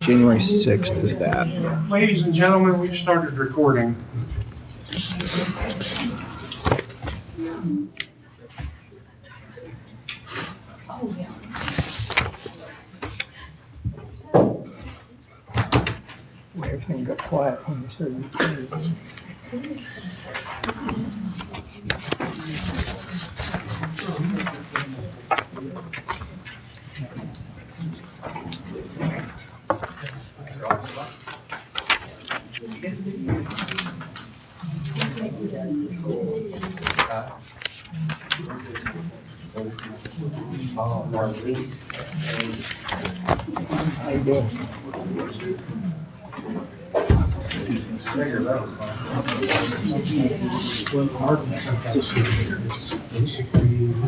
January 6th is that. Ladies and gentlemen, we've started recording. Everything got quiet when we started recording. How you doing?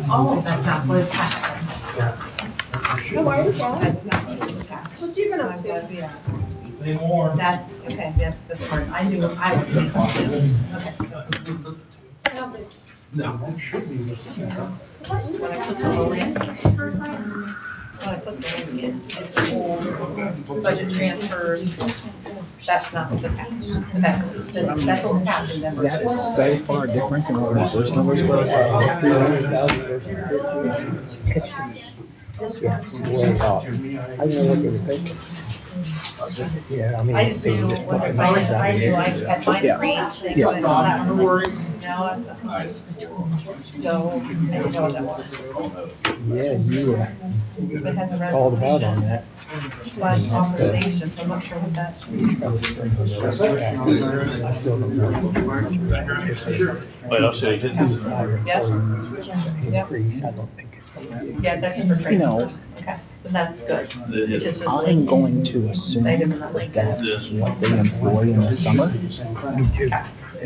Oh, that's not what it's happening. How are you, Cal? What you been up to? That's, okay, that's the part, I knew, I was supposed to. Okay. No, that should be. When I put the whole in, when I put the whole in, it's all budget transfers, that's not the cash. That's all cash in them. That is so far different than what our first numbers were. Yeah, it's way off. I didn't know what they were thinking. Yeah, I mean. I just knew, I knew I had mine Yeah. free, things, Yeah. and I saw that one, like, no, that's not. So, I didn't know what that was. Yeah, you It has a called about resolution, on that. slash authorization, so I'm not sure what that. I still don't know. But I'll say, Increase, I don't think it's gonna be. Yeah, that's for You know, transfers, okay, then that's good. It's just this I'm link. going to assume that that's what they employ in the summer. Me too.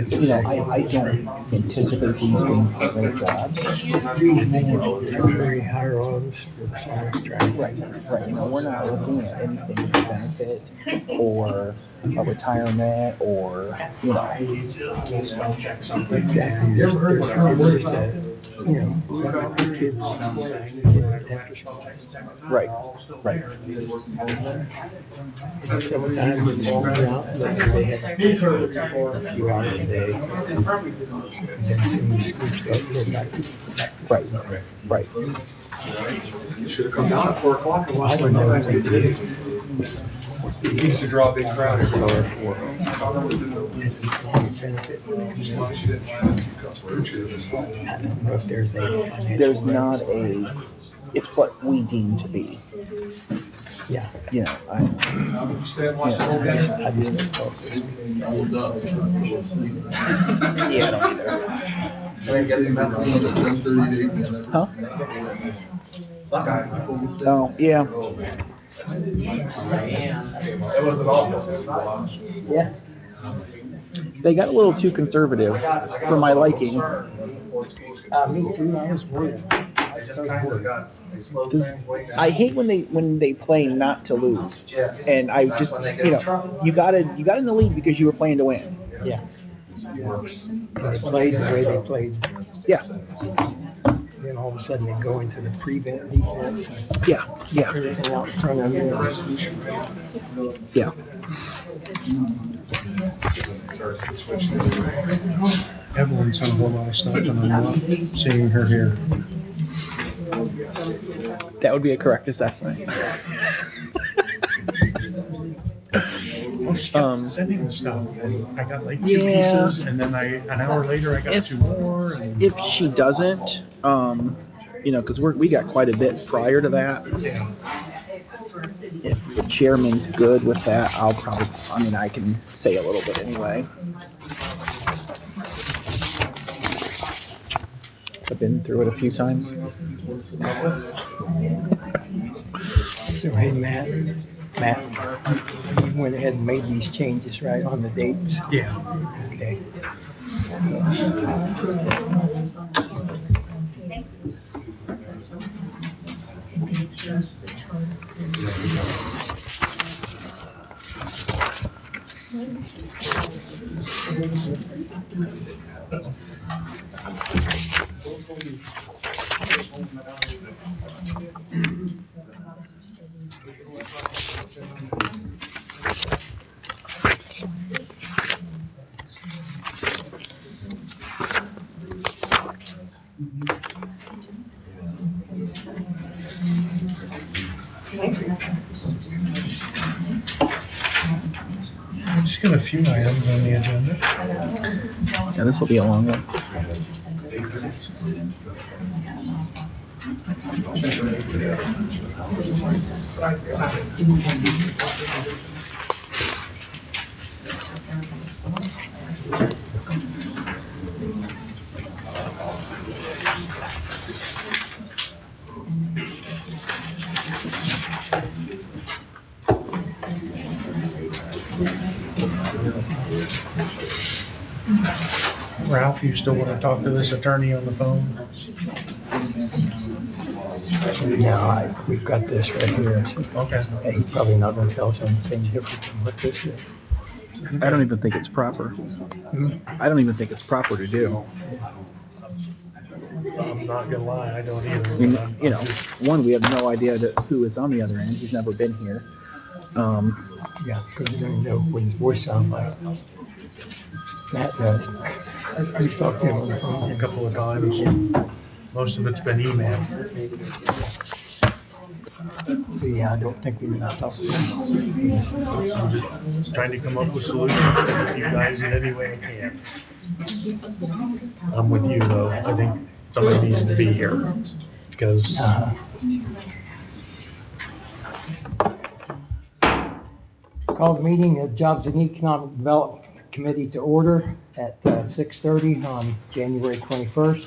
You know, I don't anticipate these being great jobs. Very high odds for the summer strike. Right, right. You know, we're not looking at anything to benefit or a retirement or, you know. Exactly. There's just a, you know, kids. Right, right. Sometimes when school's out, they have a few hours a day. And then soon as school starts, they're back to. Right, right. You should have come down at 4 o'clock and I watched don't my know. next meeting. It used to draw a big crowd every day. Benefit. I don't know if there's a. There's not a, it's what we deem to be. Yeah. You know, Stay and watch the whole game. I just don't focus. yeah, I don't either. Huh? Oh, yeah. It was an awful. Yeah. They got a little too conservative for my liking. Me too, I was worried. I just kind of got, they slowed things way down. I hate when they play not to lose. Yeah. And I just, you know, you got in the league because you were playing to win. Yeah. And they played the way they played. Yeah, Then all of a sudden they go into the prevent defense. yeah, yeah, Everything out in front of them. yeah. Evelyn's on a whole lot of stuff and I'm not seeing her here. That would be a correct assessment. Sending the stuff, and I got like 2 Yeah. pieces, and then an hour later, I got If- 2 more. And If she doesn't, you know, because we got quite a bit prior to that. yeah. If the chairman's good with that, I'll probably, I mean, I can say a little bit anyway. I've been through it a few times. So hey, Matt, you went ahead and made these changes, right, on the dates? Yeah. Okay. We just got a few items on the agenda. Yeah, this will be a long one. Ralph, you still want to talk to this attorney on the phone? No, we've got this right here. So, Okay. yeah, he's probably not gonna tell us anything different from what this is. I don't even think it's proper. I don't even think it's proper to do. I'm not gonna lie, I don't either. I mean, you know, one, we have no idea who is on the other end. He's never been here. Yeah, because we don't know what his voice sounds like. Matt does. We've talked to him on the A phone. couple of times. Most of it's been emails. So, yeah, I don't think we need to talk to him. I'm just trying to come up with solutions to help you guys in any way I can. I'm with you though. I think somebody needs to be here because Call the meeting of Jobs and Economic Development Committee to order at 6:30 on January 21st.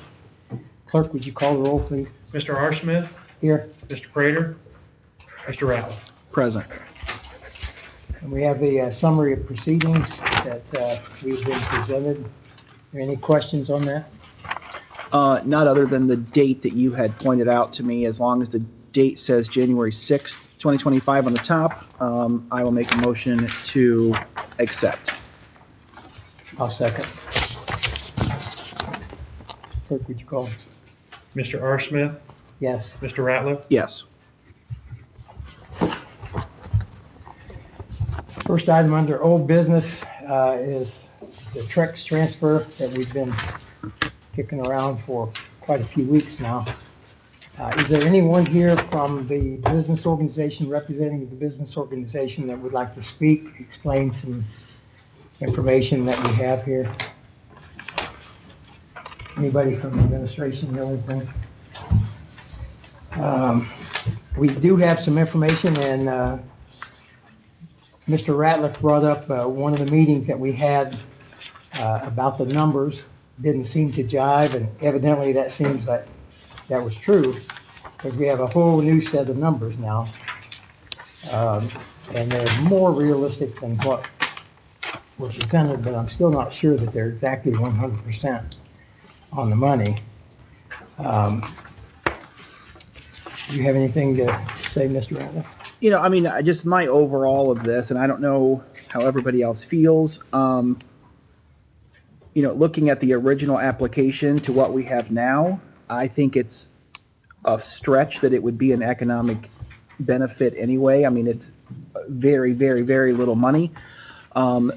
Clerk, would you call the roll, please? Mr. R. Smith, Here. Mr. Prater, Mr. Ratliff. Present. And we have a summary of proceedings that we've been presented. Are there any questions on that? Not other than the date that you had pointed out to me. As long as the date says January 6th, 2025 on the top, I will make a motion to accept. I'll second. Clerk, would you call? Mr. R. Smith, Yes. Mr. Ratliff. Yes. First item under old business is the Trex transfer that we've been kicking around for quite a few weeks now. Is there anyone here from the business organization, representing the business organization, that would like to speak, explain some information that we have here? Anybody from the administration know anything? We do have some information, and Mr. Ratliff brought up one of the meetings that we had about the numbers. Didn't seem to jive, and evidently that seems like that was true, because we have a whole new set of numbers now. And they're more realistic than what were presented, but I'm still not sure that they're exactly 100% on the money. Do you have anything to say, Mr. Ratliff? You know, I mean, just my overall of this, and I don't know how everybody else feels. You know, looking at the original application to what we have now, I think it's a stretch that it would be an economic benefit anyway. I mean, it's very, very, very little money. And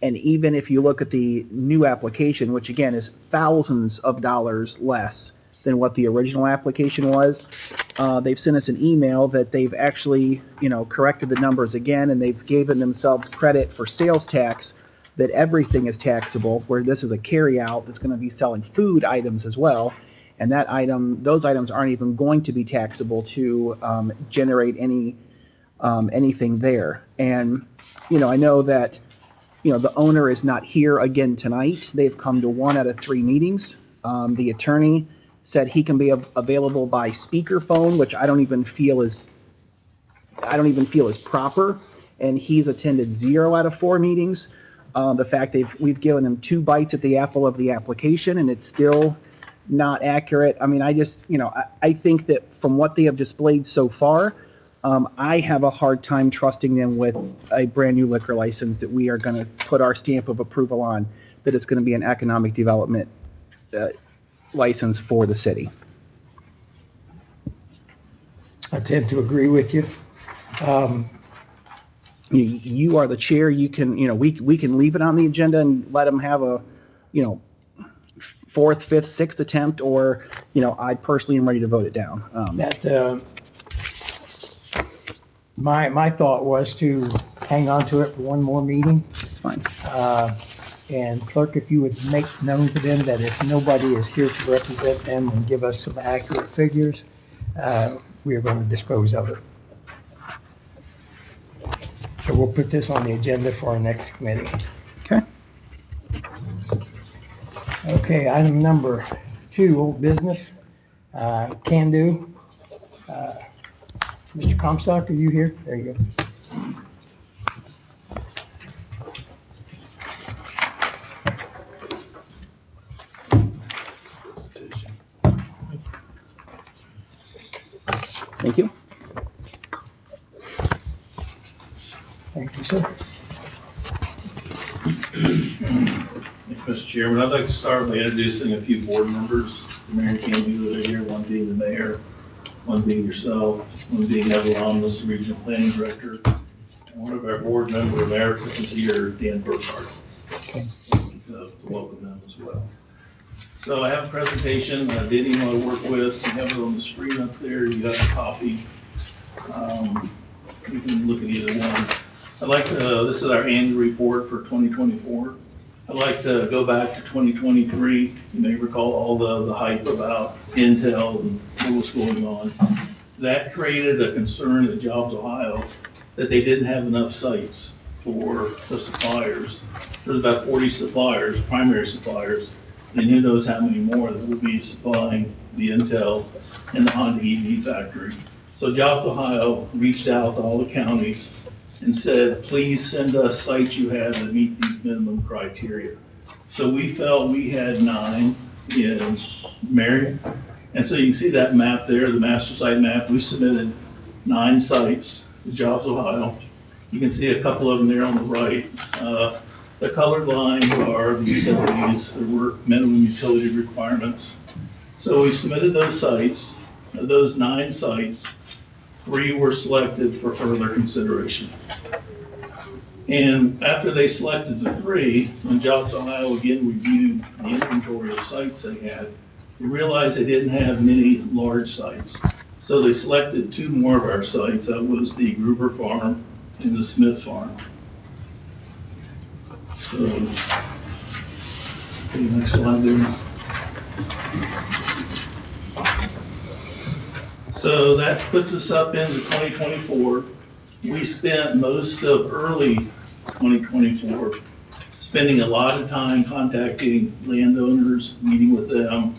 even if you look at the new application, which again is thousands of dollars less than what the original application was, they've sent us an email that they've actually, you know, corrected the numbers again, and they've given themselves credit for sales tax, that everything is taxable, where this is a carryout that's going to be selling food items as well. And those items aren't even going to be taxable to generate anything there. And, you know, I know that, you know, the owner is not here again tonight. They've come to 1 out of 3 meetings. The attorney said he can be available by speakerphone, which I don't even feel is proper. And he's attended 0 out of 4 meetings. The fact we've given him 2 bites at the apple of the application, and it's still not accurate. I mean, I think that from what they have displayed so far, I have a hard time trusting them with a brand new liquor license that we are going to put our stamp of approval on, that it's going to be an economic development license for the city. I tend to agree with you. You are the chair, you can, we can leave it on the agenda and let them have a, fourth, fifth, sixth attempt, or, I personally am ready to vote it down. My thought was to hang on to it for one more meeting. It's fine. And clerk, if you would make known to them that if nobody is here to represent them and give us some accurate figures, we are going to dispose of it. So we'll put this on the agenda for our next committee. Okay. Okay, item number 2, old business, can do. Mr. Comstock, are you here? There you go. Thank you. Thank you, sir. Mr. Chairman, I'd like to start by introducing a few board members. The Marion County that are here, one being the mayor, one being yourself, one being Evan Ramos, the regional planning director, and one of our board member emeritus is here, Dan Burkhardt. Okay. Welcome them as well. So I have a presentation, Danny, who I work with, you have it on the screen up there, you got a copy. You can look at either one. I'd like to, this is our annual report for 2024. I'd like to go back to 2023. You may recall all the hype about Intel and what was going on. That created a concern at Jobs Ohio that they didn't have enough sites for the suppliers. There's about 40 suppliers, primary suppliers, and who knows how many more that will be supplying the Intel and the Honda EV factory. So Jobs Ohio reached out to all the counties and said, please send us sites you have that meet these minimum criteria. So we felt we had 9 in Marion. And so you can see that map there, the master site map. We submitted 9 sites to Jobs Ohio. You can see a couple of them there on the right. The colored lines are the utilities. There were minimum utility requirements. So we submitted those sites. Of those 9 sites, 3 were selected for further consideration. And after they selected the 3, when Jobs Ohio again reviewed the inventory of sites they had, they realized they didn't have many large sites. So they selected 2 more of our sites. That was the Gruber Farm and the Smith Farm. So, okay, next slide there. So that puts us up into 2024. We spent most of early 2024 spending a lot of time contacting landowners, meeting with them,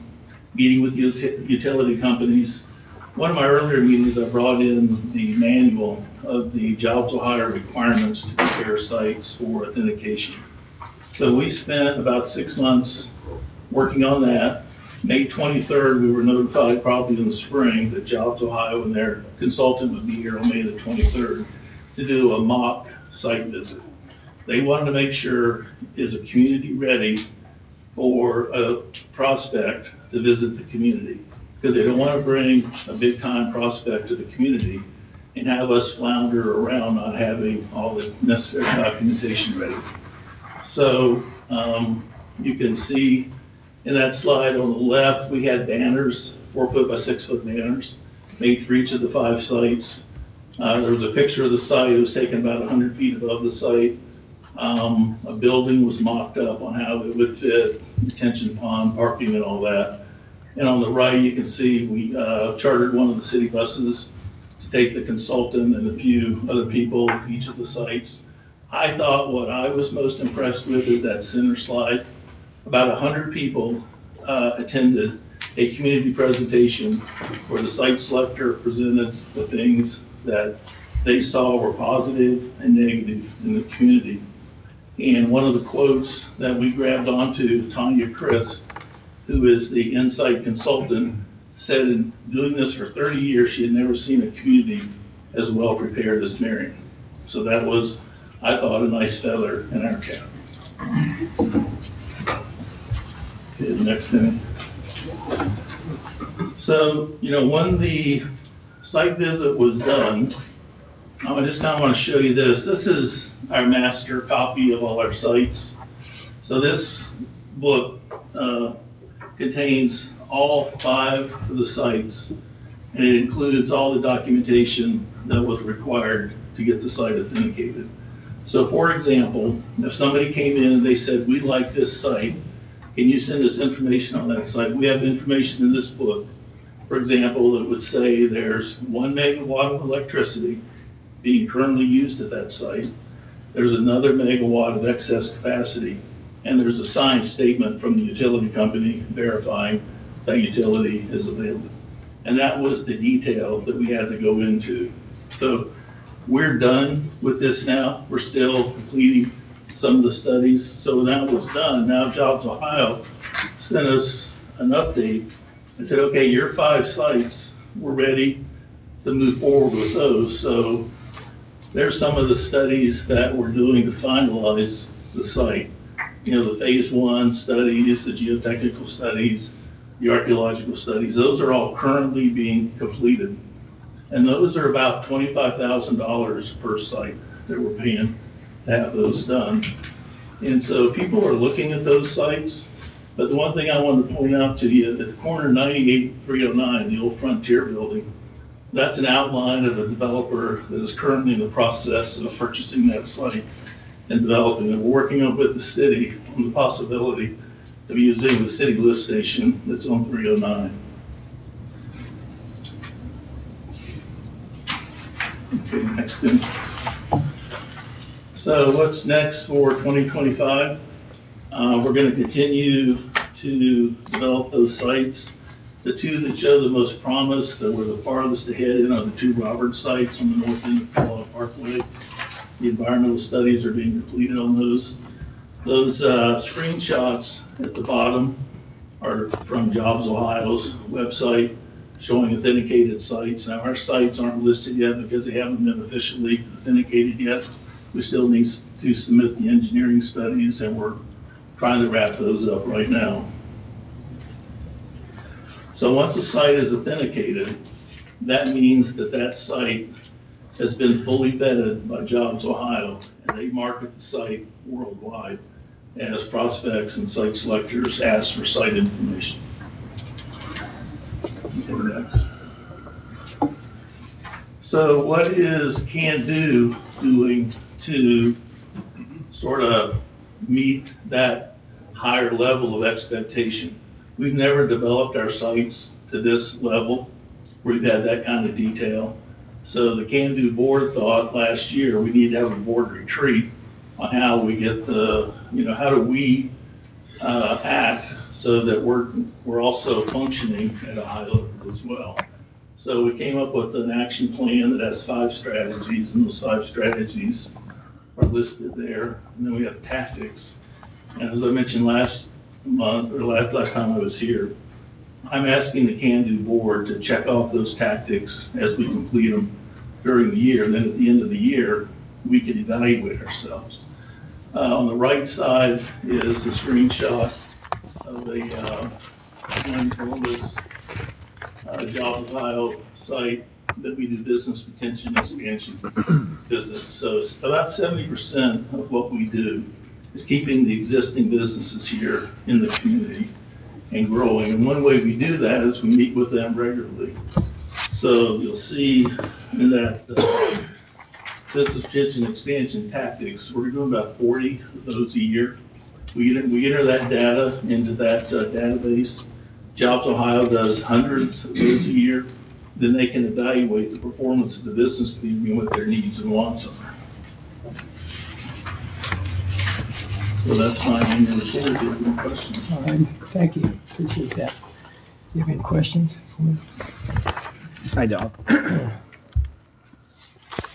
meeting with utility companies. One of my earlier meetings, I brought in the manual of the Jobs Ohio requirements to prepare sites for authentication. So we spent about 6 months working on that. May 23rd, we were notified probably in the spring that Jobs Ohio and their consultant would be here on May the 23rd to do a mock site visit. They wanted to make sure, is a community ready for a prospect to visit the community? Because they don't want to bring a big time prospect to the community and have us flounder around not having all the necessary documentation ready. So you can see in that slide on the left, we had banners, 4-foot by 6-foot banners, made for each of the 5 sites. There was a picture of the site. It was taken about 100 feet above the site. A building was mocked up on how it would fit, retention pond, parking, and all that. And on the right, you can see we chartered one of the city buses to take the consultant and a few other people to each of the sites. I thought what I was most impressed with is that center slide. About 100 people attended a community presentation where the site selector presented the things that they saw were positive and negative in the community. And one of the quotes that we grabbed onto, Tanya Chris, who is the Insight consultant, said in doing this for 30 years, she had never seen a community as well prepared as Marion. So that was, I thought, a nice feather in our cap. Okay, the next thing. So, when the site visit was done, I just kind of want to show you this. This is our master copy of all our sites. So this book contains all 5 of the sites, and it includes all the documentation that was required to get the site authenticated. So for example, if somebody came in and they said, we like this site, can you send us information on that site? We have information in this book. For example, it would say there's 1 megawatt of electricity being currently used at that site. There's another megawatt of excess capacity, and there's a signed statement from the utility company verifying that utility is available. And that was the detail that we had to go into. So we're done with this now. We're still completing some of the studies. So when that was done, now Jobs Ohio sent us an update and said, okay, your 5 sites, we're ready to move forward with those. So there's some of the studies that we're doing to finalize the site. You know, the phase 1 studies, the geotechnical studies, the archaeological studies, those are all currently being completed. And those are about $25,000 per site that we're paying to have those done. And so people are looking at those sites, but the one thing I wanted to point out to you, at the corner 98-309, the old Frontier building, that's an outline of a developer that is currently in the process of purchasing that site and developing it. We're working with the city on the possibility of using the city lift station that's on 309. Okay, next in. So what's next for 2025? We're going to continue to develop those sites. The 2 that show the most promise, that were the farthest ahead, are the 2 Roberts sites on the north end of Carolina Parkway. The environmental studies are being completed on those. Those screenshots at the bottom are from Jobs Ohio's website showing authenticated sites. Now, our sites aren't listed yet because they haven't been officially authenticated yet. We still need to submit the engineering studies, and we're trying to wrap those up right now. So once a site is authenticated, that means that that site has been fully vetted by Jobs Ohio, and they market the site worldwide as prospects and site selectors ask for site information. Okay, next. So what is Can-Do doing to sort of meet that higher level of expectation? We've never developed our sites to this level where we've had that kind of detail. So the Can-Do board thought last year we need to have a board retreat on how we get the, how do we act so that we're also functioning at a high level as well. So we came up with an action plan that has 5 strategies, and those 5 strategies are listed there. And then we have tactics. And as I mentioned last month, or last time I was here, I'm asking the Can-Do board to check off those tactics as we complete them during the year. And then at the end of the year, we can evaluate ourselves. On the right side is a screenshot of a Columbus Jobs Ohio site that we do business retention expansion visits. So about 70% of what we do is keeping the existing businesses here in the community and growing. And one way we do that is we meet with them regularly. So you'll see in that business retention expansion tactics, we're doing about 40 of those a year. We enter that data into that database. Jobs Ohio does hundreds of those a year. Then they can evaluate the performance of the business community and what their needs and wants are. So that's my annual report. If you have any questions. All right, thank you, appreciate that. You have any questions for me? I don't.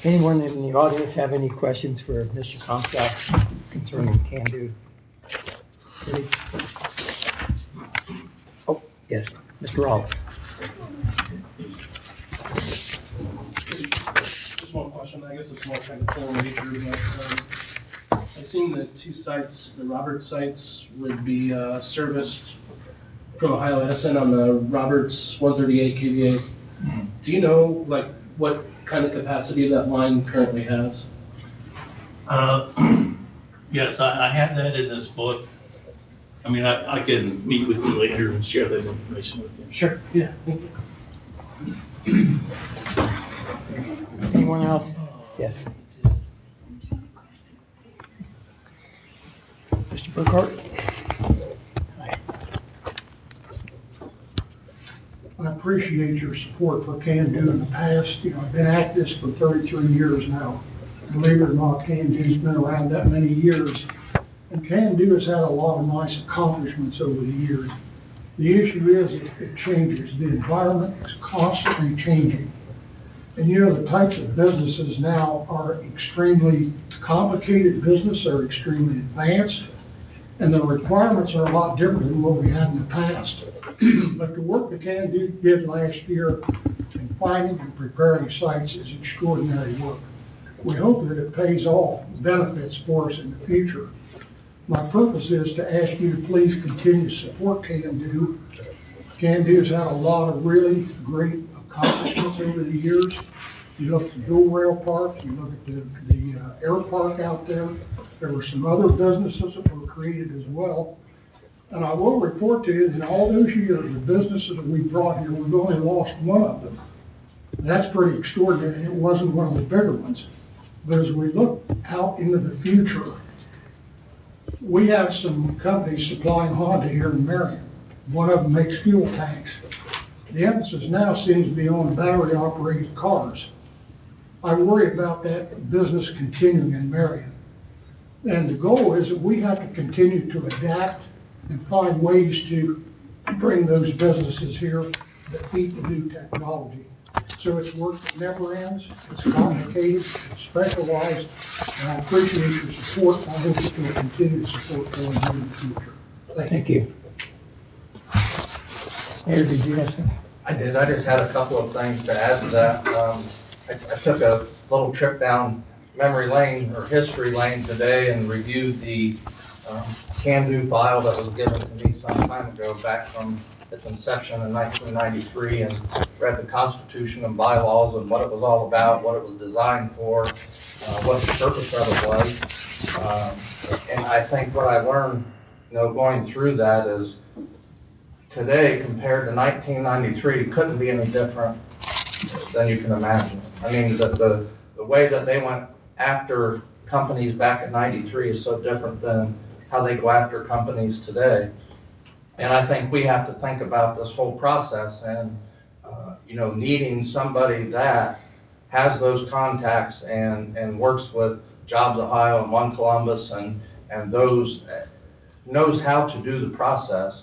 Anyone in the audience have any questions for Mr. Comstock concerning Can-Do? Any? Oh, yes, Mr. Rollins. Just one question, I guess it's more kind of formal nature, but I seen the 2 sites, the Roberts sites would be serviced from Ohio Edison on the Roberts 138 kVA. Do you know, like, what kind of capacity that line currently has? Yes, I have that in this book. I mean, I can meet with you later and share that information with you. Sure, yeah, thank you. Anyone else? Yes. Mr. Burkhart? I appreciate your support for Can Do in the past. You know, I've been at this for 33 years now. Believe it or not, Can Do's been around that many years. And Can Do has had a lot of nice accomplishments over the years. The issue is it changes. The environment is constantly changing. And you know, the types of businesses now are extremely complicated business, are extremely advanced, and the requirements are a lot different than what we had in the past. But the work that Can Do did last year in finding and preparing sites is extraordinary work. We hope that it pays off benefits for us in the future. My purpose is to ask you to please continue to support Can Do. Can Do has had a lot of really great accomplishments over the years. You look at the dual rail park, you look at the air park out there. There were some other businesses that were created as well. And I will report to you that in all those years, the businesses that we brought here, we've only lost one of them. And that's pretty extraordinary. It wasn't one of the bigger ones. But as we look out into the future, we have some companies supplying Honda here in Marion. One of them makes fuel tanks. The emphasis now seems to be on battery-operated cars. I worry about that business continuing in Marion. And the goal is that we have to continue to adapt and find ways to bring those businesses here that meet the new technology. So it's work that never ends, it's complicated, it's specialized, and I appreciate your support. I hope that you'll continue to support going in the future. Thank you. Mayor, did you have something? I did, I just had a couple of things to add to that. I took a little trip down memory lane or history lane today and reviewed the Can Do file that was given to me some time ago, back from its inception in 1993, and read the Constitution and bylaws and what it was all about, what it was designed for, what the purpose of it was. And I think what I learned, going through that is today compared to 1993 couldn't be any different than you can imagine. I mean, the way that they went after companies back in 93 is so different than how they go after companies today. And I think we have to think about this whole process and, needing somebody that has those contacts and works with Jobs Ohio and One Columbus and those knows how to do the process.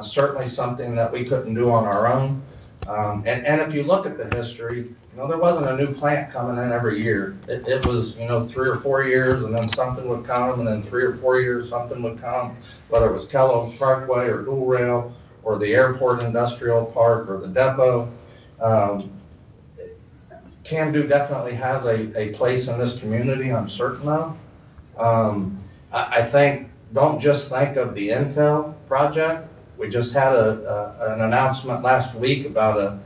Certainly something that we couldn't do on our own. And if you look at the history, there wasn't a new plant coming in every year. It was, 3 or 4 years, and then something would come, and then 3 or 4 years something would come, whether it was Kellogg Parkway or Dual Rail or the Airport Industrial Park or the depot. Can Do definitely has a place in this community, I'm certain of. I think, don't just think of the Intel project. We just had an announcement last week about a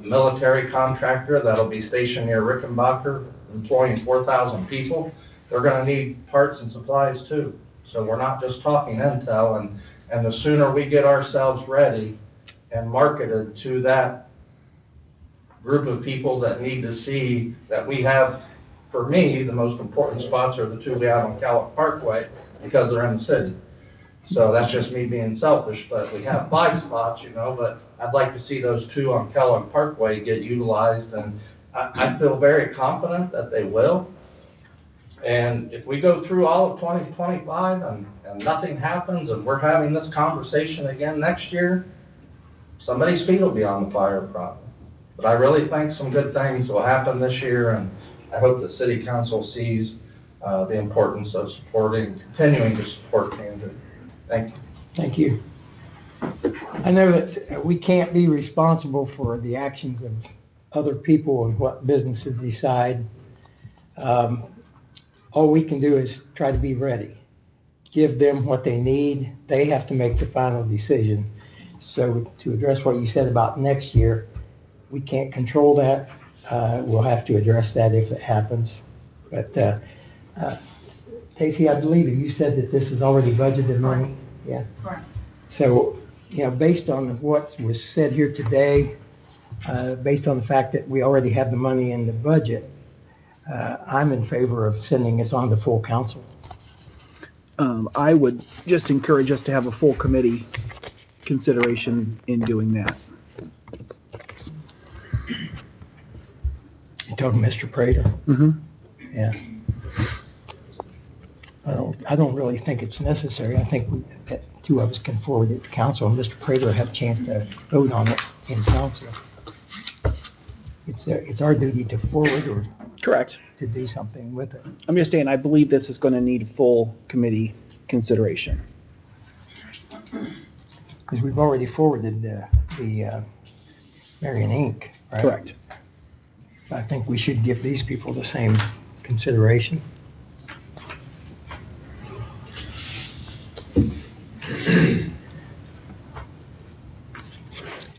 military contractor that'll be stationed near Rickenbacker, employing 4,000 people. They're going to need parts and supplies too. So we're not just talking Intel, and the sooner we get ourselves ready and marketed to that group of people that need to see that we have, for me, the most important spots are the two we have on Kellogg Parkway because they're in the city. So that's just me being selfish, but we have 5 spots, but I'd like to see those 2 on Kellogg Parkway get utilized, and I feel very confident that they will. And if we go through all of 2025 and nothing happens and we're having this conversation again next year, somebody's feet will be on the fire probably. But I really think some good things will happen this year, and I hope the city council sees the importance of continuing to support Can Do. Thank you. Thank you. I know that we can't be responsible for the actions of other people and what businesses decide. All we can do is try to be ready. Give them what they need. They have to make the final decision. So to address what you said about next year, we can't control that. We'll have to address that if it happens. But, Casey, I believe you said that this is already budgeted money? Yeah. Correct. So, based on what was said here today, based on the fact that we already have the money in the budget, I'm in favor of sending this on to full council. I would just encourage us to have a full committee consideration in doing that. You talking Mr. Prater? Mm-hmm. Yeah. I don't really think it's necessary. I think that two of us can forward it to council, and Mr. Prater will have a chance to vote on it in council. It's our duty to forward or Correct. to do something with it. I'm just saying, I believe this is going to need full committee consideration. Because we've already forwarded the Marion Inc., right? Correct. I think we should give these people the same consideration.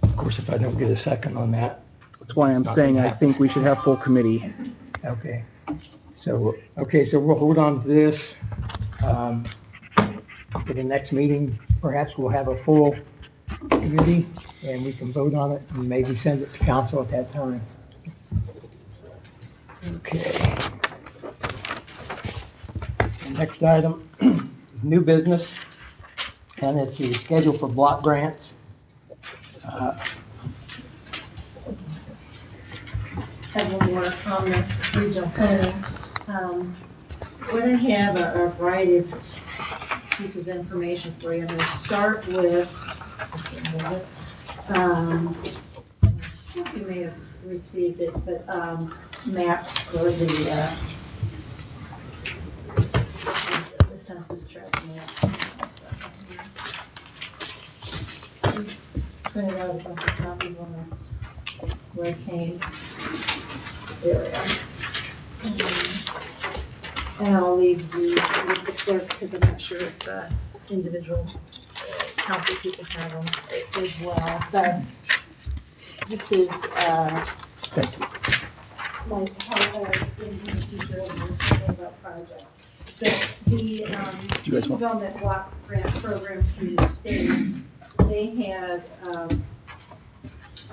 Of course, if I don't get a second on that. That's why I'm It's not saying gonna I think we should have full committee. Okay. So we'll hold on to this. For the next meeting, perhaps we'll have a full committee and we can vote on it and maybe send it to council at that time. Okay. The next item is new business, and it's the schedule for block grants. Have one more on this regional planning. What I have are a variety of pieces of information for you. I'm gonna start with, you may have received it, but, maps for the census tract map. Printed out a bunch of copies on the hurricane area. And I'll leave these with the clerk because I'm not sure if the individual council people have them as well. But this is, Thank you. like how in the future we're about projects. The you guys want- development block grant program through the state, they had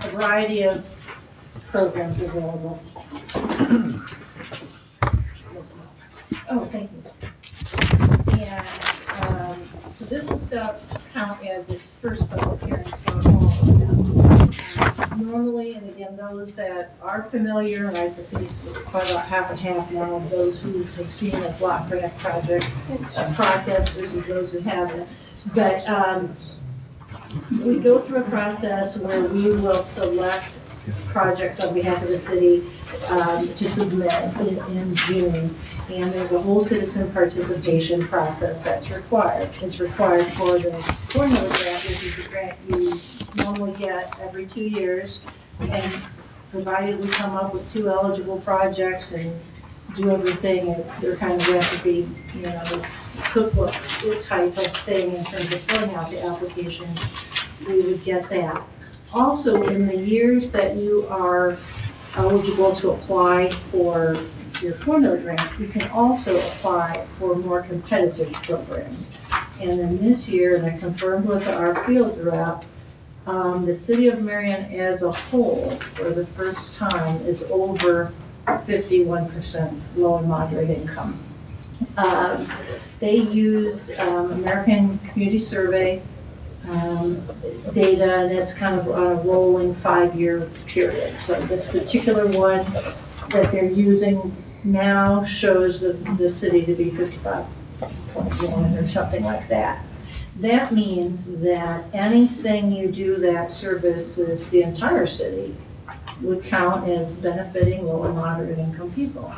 a variety of programs available. Oh, thank you. And so this will still count as its first public hearing for all of them. Normally, and again, those that are familiar, and I think it's quite about half and half now of those who have seen a block grant project process versus those who haven't. But we go through a process where we will select projects on behalf of the city to submit in June. And there's a whole citizen participation process that's required. It's required for the formula grant, which is the grant you normally get every 2 years. And provided we come up with 2 eligible projects and do everything, it's their kind of recipe, cookbook type of thing in terms of filling out the application, we would get that. Also, in the years that you are eligible to apply for your formula grant, you can also apply for more competitive programs. And then this year, and I confirmed with our field rep, the city of Marion as a whole, for the first time, is over 51% low and moderate income. They use American Community Survey data, and that's kind of on a rolling 5-year period. So this particular one that they're using now shows the city to be 55.1 or something like that. That means that anything you do that services the entire city would count as benefiting low and moderate income people.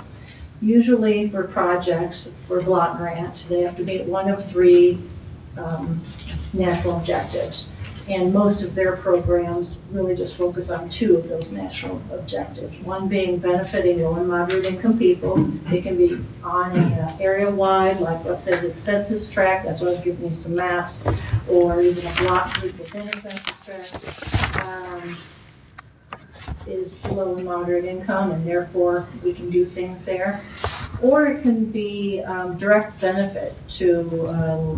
Usually for projects for block grant, they have to meet one of 3 national objectives. And most of their programs really just focus on 2 of those national objectives. One being benefiting low and moderate income people. It can be on an area-wide, like let's say the census tract, that's why I've given you some maps, or even a block group within a census tract. is low and moderate income, and therefore we can do things there. Or it can be direct benefit to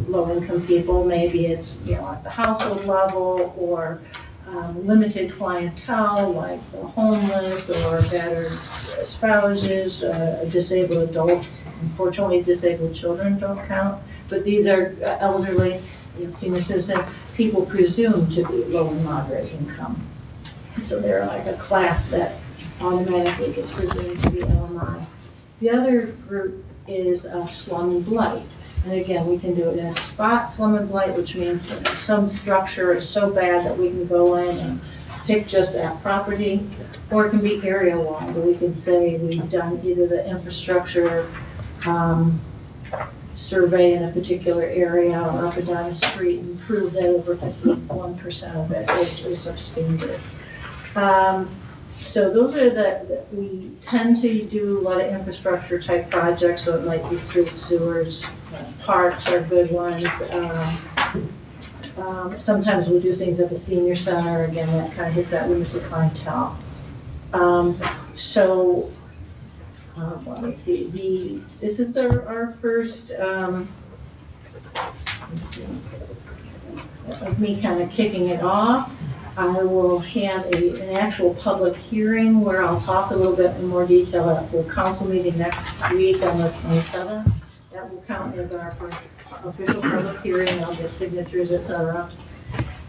low-income people. Maybe it's, at the household level, or limited clientele, like the homeless or battered spouses, disabled adults. Unfortunately, disabled children don't count, but these are elderly, senior citizen, people presumed to be low and moderate income. So they're like a class that automatically gets presumed to be LMI. The other group is slum and blight. And again, we can do it in a spot slum and blight, which means that some structure is so bad that we can go in and pick just that property. Or it can be area-wide, where we can say we've done either the infrastructure survey in a particular area or up and down the street and prove that over 51% of it is substandard. So those are we tend to do a lot of infrastructure type projects, so it might be streets, sewers, parks are good ones. Sometimes we'll do things at the senior center, again, that kind of hits that limited clientele. Let me see, this is our first, of me kind of kicking it off. I will have an actual public hearing where I'll talk a little bit in more detail at the council meeting next week on the 27th. That will count as our first official public hearing. I'll get signatures, etc.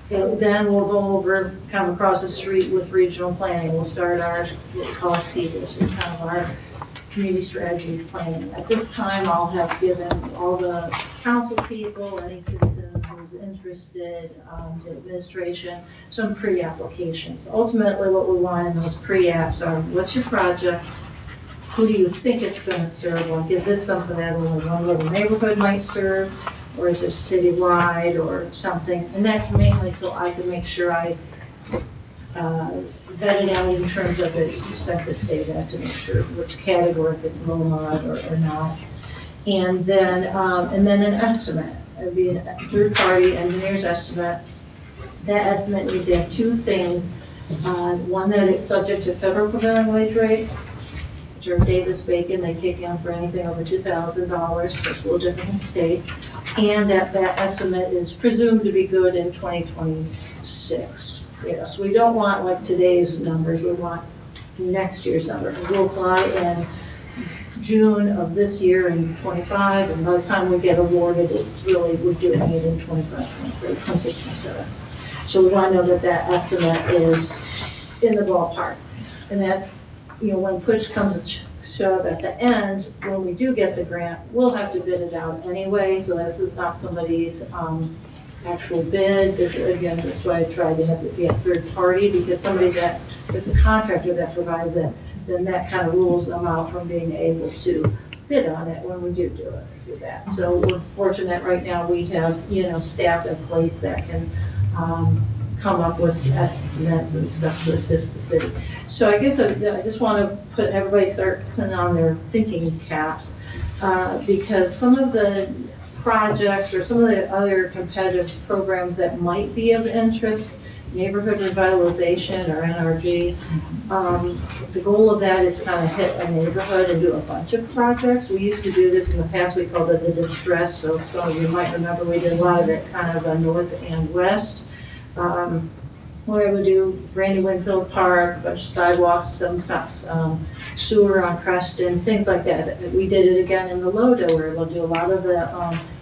Then we'll go over, come across the street with regional planning. We'll start what we call CDIS. It's kind of our community strategy planning. At this time, I'll have given all the council people, any citizen who's interested, the administration, some pre-applications. Ultimately, what we want in those pre-apps are, what's your project? Who do you think it's going to serve? Like, is this something that only one little neighborhood might serve? Or is this citywide or something? And that's mainly so I can make sure I vet it out in terms of its census data to make sure which category, if it's low mod or not. And then an estimate. It would be a third-party engineer's estimate. That estimate needs to have two things. One, that it's subject to federal prevailing wage rates, which are Davis-Bacon. They kick in for anything over $2,000, so it's a little different than state. And that estimate is presumed to be good in 2026. So we don't want like today's numbers, we want next year's numbers. We'll apply in June of this year in 25, and by the time we get awarded, we're doing it in 25, 23, 26, 27. So we want to know that estimate is in the ballpark. And that's, when push comes to shove at the end, when we do get the grant, we'll have to bid it out anyway, so this is not somebody's actual bid. Again, that's why I tried to have it be a third party, because somebody that is a contractor that provides it, then that kind of rules them out from being able to bid on it when we do it through that. So we're fortunate right now we have, staff in place that can come up with estimates and stuff to assist the city. So I guess I just want to everybody start putting on their thinking caps, because some of the projects or some of the other competitive programs that might be of interest, neighborhood revitalization or NRG, the goal of that is to kind of hit a neighborhood and do a bunch of projects. We used to do this in the past, we called it the distress, so some of you might remember we did a lot of it kind of north and west. We're able to do Randy Winfield Park, a bunch of sidewalks, some sewer on Creston, things like that. We did it again in the Lodo, where we'll do a lot of the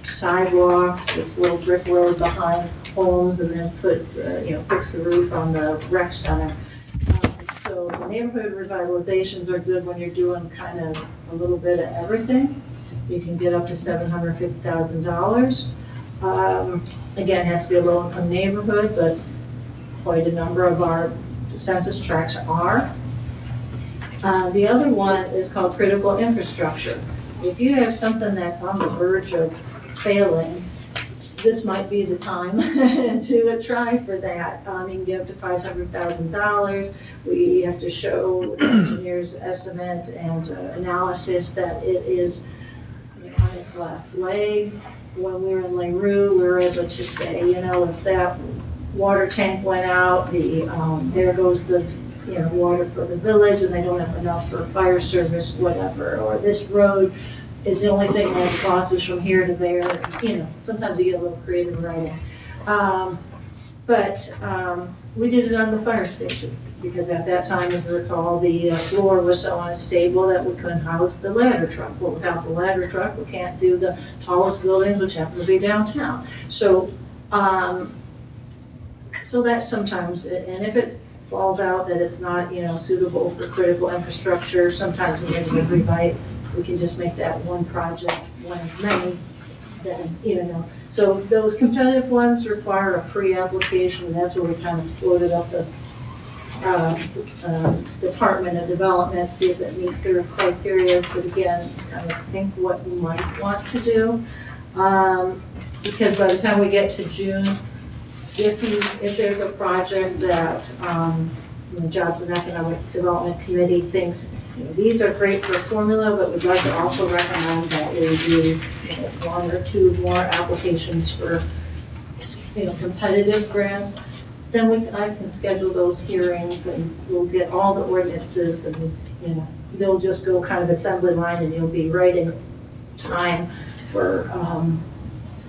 sidewalks, this little brick road behind homes, and then fix the roof on the rec center. So the neighborhood revitalizations are good when you're doing kind of a little bit of everything. You can get up to $750,000. Again, it has to be a low-income neighborhood, but quite a number of our census tracts are. The other one is called critical infrastructure. If you have something that's on the verge of failing, this might be the time to try for that. You can get up to $500,000. We have to show the engineer's estimate and analysis that it is on its last leg. When we were in LaRue, we were able to say, if that water tank went out, there goes the water for the village and they don't have enough for fire service, whatever, or this road is the only thing that crosses from here to there, sometimes you get a little creative writing. But we did it on the fire station, because at that time, if you recall, the floor was so unstable that we couldn't house the ladder truck. Well, without the ladder truck, we can't do the tallest buildings, which happen to be downtown. So, so that sometimes, and if it falls out that it's not, suitable for critical infrastructure, sometimes in the revite, we can just make that one project, one of many, then, So those competitive ones require a pre-application, and that's where we kind of floated up the Department of Development, see if it meets their criteria, but again, kind of think what you might want to do. Because by the time we get to June, if there's a project that the Jobs and Economic Development Committee thinks, these are great for formula, but we'd like to also recommend that we do one or two more applications for competitive grants, then I can schedule those hearings and we'll get all the ordinances and, they'll just go kind of assembly line and you'll be right in time for,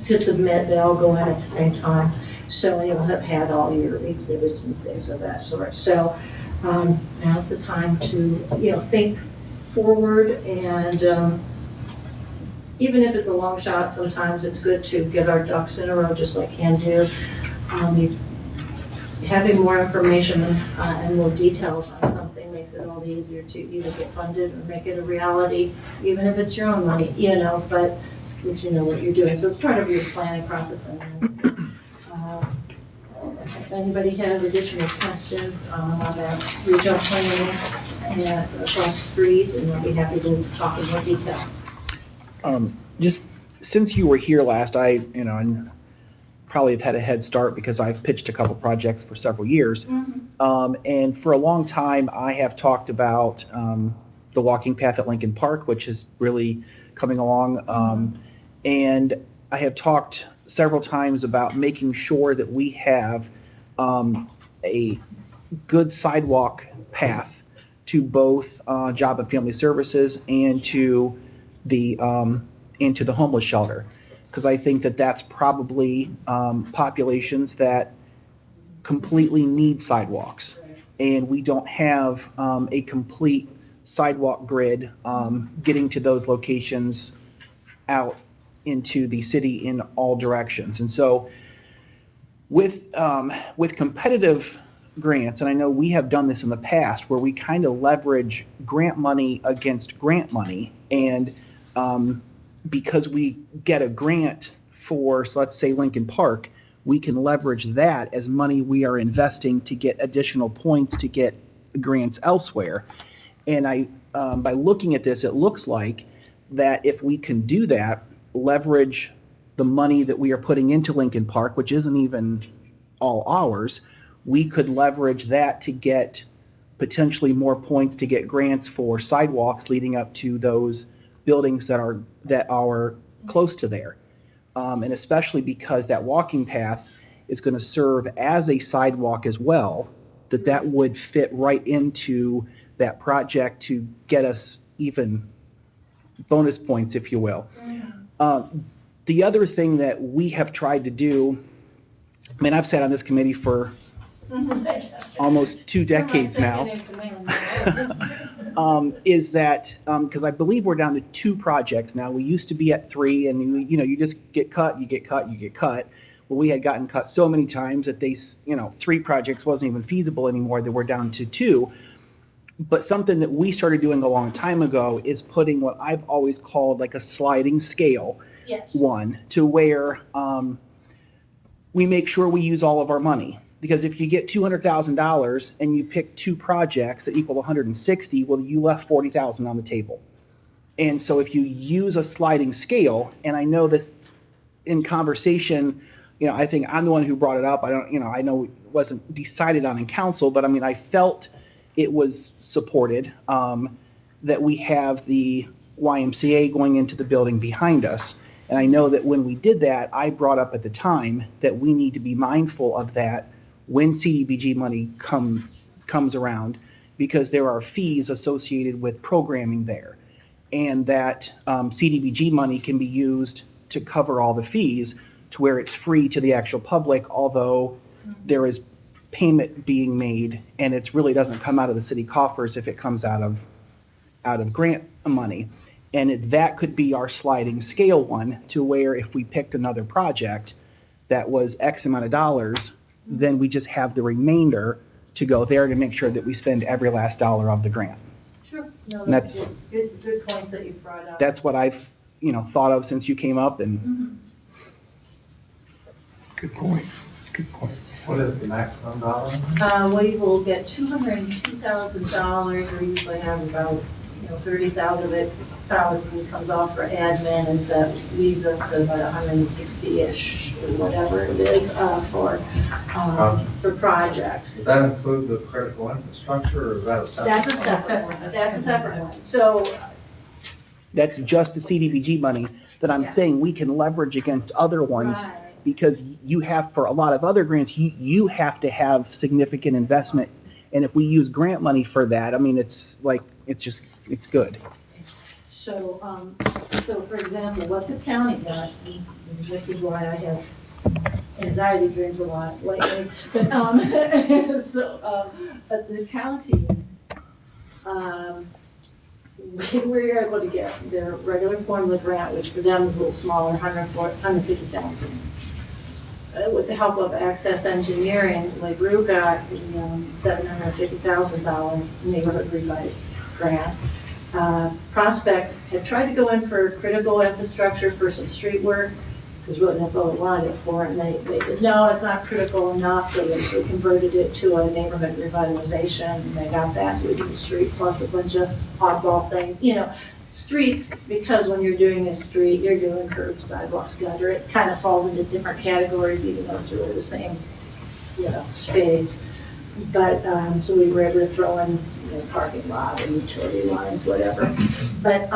to submit. They all go in at the same time. So you'll have had all your exhibits and things of that sort. So now's the time to, think forward and even if it's a long shot, sometimes it's good to get our ducks in a row, just like Can Do. Having more information and more details on something makes it all the easier to either get funded or make it a reality, even if it's your own money, but at least you know what you're doing. So it's part of your planning process. If anybody has additional questions on that regional planning and across the street, and I'll be happy to talk in more detail. Just since you were here last, and probably have had a head start because I've pitched a couple projects for several years. Mm-hmm. And for a long time, I have talked about the walking path at Lincoln Park, which is really coming along. And I have talked several times about making sure that we have a good sidewalk path to both Job and Family Services and to the homeless shelter. Because I think that that's probably populations that completely need sidewalks. And we don't have a complete sidewalk grid getting to those locations out into the city in all directions. And so with competitive grants, and I know we have done this in the past, where we kind of leverage grant money against grant money, and because we get a grant for, so let's say Lincoln Park, we can leverage that as money we are investing to get additional points to get grants elsewhere. And by looking at this, it looks like that if we can do that, leverage the money that we are putting into Lincoln Park, which isn't even all ours, we could leverage that to get potentially more points to get grants for sidewalks leading up to those buildings that are close to there. And especially because that walking path is going to serve as a sidewalk as well, that would fit right into that project to get us even bonus points, if you will. The other thing that we have tried to do, I mean, I've sat on this committee for almost 2 decades now, is that, because I believe we're down to 2 projects now. We used to be at 3, and you just get cut, you get cut, you get cut. Well, we had gotten cut so many times that 3 projects wasn't even feasible anymore, that we're down to 2. But something that we started doing a long time ago is putting what I've always called like a sliding scale. Yes. One, to where we make sure we use all of our money. Because if you get $200,000 and you pick 2 projects that equal 160, well, you left $40,000 on the table. And so if you use a sliding scale, and I know this in conversation, I think I'm the one who brought it up. I know it wasn't decided on in council, but I mean, I felt it was supported that we have the YMCA going into the building behind us. And I know that when we did that, I brought up at the time that we need to be mindful of that when CDBG money comes around, because there are fees associated with programming there. And that CDBG money can be used to cover all the fees to where it's free to the actual public, although there is payment being made, and it really doesn't come out of the city coffers if it comes out of grant money. And that could be our sliding scale one, to where if we picked another project that was X amount of dollars, then we just have the remainder to go there to make sure that we spend every last dollar of the grant. Sure. No, And that's that's- good points that you brought up. That's what I've, thought of since you came up, and Mhm. Good point, good point. What is the maximum dollar? We will get $202,000. We usually have about, 30,000 of it comes off for admin, and so that leaves us about 160-ish, or whatever it is, for projects. Does that include the critical infrastructure, or is that a separate? That's a separate one. That's a separate one. So, that's just the CDBG money that I'm Yeah. saying we can leverage against other ones. Right. Because you have, for a lot of other grants, you have to have significant investment. And if we use grant money for that, I mean, it's good. So, for example, what the county got, and this is why I have anxiety dreams a lot lately, but, but the county, we were able to get their regular formula grant, which for them is a little smaller, 150,000. With the help of Access Engineering, LaRue got, $750,000 neighborhood revive grant. Prospect had tried to go in for critical infrastructure for some street work, because really that's all they wanted it for, and they said, no, it's not critical enough, so they converted it to a neighborhood revitalization, and they got that, so we did the street plus a bunch of oddball things, streets, because when you're doing a street, you're doing curb, sidewalks, gutter, it kind of falls into different categories, even though it's really the same, space. But, so we were able to throw in, parking lot and utility lines, whatever. But,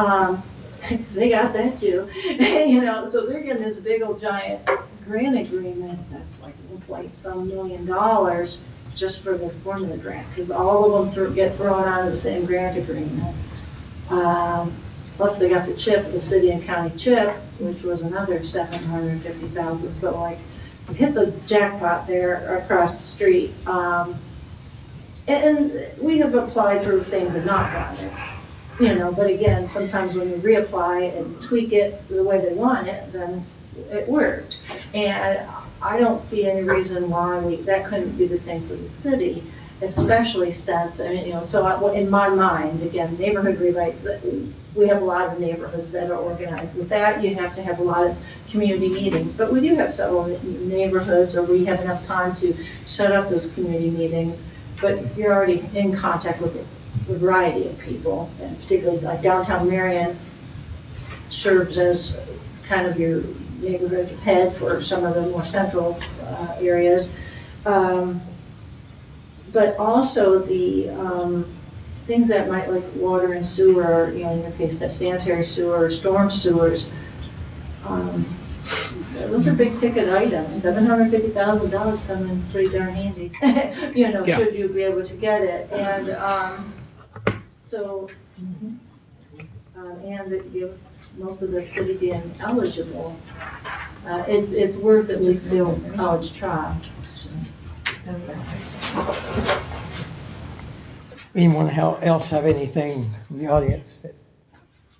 they got that too, so they're getting this big old giant grant agreement that's like $1.some million just for the formula grant, because all of them get thrown out of the same grant agreement. Plus they got the CHIP, the city and county CHIP, which was another 750,000. So like, we hit the jackpot there across the street. And we have applied for things and not gotten it, but again, sometimes when you reapply and tweak it the way they want it, then it worked. And I don't see any reason why that couldn't be the same for the city, especially since, so in my mind, again, neighborhood revites, we have a lot of neighborhoods that are organized. With that, you have to have a lot of community meetings, but we do have several neighborhoods, or we have enough time to set up those community meetings, but you're already in contact with a variety of people, and particularly like downtown Marion serves as kind of your neighborhood head for some of the more central areas. But also the things that might, like water and sewer, in your case, that sanitary sewer or storm sewers, those are big ticket items. $750,000 come in pretty darn handy, Yeah. should you be able to get it. And and most of the city being eligible, it's worth at least the old college try. So. Anyone else have anything from the audience?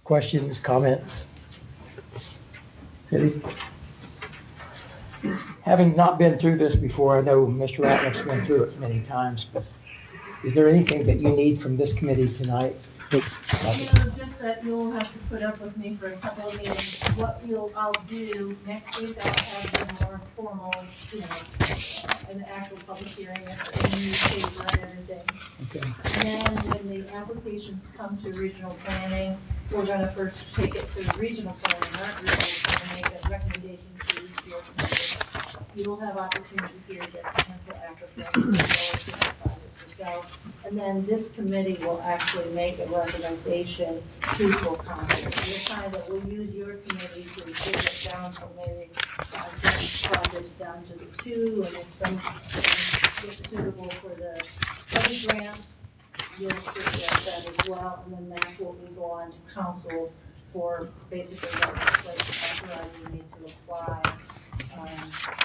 Questions, comments? City? Having not been through this before, I know Mr. Ratliff's been through it many times, but is there anything that you need from this committee tonight? Just that you'll have to put up with me for a couple of meetings. What I'll do next week, I'll have the more formal, an actual public hearing, in the newspaper and everything. Okay. And then when the applications come to regional planning, we're gonna first take it to regional planning, not regional planning, make a recommendation to your committee. You'll have opportunity here to get potential applicants, as well as the project yourself. And then this committee will actually make a recommendation to full council. We'll kind of, we'll use your committee to get it down to maybe projects down to the 2, and if some is suitable for the other grants, you'll suggest that as well, and then that's what will go on to council for basically legislation authorizing me to apply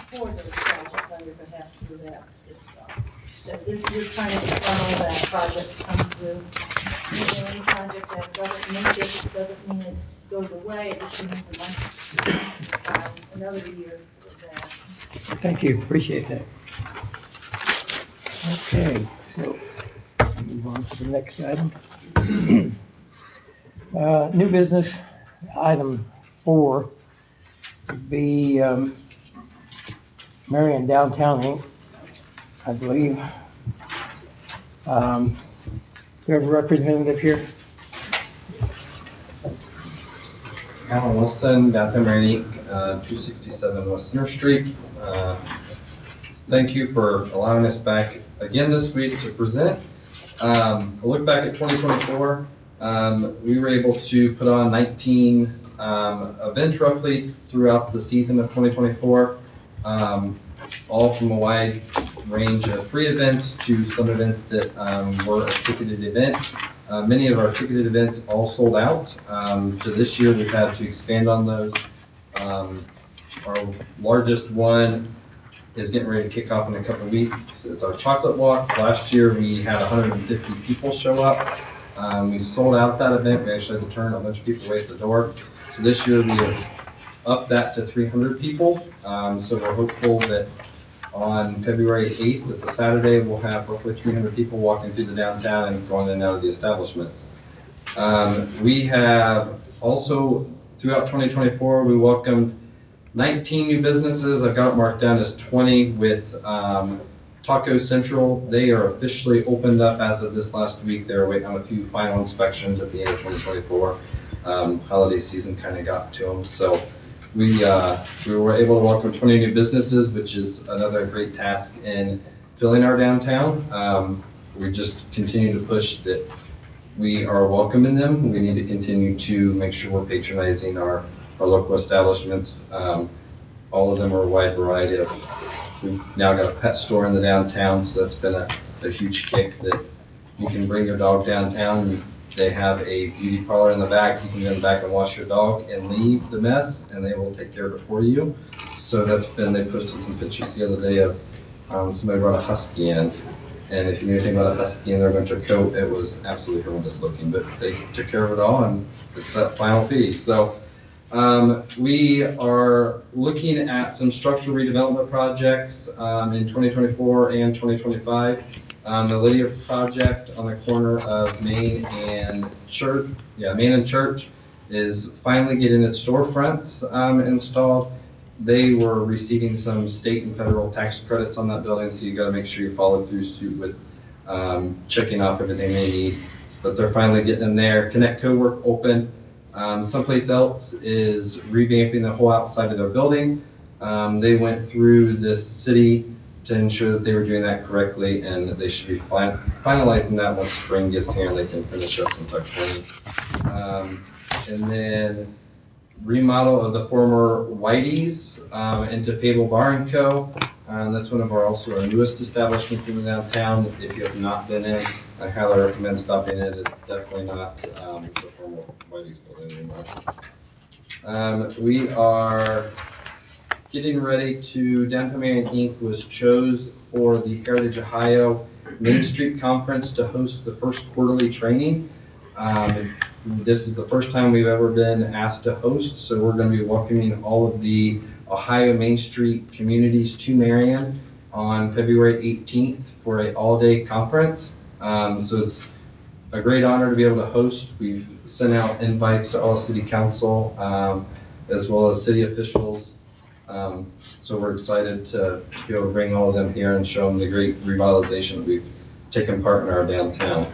for those projects on your behalf through that system. So we're trying to run all that project come through. Any project that doesn't make it, doesn't mean it goes away, it just means it might another year for that. Thank you, appreciate that. Okay, so move on to the next item. New business, item 4, would be Marion Downtown Inc., I believe. We have a representative here. Alan Wilson, Downtown Marion Inc., 267 West Center Street. Thank you for allowing us back again this week to present. A look back at 2024, we were able to put on 19 events roughly throughout the season of 2024, all from a wide range of free events to some events that were a ticketed event. Many of our ticketed events all sold out. So this year we've had to expand on those. Our largest one is getting ready to kick off in a couple of weeks. It's our chocolate walk. Last year we had 150 people show up. We sold out that event. We actually had to turn a bunch of people away at the door. So this year we have upped that to 300 people. So we're hopeful that on February 8th, it's a Saturday, we'll have roughly 300 people walking through the downtown and going in and out of the establishments. We have also, throughout 2024, we welcomed 19 new businesses. I've got it marked down as 20 with Taco Central. They are officially opened up as of this last week. They're waiting on a few final inspections at the end of 2024. Holiday season kind of got to them. So we were able to welcome 20 new businesses, which is another great task in filling our downtown. We just continue to push that we are welcoming them. We need to continue to make sure we're patronizing our local establishments. All of them are a wide variety of, we've now got a pet store in the downtown, so that's been a huge kick that you can bring your dog downtown. They have a beauty parlor in the back. You can go in the back and wash your dog and leave the mess, and they will take care of it for you. So that's been, they posted some pictures the other day of somebody brought a husky in. And if you knew anything about a husky in their winter coat, it was absolutely horrendous looking, but they took care of it all, and it's that final fee. So we are looking at some structural redevelopment projects in 2024 and 2025. The Lydia project on the corner of Main and Church, Main and Church, is finally getting its storefronts installed. They were receiving some state and federal tax credits on that building, so you got to make sure you follow through suit with checking off everything they need. But they're finally getting in there. Connect Co-work opened. Someplace else is revamping the whole outside of their building. They went through the city to ensure that they were doing that correctly, and that they should be finalizing that once spring gets here and they can finish up some tuck pointing. And then remodel of the former Whitey's into Fable Bar & Co. That's one of our newest establishments in the downtown. If you have not been in, I highly recommend stopping in. It's definitely not the former Whitey's building anymore. We are getting ready to, Downtown Marion Inc. was chose for the Heritage Ohio Main Street Conference to host the first quarterly training. This is the first time we've ever been asked to host, so we're going to be welcoming all of the Ohio Main Street communities to Marion on February 18th for an all-day conference. So it's a great honor to be able to host. We've sent out invites to all city council as well as city officials. So we're excited to be able to bring all of them here and show them the great revitalization that we've taken part in our downtown.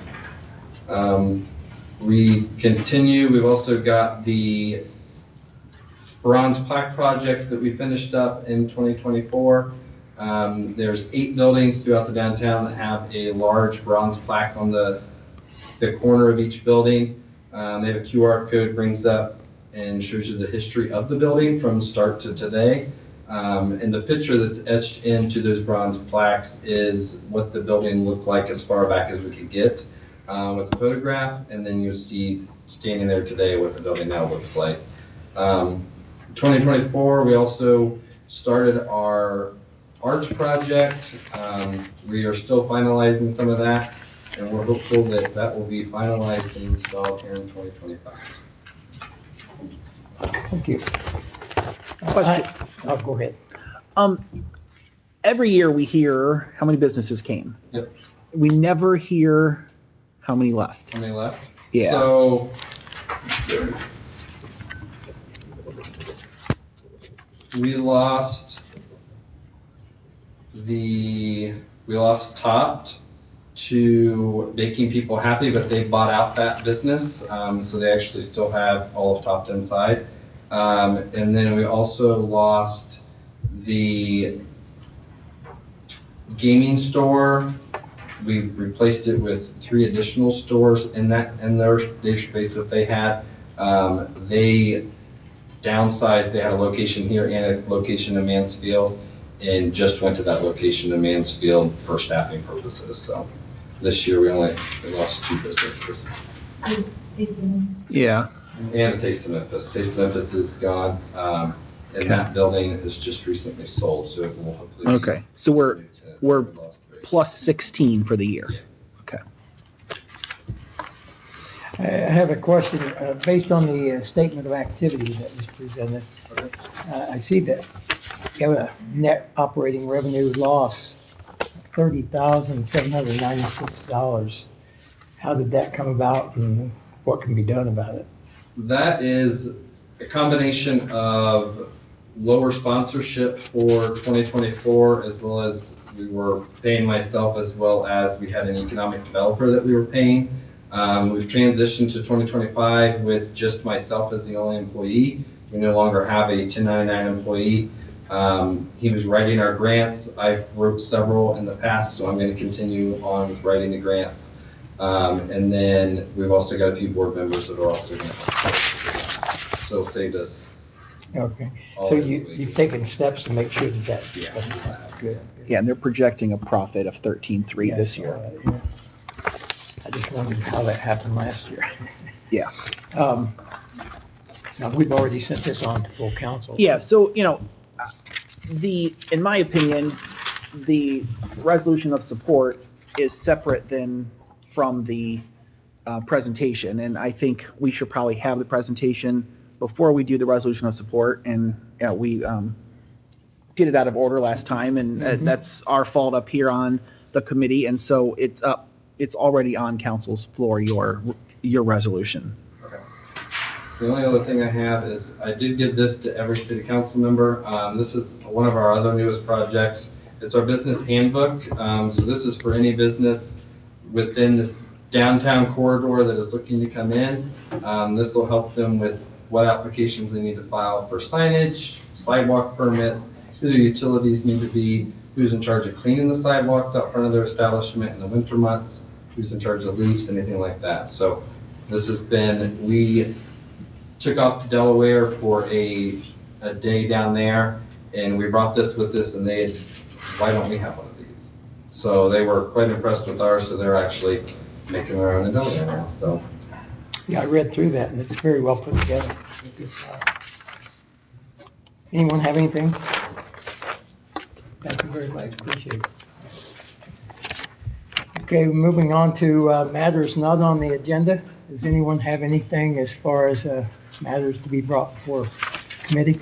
We continue, we've also got the bronze plaque project that we finished up in 2024. There's 8 buildings throughout the downtown that have a large bronze plaque on the corner of each building. They have a QR code, brings up and shows you the history of the building from start to today. And the picture that's etched into those bronze plaques is what the building looked like as far back as we could get with the photograph, and then you'll see standing there today what the building now looks like. 2024, we also started our arts project. We are still finalizing some of that, and we're hopeful that that will be finalized and installed here in 2025. Thank you. Question. Oh, go ahead. Every year we hear how many businesses came. Yep. We never hear how many left. How many left? Yeah. So, we lost Topt to Making People Happy, but they bought out that business, so they actually still have all of Topt inside. And then we also lost the gaming store. We replaced it with 3 additional stores in their space that they had. They downsized. They had a location here and a location in Mansfield, and just went to that location in Mansfield for staffing purposes. So this year we lost 2 businesses. Yeah. And a Taste of Memphis. Taste of Memphis is gone, and that building is just recently sold, so it will hopefully. Okay, so we're plus 16 for the year. Yeah. Okay. I have a question, based on the statement of activity that was presented. I see that you have a net operating revenue loss, $30,796. How did that come about, and what can be done about it? That is a combination of lower sponsorship for 2024, as well as we were paying myself, as well as we had an economic developer that we were paying. We've transitioned to 2025 with just myself as the only employee. We no longer have a 1099 employee. He was writing our grants. I've wrote several in the past, so I'm going to continue on with writing the grants. And then we've also got a few board members that are also going to help. So it'll save us. Okay, all so the you've wages. taken steps to make sure that that's Yeah. good. Yeah, and they're projecting a profit of 13.3 this year. Yeah. I just wondered how that happened last year. Yeah. Now, we've already sent this on to full council. Yeah, so, in my opinion, the resolution of support is separate from the presentation, and I think we should probably have the presentation before we do the resolution of support, and we did it out of order last time, and that's our fault up here on the committee, and so it's already on council's floor, your resolution. Okay. The only other thing I have is I did give this to every city council member. This is one of our other newest projects. It's our business handbook. So this is for any business within this downtown corridor that is looking to come in. This will help them with what applications they need to file for signage, sidewalk permits, who their utilities need to be, who's in charge of cleaning the sidewalks out front of their establishment in the winter months, who's in charge of leaves, anything like that. So this has been, we took off to Delaware for a day down there, and we brought this with us, and they had, why don't we have one of these? So they were quite impressed with ours, so they're actually making their own in Delaware now, so. Yeah, I read through that, and it's very well put together. Anyone have anything? Thank you very much, appreciate it. Okay, moving on to matters not on the agenda. Does anyone have anything as far as matters to be brought before committee?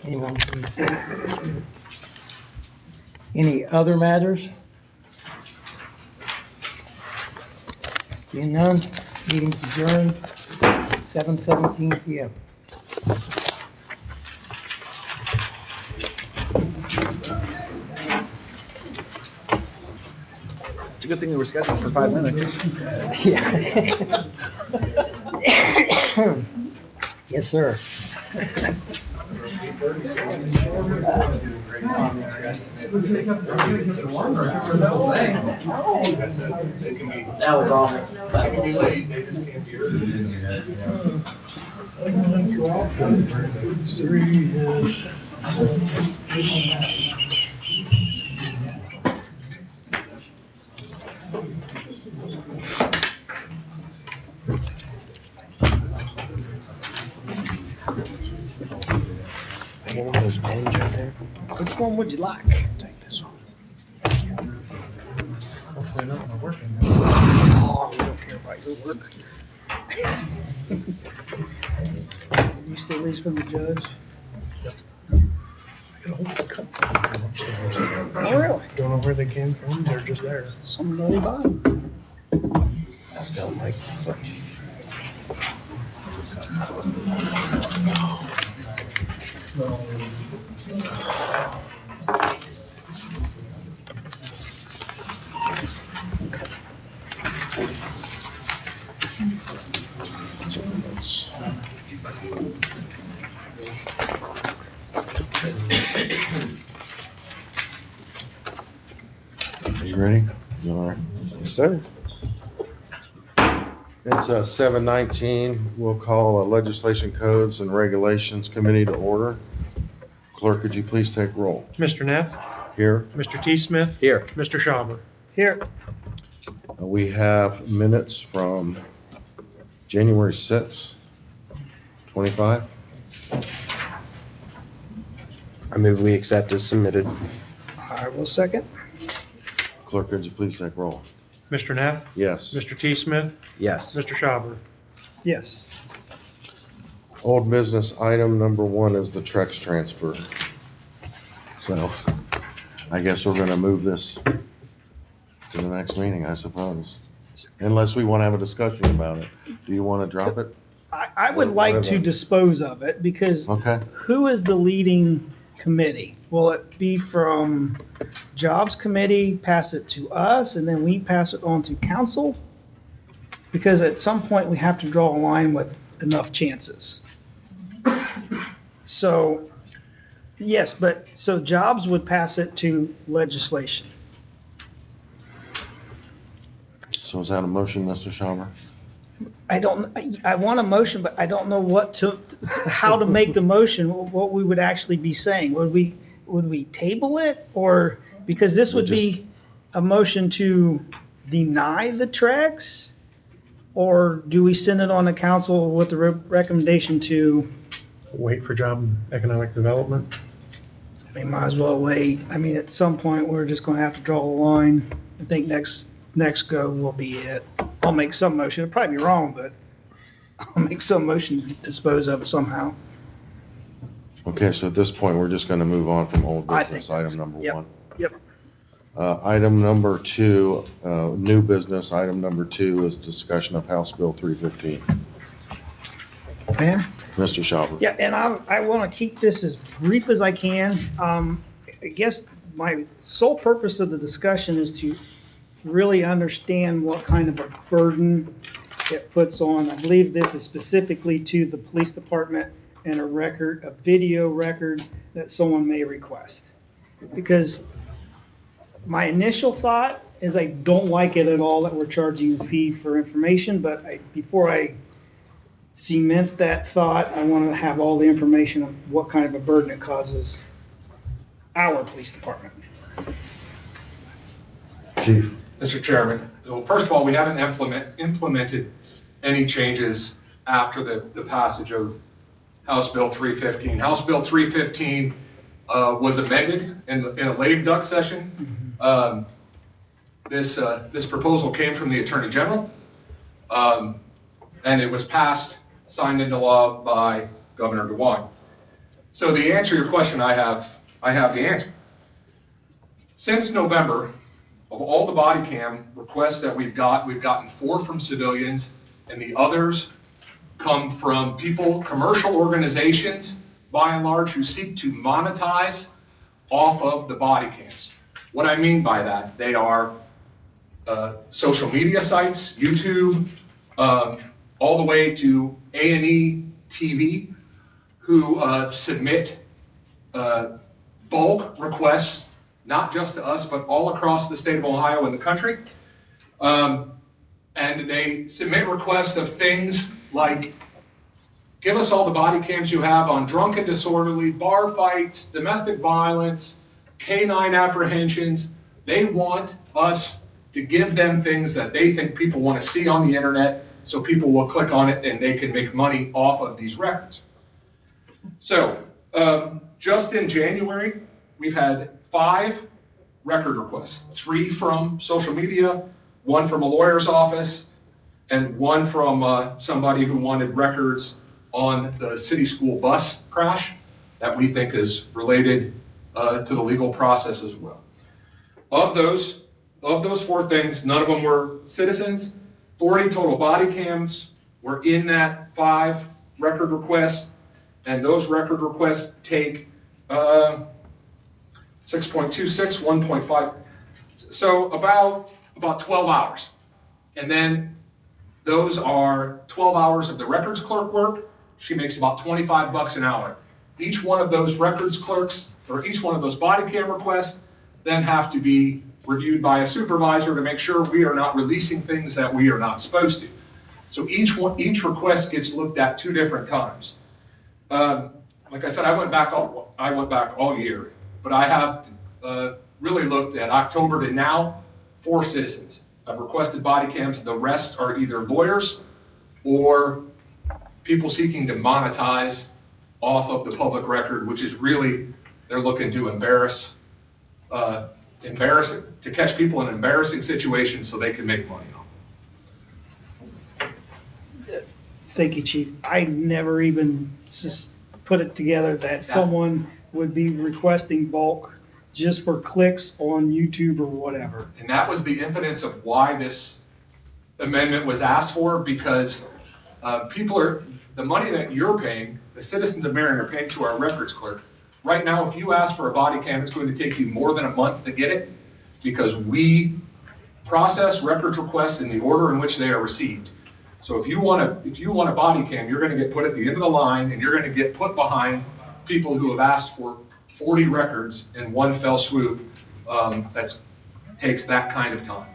Anyone? Any other matters? Seeing none, meeting's adjourned, 7:17 PM. It's a good thing we were scheduled for 5 minutes. Yeah. Yes, sir. That was awesome. Three is. Which one would you like? Take this one. Hopefully not gonna work in there. Oh, we don't care about your work. You still lease from the judge? Oh, really? Don't know where they came from, they're just there. Somebody bought them. Are you ready? You all right? Yes, sir. It's 7:19. We'll call a Legislation Codes and Regulations Committee to order. Clerk, could you please take roll? Mr. Neff, Here. Mr. T. Smith, Here. Mr. Schauber. Here. We have minutes from January 6th, 25. I move we accept as submitted. I will second. Clerk, could you please take roll? Mr. Neff, Yes. Mr. T. Smith, Yes. Mr. Schauber. Yes. Old business item number 1 is the Trex transfer. So I guess we're gonna move this to the next meeting, I suppose. Unless we want to have a discussion about it. Do you want to drop it? I would like to dispose of it because Okay. who is the leading committee? Will it be from Jobs Committee, pass it to us, and then we pass it on to council? Because at some point, we have to draw a line with enough chances. So, yes, so Jobs would pass it to legislation. So is that a motion, Mr. Schauber? I want a motion, but I don't know how to make the motion, what we would actually be saying. Would we table it, or, because this would be a motion to deny the Trex? Or do we send it on to council with the recommendation to, Wait for job and economic development. we might as well wait. I mean, at some point, we're just gonna have to draw a line. I think next go will be it. I'll make some motion, it'll probably be wrong, but I'll make some motion to dispose of it somehow. Okay, so at this point, we're just going to move on from old I think business, that's- item number yep, 1. yep. Item number 2, new business, item number 2 is discussion of House Bill 315. Man? Mr. Schauber. Yeah, and I want to keep this as brief as I can. I guess my sole purpose of the discussion is to really understand what kind of a burden it puts on. I believe this is specifically to the police department and a video record that someone may request. Because my initial thought is I don't like it at all that we're charging a fee for information, but before I cement that thought, I want to have all the information of what kind of a burden it causes our police department. Chief. Mr. Chairman, well, first of all, we haven't implemented any changes after the passage of House Bill 315. House Bill 315 was amended in a lame duck session. This proposal came from the Attorney General, and it was passed, signed into law by Governor DeWine. So the answer to your question, I have the answer. Since November, of all the body cam requests that we've gotten 4 from civilians, and the others come from people, commercial organizations, by and large, who seek to monetize off of the body cams. What I mean by that, they are social media sites, YouTube, all the way to A&E TV, who submit bulk requests, not just to us, but all across the state of Ohio and the country. And they submit requests of things like give us all the body cams you have on drunk and disorderly, bar fights, domestic violence, canine apprehensions. They want us to give them things that they think people want to see on the internet, so people will click on it and they can make money off of these records. So, just in January, we've had 5 record requests, 3 from social media, 1 from a lawyer's office, and 1 from somebody who wanted records on the city school bus crash that we think is related to the legal process as well. Of those 4 things, none of them were citizens. 40 total body cams were in that 5 record requests, and those record requests take 6.26, 1.5, so about 12 hours. And then those are 12 hours of the records clerk work. She makes about 25 bucks an hour. Each one of those records clerks, or each one of those body cam requests, then have to be reviewed by a supervisor to make sure we are not releasing things that we are not supposed to. So each request gets looked at 2 different times. Like I said, I went back all year, but I have really looked at October to now. 4 citizens have requested body cams. The rest are either lawyers or people seeking to monetize off of the public record, which is really, they're looking to to catch people in embarrassing situations so they can make money off. Thank you, Chief. I never even put it together that someone would be requesting bulk just for clicks on YouTube or whatever. And that was the impetus of why this amendment was asked for, because the money that you're paying, the citizens of Marion are paying to our records clerk. Right now, if you ask for a body cam, it's going to take you more than a month to get it, because we process records requests in the order in which they are received. So if you want a body cam, you're going to get put at the end of the line, and you're going to get put behind people who have asked for 40 records in one fell swoop. That takes that kind of time.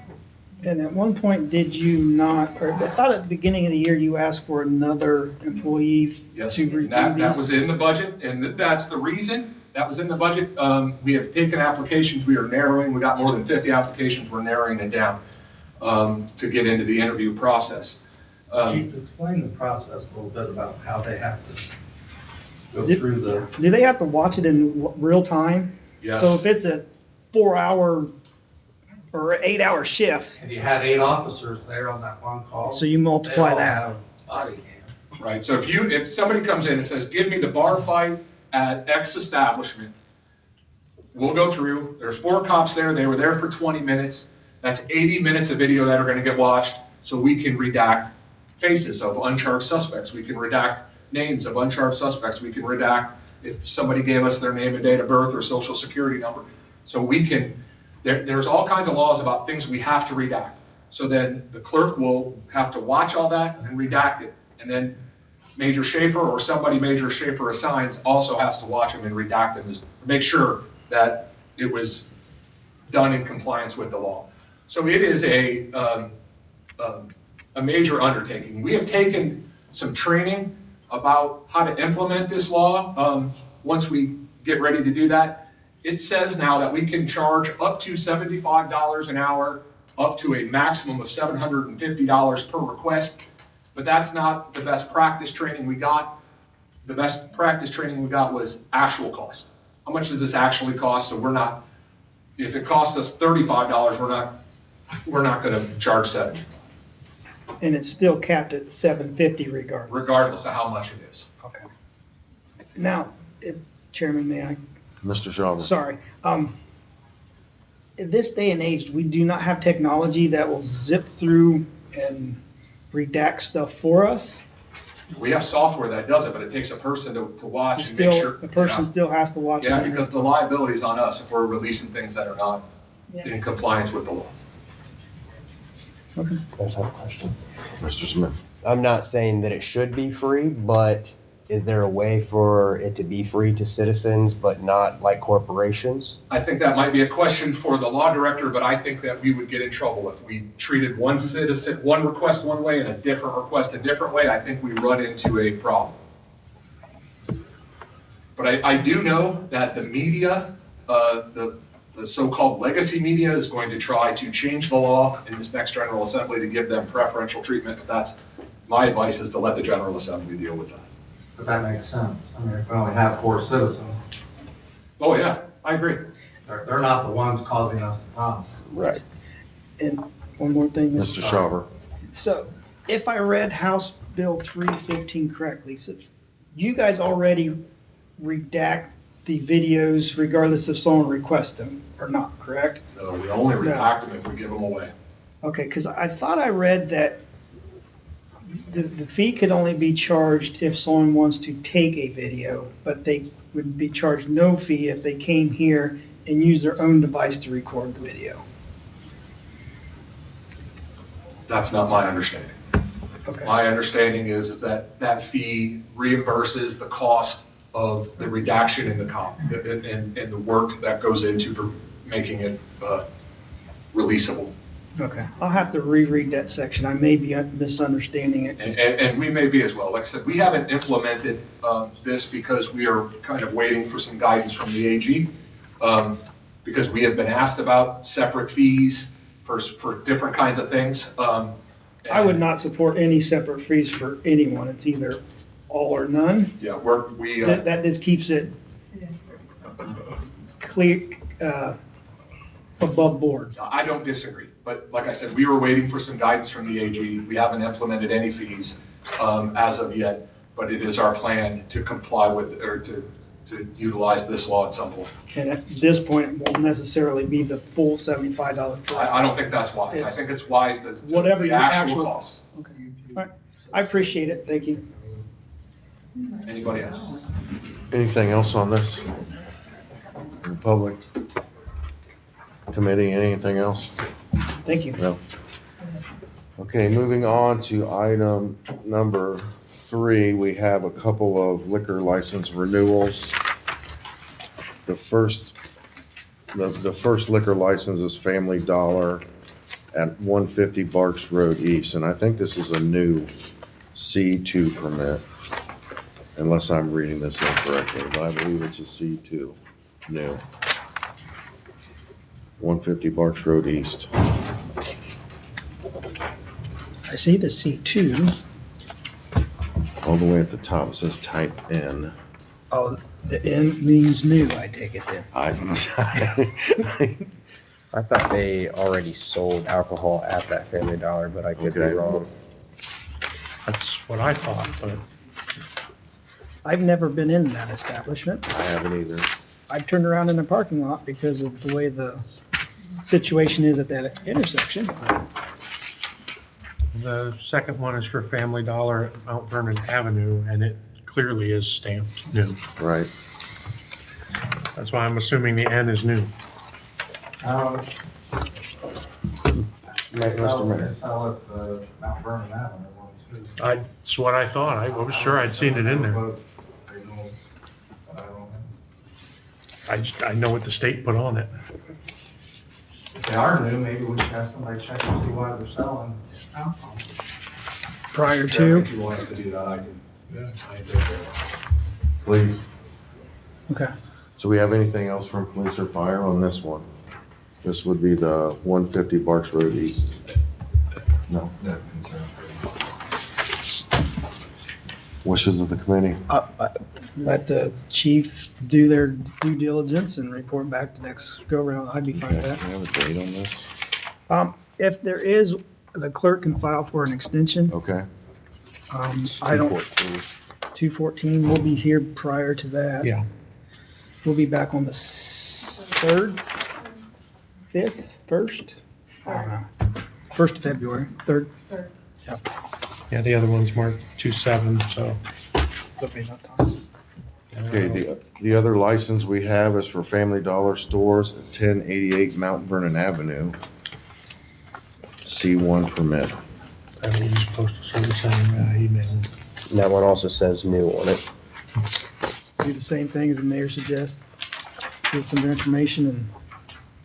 And at one point, did you not, or I thought at the beginning of the year, you asked for another employee Yes, to review that these? was in the budget, and that's the reason. That was in the budget. We have taken applications, we are narrowing, we got more than 50 applications, we're narrowing it down to get into the interview process. Chief, explain the process a little bit about how they have to go through the. Do they have to watch it in real time? Yes. So if it's a 4-hour or 8-hour shift, And you had 8 officers there on that one call. so you multiply They all that. have body cam. Right, so if somebody comes in and says, give me the bar fight at X establishment, we'll go through, there's 4 cops there, they were there for 20 minutes, that's 80 minutes of video that are gonna get watched, so we can redact faces of uncharged suspects, we can redact names of uncharged suspects, we can redact if somebody gave us their name and date of birth or social security number. So we can, there's all kinds of laws about things we have to redact. So then the clerk will have to watch all that and redact it. And then Major Schaefer or somebody Major Schaefer assigns also has to watch them and redact them, to make sure that it was done in compliance with the law. So it is a major undertaking. We have taken some training about how to implement this law. Once we get ready to do that, it says now that we can charge up to $75 an hour, up to a maximum of $750 per request. But that's not the best practice training we got. The best practice training we got was actual cost. How much does this actually cost? So we're not, if it costs us $35, we're not gonna charge $70. And it's still capped at $750 regardless. Regardless of how much it is. Okay. Now, Chairman, may I? Mr. Schauber. Sorry. In this day and age, we do not have technology that will zip through and redact stuff for us. We have software that does it, but it takes a person to watch and make sure. The person still has to watch it. Yeah, because the liability is on us if we're releasing things that are not in compliance with the law. Okay. There's a question. Mr. Smith. I'm not saying that it should be free, but is there a way for it to be free to citizens, but not like corporations? I think that might be a question for the law director, but I think that we would get in trouble if we treated one citizen, one request one way and a different request a different way. I think we run into a problem. But I do know that the media, the so-called legacy media is going to try to change the law in this next General Assembly to give them preferential treatment. But that's, my advice is to let the General Assembly deal with that. But that makes sense. I mean, if we only have 4 citizens, Oh, yeah, I agree. they're not the ones causing us the problems. Right. And one more thing. Mr. Schauber. So, if I read House Bill 315 correctly, so you guys already redact the videos regardless if someone requests them or not, correct? No, we only No. redact them if we give them away. Okay, because I thought I read that the fee could only be charged if someone wants to take a video, but they would be charged no fee if they came here and used their own device to record the video. That's not my understanding. Okay. My understanding is that that fee reimburses the cost of the redaction in and the work that goes into making it releasable. Okay, I'll have to reread that section. I may be misunderstanding it. And we may be as well. Like I said, we haven't implemented this because we are kind of waiting for some guidance from the AG. Because we have been asked about separate fees for different kinds of things. I would not support any separate fees for anyone. It's either all or none. Yeah, That just keeps it clear, above board. I don't disagree, but like I said, we were waiting for some guidance from the AG. We haven't implemented any fees as of yet, but it is our plan to comply with, or to utilize this law at some point. And at this point, it won't necessarily be the full $75 price. I don't think that's wise. I think it's wise that Whatever the your actual cost. Okay, all right. I appreciate it. Thank you. Anybody else? Anything else on this? In public? Committee, anything else? Thank you. No? Okay, moving on to item number 3, we have a couple of liquor license renewals. The first liquor license is Family Dollar at 150 Barks Road East, and I think this is a new C2 permit, unless I'm reading this incorrectly, but I believe it's a C2, new. 150 Barks Road East. I see the C2. All the way at the top, it says type N. Oh, the N means new, I take it then. I thought they already sold alcohol at that Family Dollar, but I could be Okay. wrong. That's what I thought, but I've never been in that establishment. I haven't either. I've turned around in the parking lot because of the way the situation is at that intersection. the second one is for Family Dollar at Mount Vernon Avenue, and it clearly is stamped new. Right. That's why I'm assuming the N is new. Mr. Mayor. Sell at the Mount Vernon Avenue one too. That's what I thought. I was sure I'd seen it in there. I know what the state put on it. If they are new, maybe we should have somebody check and see why they're selling alcohol. Prior If to, you want us to do that, I can. Please. okay. So we have anything else from police or fire on this one? This would be the 150 Barks Road East. No. No concern. Wishes of the committee. Let the chief do their due diligence and report back the next go around. I'd be fine with Okay, that. do you have a date on this? If there is, the clerk can file for an extension. Okay. I don't, 214. 214, we'll be here prior to that. Yeah. We'll be back on the 3rd, 5th, 1st? I don't know. 1st of February, 3rd. Yeah, the other one's marked 27, so. Okay, not time. Okay, the other license we have is for Family Dollar stores at 1088 Mount Vernon Avenue. C1 permit. Everyone's postal service email. And that one also says new on it. Do the same thing as the mayor suggests. Get some information and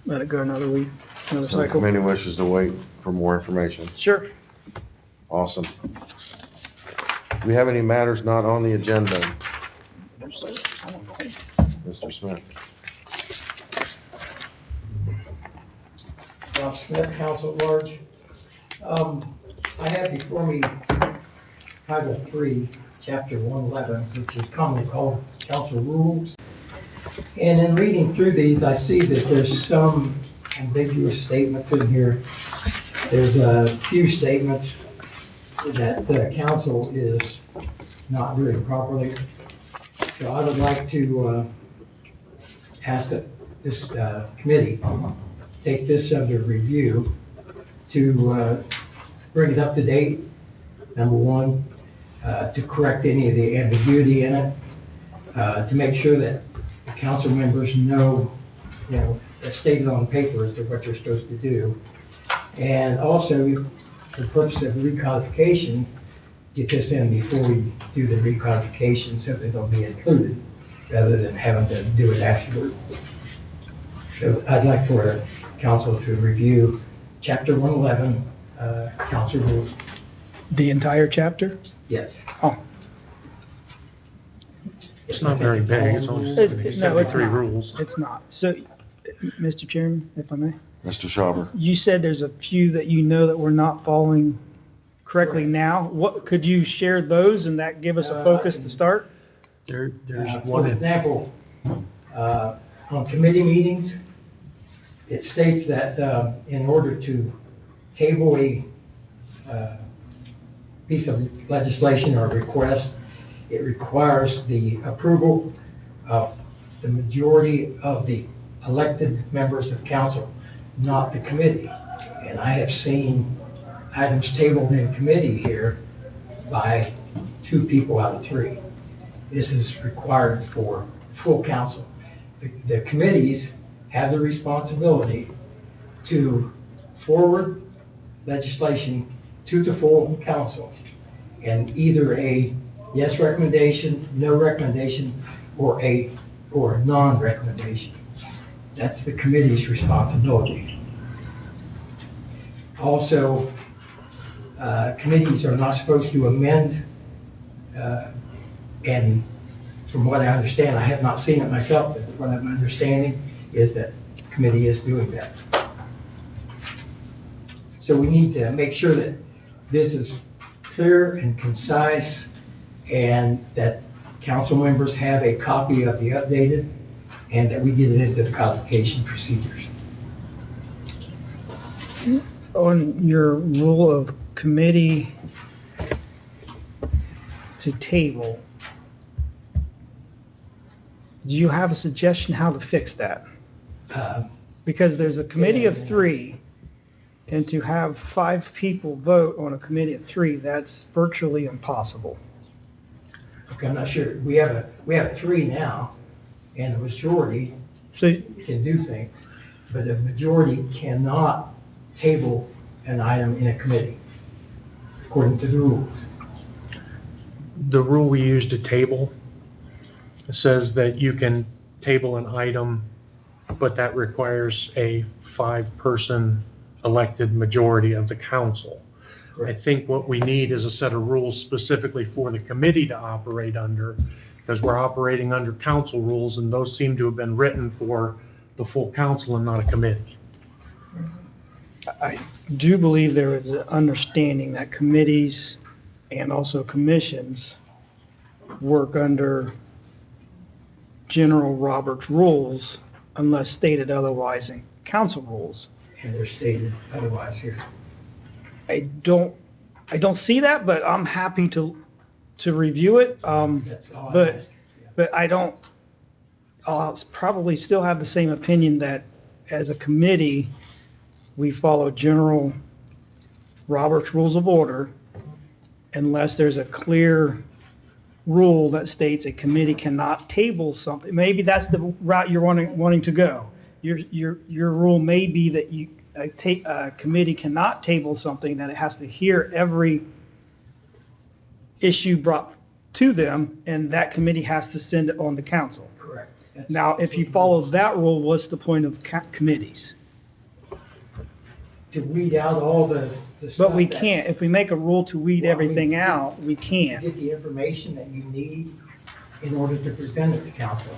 let it go another week, another So the cycle. committee wishes to wait for more information. Sure. Awesome. Do we have any matters not on the agenda? No, sir. I don't know. Mr. Smith. Rob Smith, Council at Large. I have before me Title 3, Chapter 111, which is commonly called Council Rules. And in reading through these, I see that there's some ambiguous statements in here. There's a few statements that the council is not doing properly. So I would like to ask that this committee take this under review to bring it up to date, number one, to correct any of the ambiguity in it, to make sure that the council members know, as stated on paper as to what they're supposed to do. And also, for the purpose of recodification, get this in before we do the recodification so that they'll be included, rather than having to do it afterward. So I'd like for the council to review Chapter 111, council rules. The entire chapter? Yes. Oh. It's not very big, it's only No, it's 73 not. rules. It's not. So, Mr. Chairman, if I may, Mr. Schauber. you said there's a few that you know that we're not following correctly Correct. now. What, could you share those and that give us a focus to start? There's For one in, example, on committee meetings, it states that in order to table a piece of legislation or request, it requires the approval of the majority of the elected members of council, not the committee. And I have seen items tabled in committee here by 2 people out of 3. This is required for full council. The committees have the responsibility to forward legislation to the full council, and either a yes recommendation, no recommendation, or a non-recommendation. That's the committee's responsibility. Also, committees are not supposed to amend, and from what I understand, I have not seen it myself, but what I'm understanding is that the committee is doing that. So we need to make sure that this is clear and concise, and that council members have a copy of the updated, and that we get it into the codification procedures. On your rule of committee to table, do you have a suggestion how to fix that? Because there's a committee of 3, and to have 5 people vote on a committee of 3, that's virtually impossible. Okay, I'm not sure. We have 3 now, and the majority So, can do things, but the majority cannot table an item in a committee, according to the rules. the rule we use to table says that you can table an item, but that requires a 5-person elected majority of the council. I think what we need is a set of rules specifically for the committee to operate under, because we're operating under council rules, and those seem to have been written for the full council and not a committee. I do believe there is an understanding that committees and also commissions work under General Roberts rules unless stated otherwise in council rules. And they're stated otherwise here. I don't see that, but I'm happy to review it. That's all I'm But, asking. but I'll probably still have the same opinion that as a committee, we follow General Roberts Rules of Order unless there's a clear rule that states a committee cannot table something. Maybe that's the route you're wanting to go. Your rule may be that a committee cannot table something, that it has to hear every issue brought to them, and that committee has to send it on to council. Correct. Now, if you follow that rule, what's the point of committees? To weed out all the stuff. But we that- can't. If we make a rule to weed Well, I mean, everything out, we to can't. get the information that you need in order to present it to council.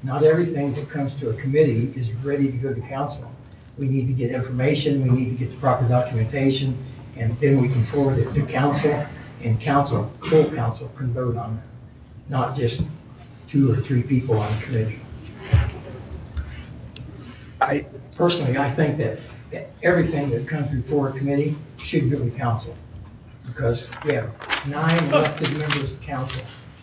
Not everything that comes to a committee is ready to go to council. We need to get information, we need to get the proper documentation, and then we can forward it to council, and council, full council can vote on it, not just 2 or 3 people on a committee. Personally, I think that everything that comes before a committee should go to council, because we have 9 elected members of council.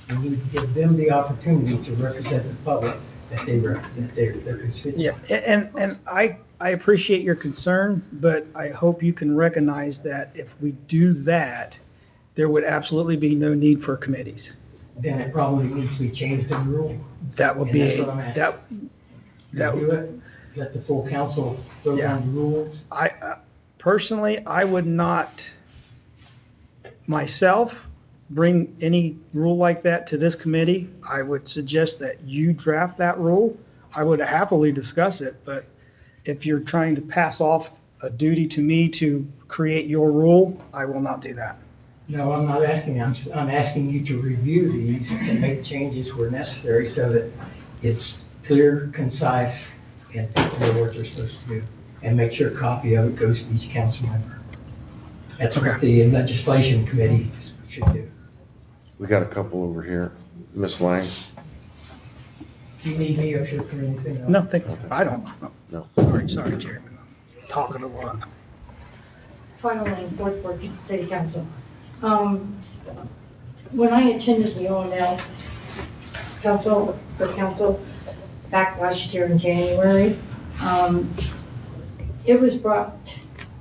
We need to give them the opportunity to represent the public that they represent, their constituents. Yeah, and I appreciate your concern, but I hope you can recognize that if we do that, there would absolutely be no need for committees. Then it probably needs to be changed in the rule. That would And be, that's what I'm asking. that Do it, let the full council vote Yeah. on the rules. personally, I would not myself bring any rule like that to this committee. I would suggest that you draft that rule. I would happily discuss it, but if you're trying to pass off a duty to me to create your rule, I will not do that. No, I'm not asking, I'm asking you to review these and make changes where necessary so that it's clear, concise, and people know what they're supposed to do. And make sure a copy of it goes to each council member. That's what the legislation committee should do. We got a couple over here. Miss Lang? Do you need me up here for anything else? No, I don't. No. Sorry, Chairman. Talking a lot. Finally, Board for City Council. When I attended the O&L council back last year in January, it was brought,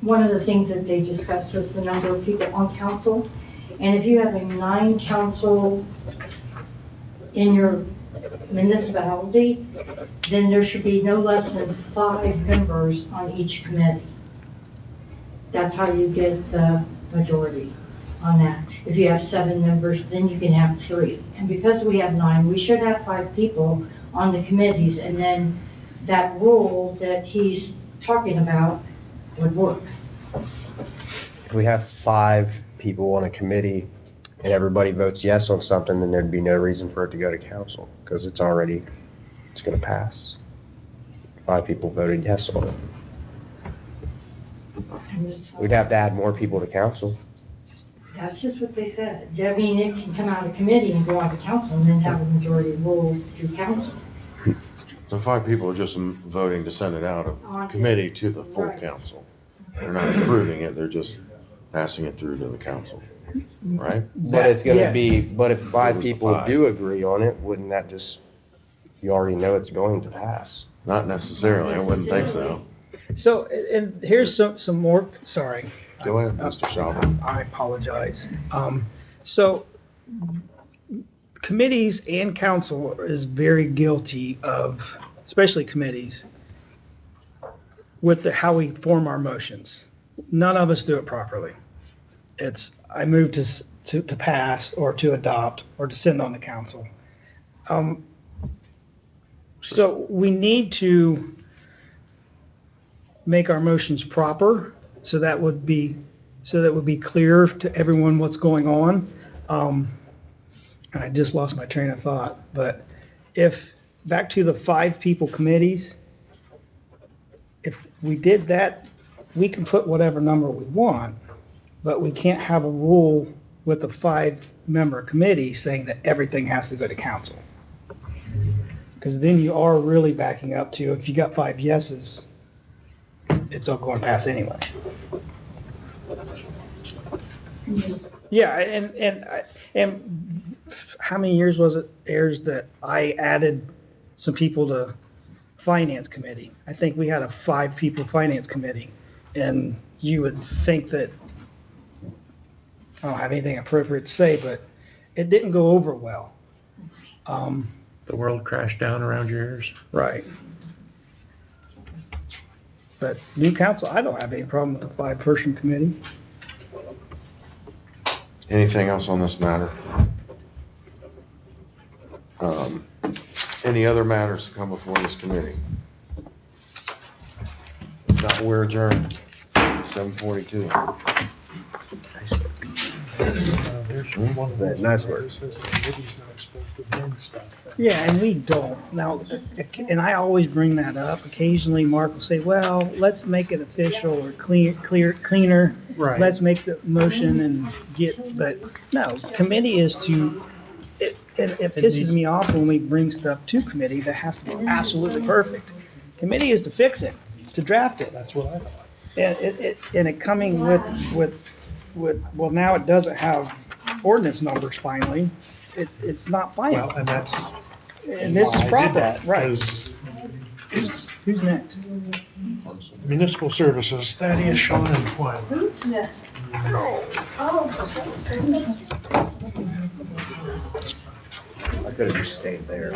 one of the things that they discussed was the number of people on council. And if you have a 9 council in your municipality, then there should be no less than 5 members on each committee. That's how you get the majority on that. If you have 7 members, then you can have 3. And because we have 9, we should have 5 people on the committees, and then that rule that he's talking about would work. If we have 5 people on a committee and everybody votes yes on something, then there'd be no reason for it to go to council, because it's gonna pass. 5 people voted yes on it. We'd have to add more people to council. That's just what they said. I mean, it can come out of committee and go on to council and then have a majority rule through council. The 5 people are just voting to send it out of committee to the full Right. council. They're not approving it, they're just passing it through to the council, right? But it's gonna Yes. be, but if 5 was the people 5. do agree on it, wouldn't that just, you already know it's going to pass? Not necessarily, I wouldn't think so. So, and here's some more, sorry. Go ahead, Mr. Schaubel. I apologize. So committees and council is very guilty of, especially committees, with how we form our motions. None of us do it properly. I move to pass or to adopt or to send on the council. So we need to make our motions proper, so that would be clear to everyone what's going on. I just lost my train of thought, but back to the 5 people committees, if we did that, we can put whatever number we want, but we can't have a rule with a 5-member committee saying that everything has to go to council. Because then you are really backing up to, if you got 5 yeses, it's all going to pass anyway. Yeah, and how many years was it, Ayers, that I added some people to finance committee? I think we had a 5-people finance committee, and you would think that, I don't have anything appropriate to say, but it didn't go over well. The world crashed down around your ears. Right. But new council, I don't have any problem with the 5-person committee. Anything else on this matter? Any other matters to come before this committee? If not, we're adjourned, 7:42. There's That nice work. Yeah, and we don't. Now, and I always bring that up. Occasionally, Mark will say, well, let's make it official or cleaner. Right. Let's make the motion and but no, committee is to, it pisses me off when we bring stuff to committee that has to be absolutely perfect. Committee is to fix it, to draft it. That's what I thought. And it coming with, well, now it doesn't have ordinance numbers finally. It's not final. Well, and that's. And this why I is did proper, that, right. 'cause Who's next? Municipal Services, Thaddeus, Sean, and Twyla. Who's next? Oh. I could have just stayed there.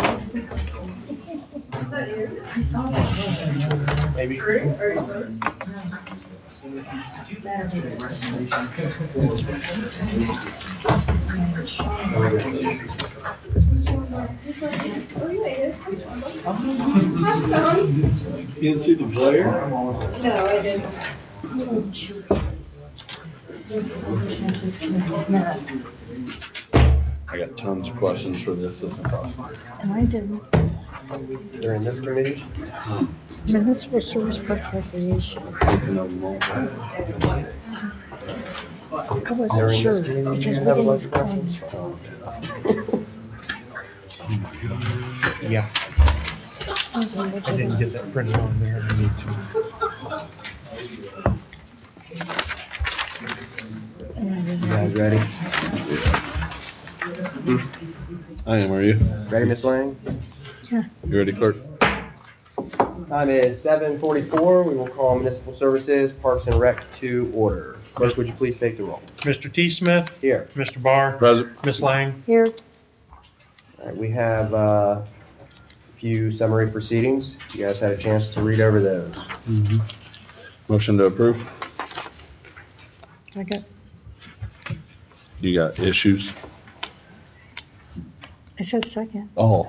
Maybe. You didn't see the flyer? No, I didn't. I got tons of questions for the assistant prosecutor. And I didn't. They're in this committee? Municipal Service Park Recreation. I They're wasn't in sure. this committee, because you we have a bunch of didn't, questions? Yeah, I didn't get that printed on there, I need to. You guys ready? I am, are you? Ready, Miss Lang? Yeah. You ready, clerk? Time is 7:44. We will call Municipal Services, Parks and Rec to order. Clerk, would you please take the roll? Mr. T. Smith, Here. Mr. Barr, Present. Miss Lang. Here, All right, we have a few summary proceedings. You guys had a chance to read over those. Motion to approve. I got, You got issues? I said second. Oh.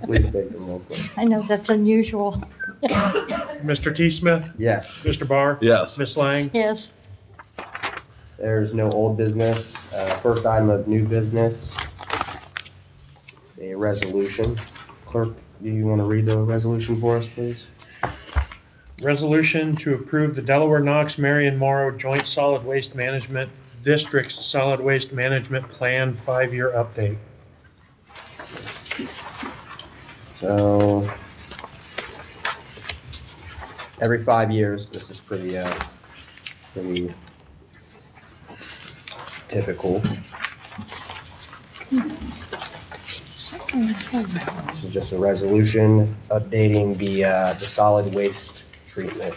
Please take the roll, please. I know that's unusual. Mr. T. Smith, Yes. Mr. Barr. Yes. Miss Lang. Yes, There's no old business. First item of new business is a resolution. Clerk, do you want to read the resolution for us, please? Resolution to approve the Delaware Knox Marion Morrow Joint Solid Waste Management District's Solid Waste Management Plan 5-year update. So, every 5 years, this is pretty typical. This is just a resolution updating the solid waste treatment.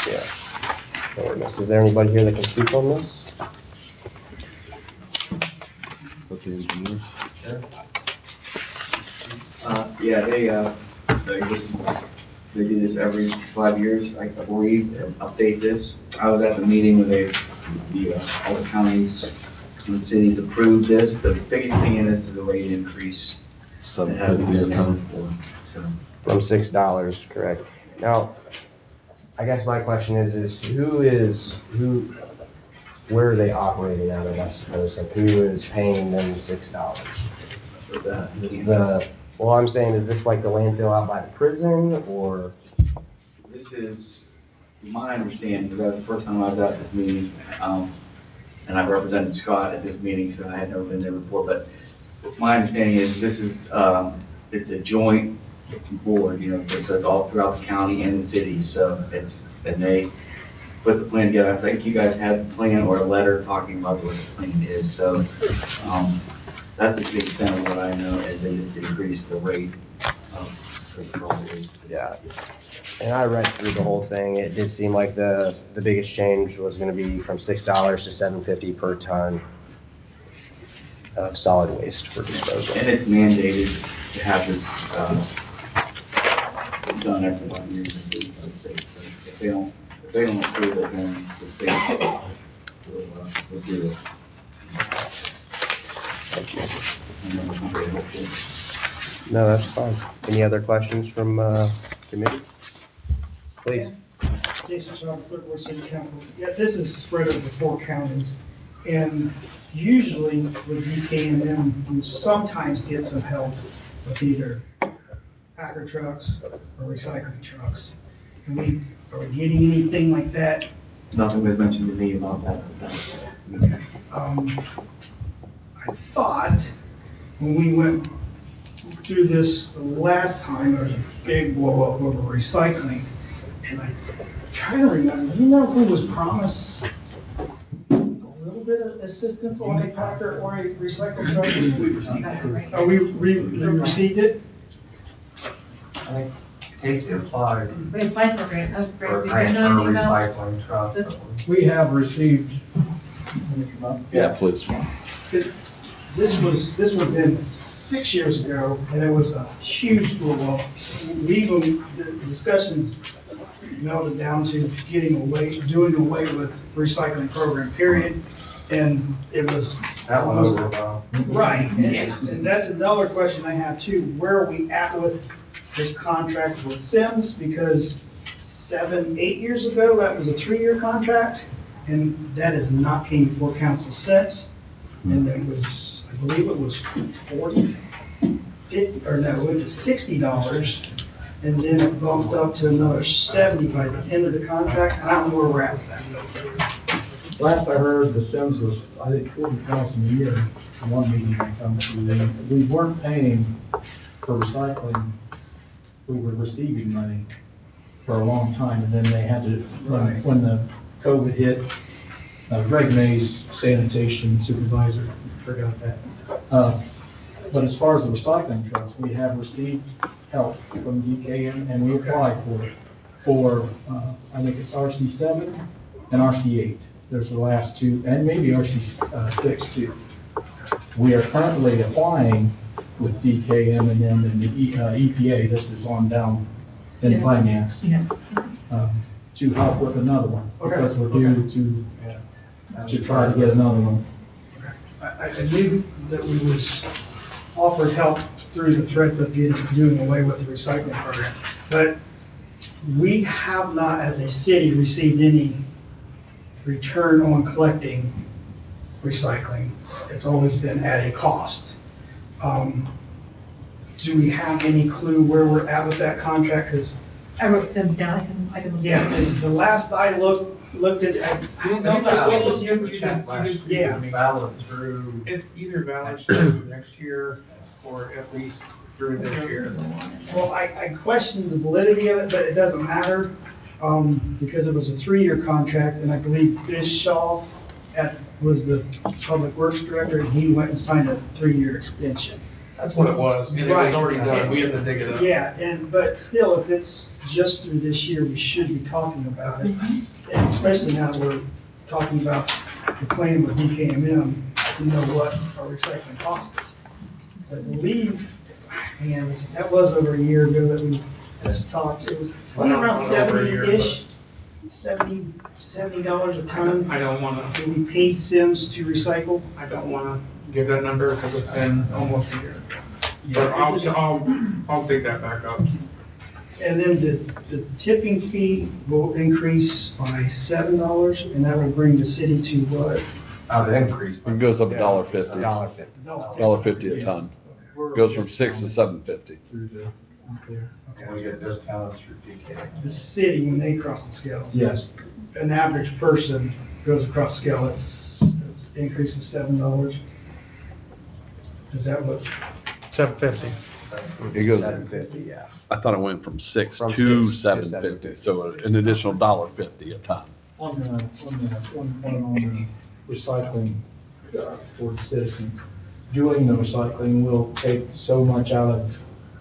Yeah. Ordinance. Is there anybody here that can speak on this? With the engineers. Yeah, they do this every 5 years, I believe, and update this. I was at the meeting where all the counties and cities approved this. The biggest thing in this is a rate increase. It hasn't been there before, so. From $6, correct. Now, I guess my question is where are they operating out of, I suppose? Like, who is paying them $6? Well, I'm saying, is this like the landfill out by the prison, or? This is, my understanding, that's the first time I was at this meeting, and I represented Scott at this meeting, so I had never been there before, but my understanding is this is, it's a joint board, so it's all throughout the county and the city, so and they put the plan together. I think you guys had the plan or a letter talking about what the plan is, so, that's a big extent of what I know, is they just increased the rate for the solid waste. Yeah. And I read through the whole thing. It did seem like the biggest change was gonna be from $6 to $7.50 per ton of solid waste for disposal. And it's mandated to have this, done every 1 year by the state, so if they don't approve it, then the state will do it. Thank you. No, that's fine. Any other questions from, committee? Please. Jason Shaw, Clearwater City Council. Yeah, this is spread over 4 counties, and usually with DKM, we sometimes get some help with either packer trucks or recycling trucks. Are we getting anything like that? Nothing was mentioned to me about that. I thought when we went through this the last time, there was a big blow up over recycling. And I'm trying to remember, do you know who was promised a little bit of assistance on a packer or a recycle truck? We received it. Oh, we received it? I think Casey applied We applied for a grant, for a did you grant for know a anything about recycling truck. this? We have received, Yeah, please. This was been 6 years ago, and it was a huge blow up. The discussions melted down to doing away with recycling program, period. And it was. That one over about. Right, and that's another question I have too. Where are we at with this contract with Sims? Because 7, 8 years ago, that was a 3-year contract, and that has not came before council since. And it was, I believe it was $40, $50, or no, it was $60, and then it bumped up to another 70 by the end of the contract. I don't know where we're at with that. last I heard, the Sims was, I think, 40,000 a year, one meeting I come to, and we weren't paying for recycling. We were receiving money for a long time, and then they had to, when the COVID hit, Greg Mays, sanitation supervisor, forgot that. But as far as the recycling trucks, we have received help from DKM, and we applied for it, I think it's RC7 and RC8. There's the last two, and maybe RC6 too. We are currently applying with DKM and then in the EPA, this is on down in finance, to help with another one, because we're due to try to get another one. I knew that we was offered help through the threats of doing away with the recycling program, but we have not, as a city, received any return on collecting recycling. It's always been at a cost. Do we have any clue where we're at with that contract? Because I wrote some down, I can look. yeah, because the last I looked at, Valid through. It's either valid through next year or at least through this year. well, I questioned the validity of it, but it doesn't matter, because it was a 3-year contract, and I believe Bischoff was the public works director, and he went and signed a 3-year extension. That's what it was, and it was already done, we had to dig it up. Yeah, but still, if it's just through this year, we should be talking about it, and especially now we're talking about the plan with DKMM to know what our recycling cost is. 'Cause I believe, man, that was over a year ago that we talked, it was around Over a year, 70-ish, $70 a ton. I don't wanna, that we paid Sims to recycle. I don't wanna give that number because it's been almost a year. But Yeah, I'll dig that back up. And then the tipping fee will increase by $7, and that will bring the city to what? The increase. It goes up $1.50. $1.50 a ton. Goes from 6 to 7.50. We get discounts through DK. The city, when they cross the scales. Yes. An average person goes across the scale, it's increase of $7. Is that what? 750. It goes, $7.50, yeah. I thought it went from 6 From to 6 to 7.50, so an additional $1.50 a ton. On the recycling for the citizens, doing the recycling will take so much out of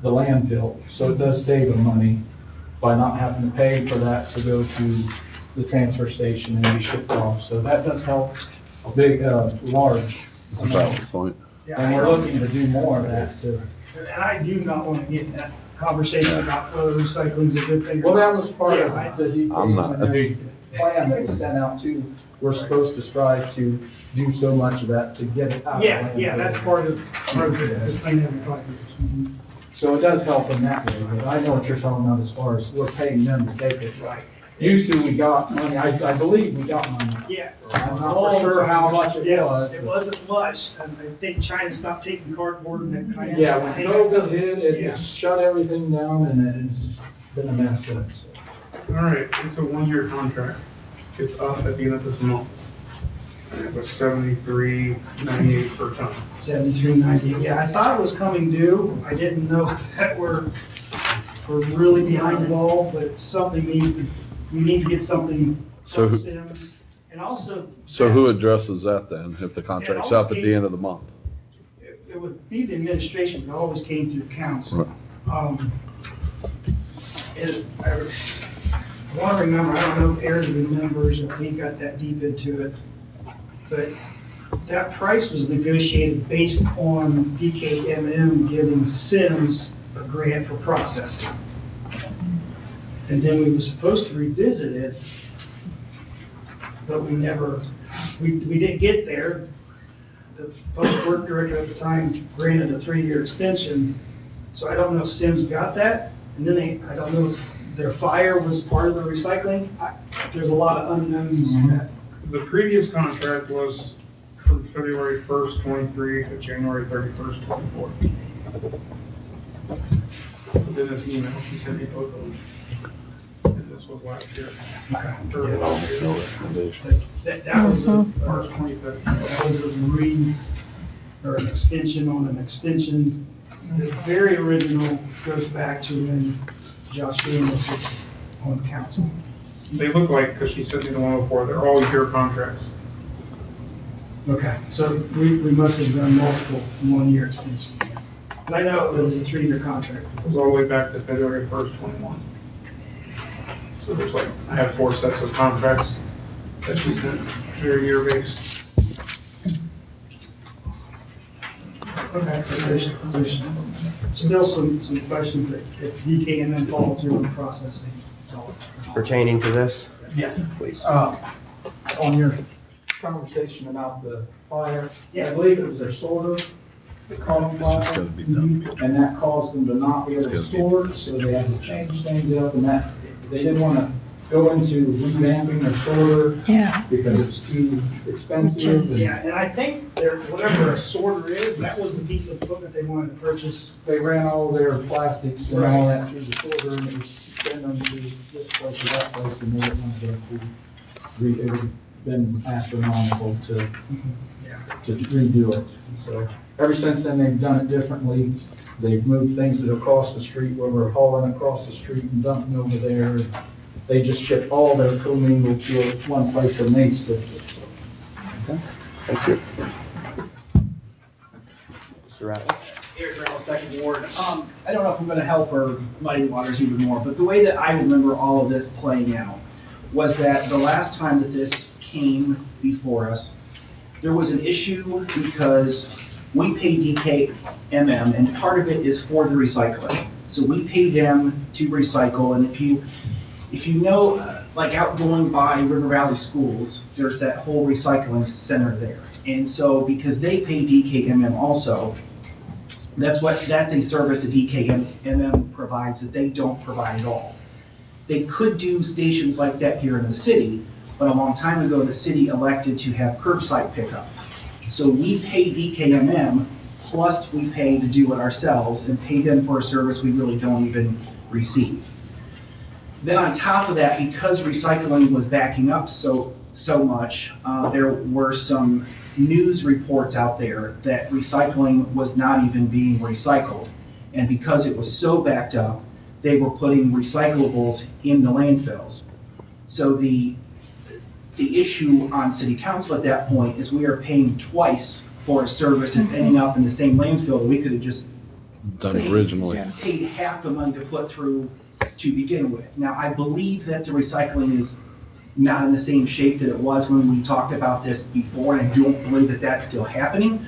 the landfill, so it does save them money by not having to pay for that to go to the transfer station and be shipped off. So that does help a big, large That's a amount. valid point. And we're looking to do more of that too. And I do not want to get in that conversation about whether recycling is a good thing. Well, that was part Yeah, of the I'm not. plan that was sent out too. We're supposed to strive to do so much of that to get it out. Yeah, that's part of the plan every 5 years. So it does help in that way, but I know what you're talking about as far as we're paying them to take it. Right. Used to, we got money, I believe we got money. Yeah. I'm not for sure how much it Yeah, was. it wasn't much, and I think China stopped taking cardboard and that kind of. Yeah, when COVID hit, it Yeah. shut everything down and it's been a mess since. All right, it's a one-year contract. It's up at the end of this month. And it was $73.98 per ton. 73.90, yeah, I thought it was coming due, I didn't know that we're really behind the ball, but we need to get something So from who- Sims, and also. So who addresses that then, if the contract's up at the end of the month? It would be the administration, but it always came through council. I want to remember, I don't know if Aaron remembers, if he got that deep into it, but that price was negotiated based on DKMM giving Sims a grant for processing. And then we were supposed to revisit it, but we didn't get there. The public work director at the time granted a 3-year extension, so I don't know if Sims got that. And then I don't know if their fire was part of the recycling. There's a lot of unknowns in that. The previous contract was from February 1st, 23 to January 31st, 24. Within this email, she sent me both of them. And this was last year. That was March 25th. that was an extension on an extension. The very original goes back to when Josh Daniels was on council. They look like, because she sent me the one before, they're all year contracts. Okay, so we must have done multiple 1-year extensions. And I know there was a 3-year contract. It was all the way back to February 1st, 21. So there's like, I have 4 sets of contracts that she sent, they're year-based. Okay, there's still some questions that if DKMM follow through on processing. Pertaining to this? Yes. Please. On your conversation about the fire, I believe it was their sorter that caught on fire. And that caused them to not be able to store, so they had to change things up, and that, they didn't want to go into revamping their sorter. Yeah. Because it was too expensive. Yeah, and I think whatever a sorter is, that was the piece of equipment they wanted to purchase. They ran all their plastics and all that through the sorter, and it was sending them to this place or that place, and they didn't want to go through. It would have been astronomical to redo it. So ever since then, they've done it differently. They've moved things that are across the street, where we're hauling across the street and dumping over there. They just ship all their commingled to one place and they sift it. Okay, thank you. Mr. Rattler? Eric Rowell, Second Ward. I don't know if I'm gonna help or muddy waters even more, but the way that I remember all of this playing out was that the last time that this came before us, there was an issue because we pay DKMM, and part of it is for the recycling. So we pay them to recycle, and if you know, like out going by River Valley Schools, there's that whole recycling center there. And so because they pay DKMM also, that's a service that DKMM provides that they don't provide at all. They could do stations like that here in the city, but a long time ago, the city elected to have curbside pickup. So we pay DKMM, plus we pay to do it ourselves and pay them for a service we really don't even receive. Then on top of that, because recycling was backing up so much, there were some news reports out there that recycling was not even being recycled. And because it was so backed up, they were putting recyclables in the landfills. So the issue on city council at that point is we are paying twice for a service that's ending up in the same landfill that we could have just Done originally. paid half the money to put through to begin with. Now, I believe that the recycling is not in the same shape that it was when we talked about this before, and I don't believe that that's still happening.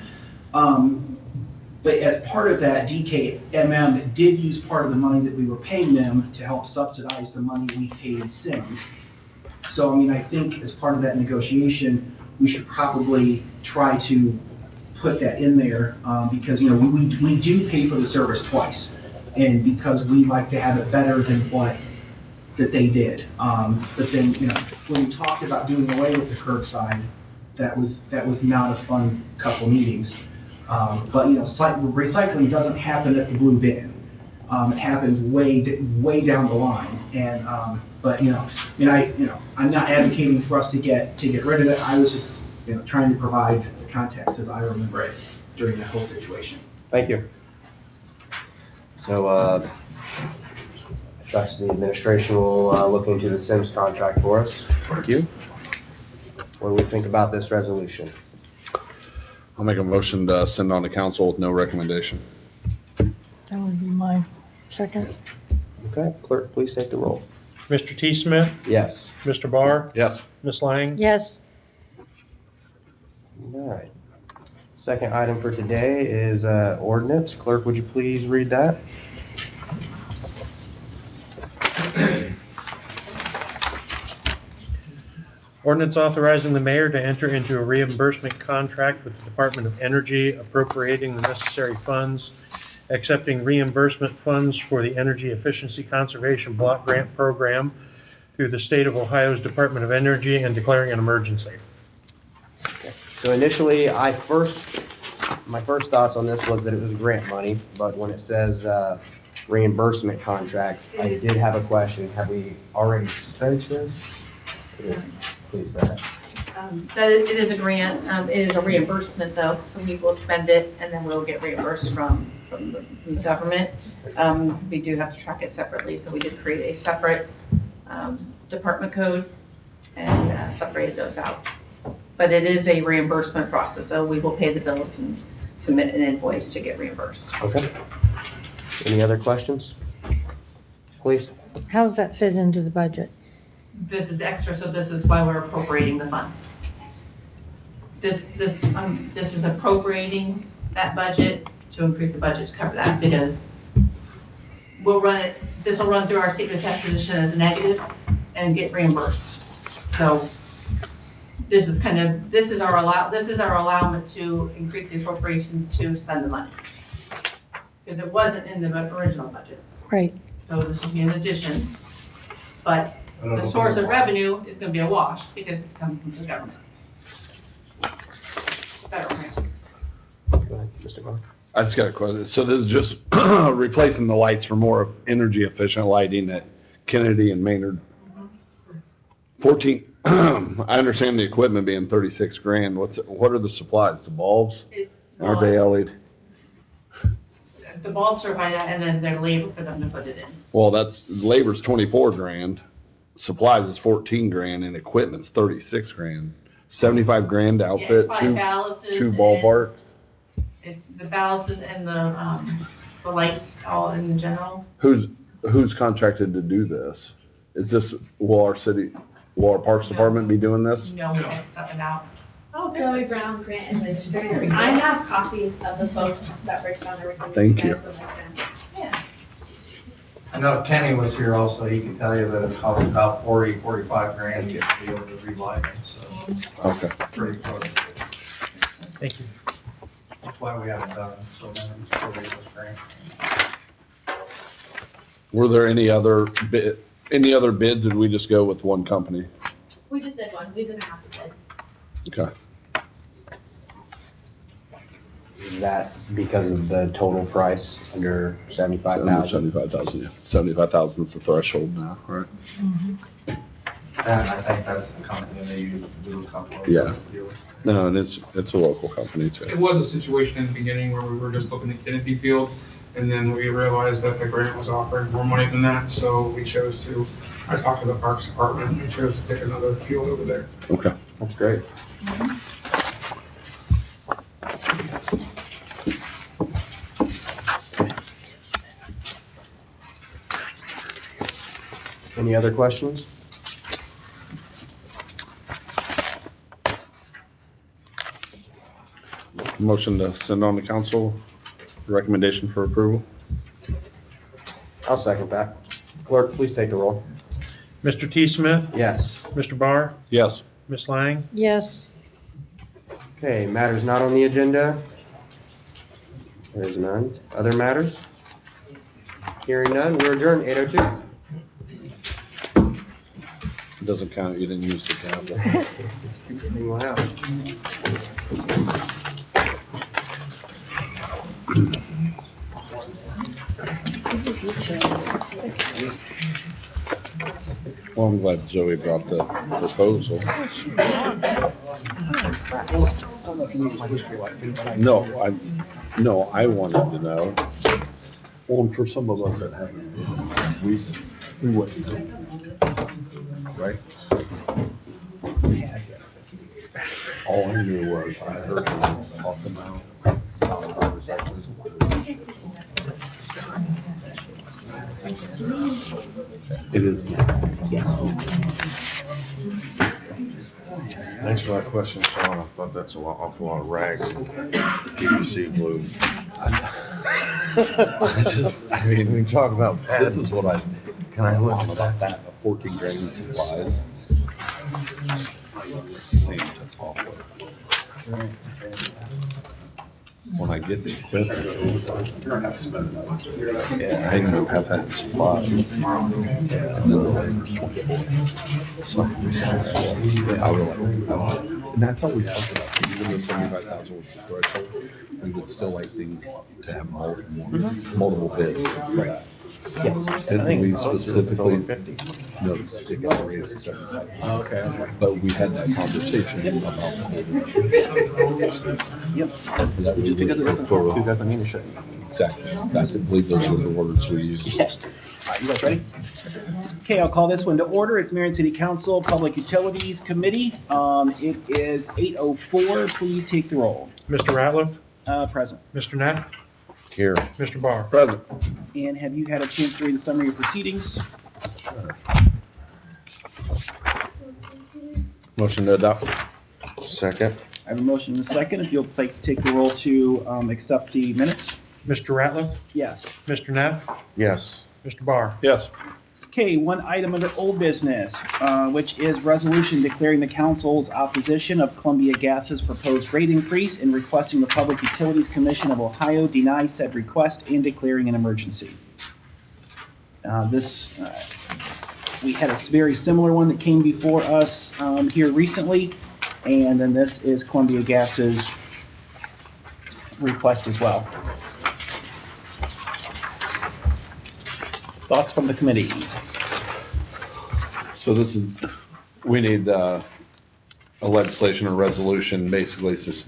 But as part of that, DKMM did use part of the money that we were paying them to help subsidize the money we paid Sims. So, I mean, I think as part of that negotiation, we should probably try to put that in there, because, you know, we do pay for the service twice. And because we like to have it better than what that they did. But then, when we talked about doing away with the curbside, that was not a fun couple meetings. But, recycling doesn't happen at the blue bin. It happens way down the line. And, but, I'm not advocating for us to get rid of it. I was just, trying to provide the context as I remember it during that whole situation. Thank you. So, I trust the administration will look into the Sims contract for us. Thank you. What do we think about this resolution? I'll make a motion to send on to council with no recommendation. That would be my second. Okay, clerk, please take the roll. Mr. T. Smith? Yes. Mr. Barr? Yes. Ms. Lang? Yes, All right. Second item for today is ordinance. Clerk, would you please read that? Ordinance authorizing the mayor to enter into a reimbursement contract with the Department of Energy, appropriating the necessary funds, accepting reimbursement funds for the Energy Efficiency Conservation Block Grant Program through the State of Ohio's Department of Energy and declaring an emergency. So initially, my first thoughts on this was that it was grant money, but when it says reimbursement contract, I did have a question. Have we already spent this? Please, Brad. That it is a grant, it is a reimbursement though, so we will spend it and then we'll get reimbursed from the government. We do have to track it separately, so we did create a separate department code and separated those out. But it is a reimbursement process, so we will pay the bills and submit an invoice to get reimbursed. Okay. Any other questions? Please. how does that fit into the budget? This is extra, so this is why we're appropriating the funds. This is appropriating that budget to increase the budget to cover that, because we'll run it, this will run through our statement of cash position as a negative and get reimbursed. So this is our allowance to increase the appropriations to spend the money. Because it wasn't in the original budget. Right. So this will be an addition, but the source of revenue is gonna be a wash because it's coming from the government. Federal grant. Go ahead, Mr. Clark. I just got a question. So this is just replacing the lights for more energy efficient lighting at Kennedy and Maynard. 14, I understand the equipment being 36 grand. What are the supplies? The bulbs? Aren't they LED? The bulbs are by that, and then their labor for them to put it in. Well, labor's 24 grand. Supplies is 14 grand and equipment's 36 grand. 75 grand to outfit it's probably ballasts two ballparks. It's the ballasts and the lights all in general. Who's contracted to do this? Will our Parks Department be doing this? No, we have stuff it out. Oh, Zoe Brown, grant administrator. I have copies of the folks that breaks down everything. Thank you. guys would like them. Yeah. I know if Kenny was here also, he could tell you that it's probably about 45 grand to be able to relight it, so. Okay. Pretty close. Thank you. That's why we haven't done so many grants. Were there any other bids, or did we just go with one company? We just did one. We didn't have to bid. Okay. Is that because of the total price under 75,000? 75,000, yeah. 75,000 is the threshold now, right? Mm-hmm. And I think that's the company that you do a couple of. Yeah. No, and it's a local company too. It was a situation in the beginning where we were just looking at Kennedy Field, and then we realized that the grant was offering more money than that, so we chose to, I talked to the Parks Department, and we chose to pick another field over there. Okay. That's great. Any other questions? Motion to send on to council, recommendation for approval. I'll second that. Clerk, please take the roll. Mr. T. Smith? Yes. Mr. Barr? Yes. Ms. Lang? Yes, Okay, matters not on the agenda. There's none. Other matters? Hearing none, we're adjourned, 8:02. Doesn't count, you didn't use the gavel. It's too loud. Well, I'm glad Joey brought the proposal. No, I wanted to know. Well, and for some of us that haven't, we wouldn't know. Right? All I knew was I heard them talk about motorcycles. It is. Yes. Thanks for that question, Sean. I thought that's awful lot of rags and PVC glue. I mean, we talk about This is what I. Can I look at at that? 14 grand in supplies. When I get the equipment, yeah, I end up having to supplies. And then the labor's 24. So, I was like, and that's all we talked about. Even though 75,000 was the threshold, we would still like things to have multiple bids. Right. Yes. And we specifically, no, it got raised to 75. Okay. But we had that conversation about the Yep. Just because it doesn't cost you doesn't mean it shouldn't. Exactly. I believe those were the words we used. Yes. All right, you guys ready? Okay, I'll call this one to order. It's Marion City Council Public Utilities Committee. It is 8:04. Please take the roll. Mr. Ratliff? Present. Mr. Neff? Here. Mr. Barr? Present. And have you had a chance to read the summary of proceedings? Motion to adopt. Second. I have a motion and a second. If you'll take the roll to accept the minutes. Mr. Ratliff? Yes. Mr. Neff? Yes. Mr. Barr? Yes. Okay, one item under old business, which is resolution declaring the council's opposition of Columbia Gas's proposed rate increase and requesting the Public Utilities Commission of Ohio deny said request and declaring an emergency. We had a very similar one that came before us here recently, and then this is Columbia Gas's request as well. Thoughts from the committee? So this is, we need a legislation or resolution basically just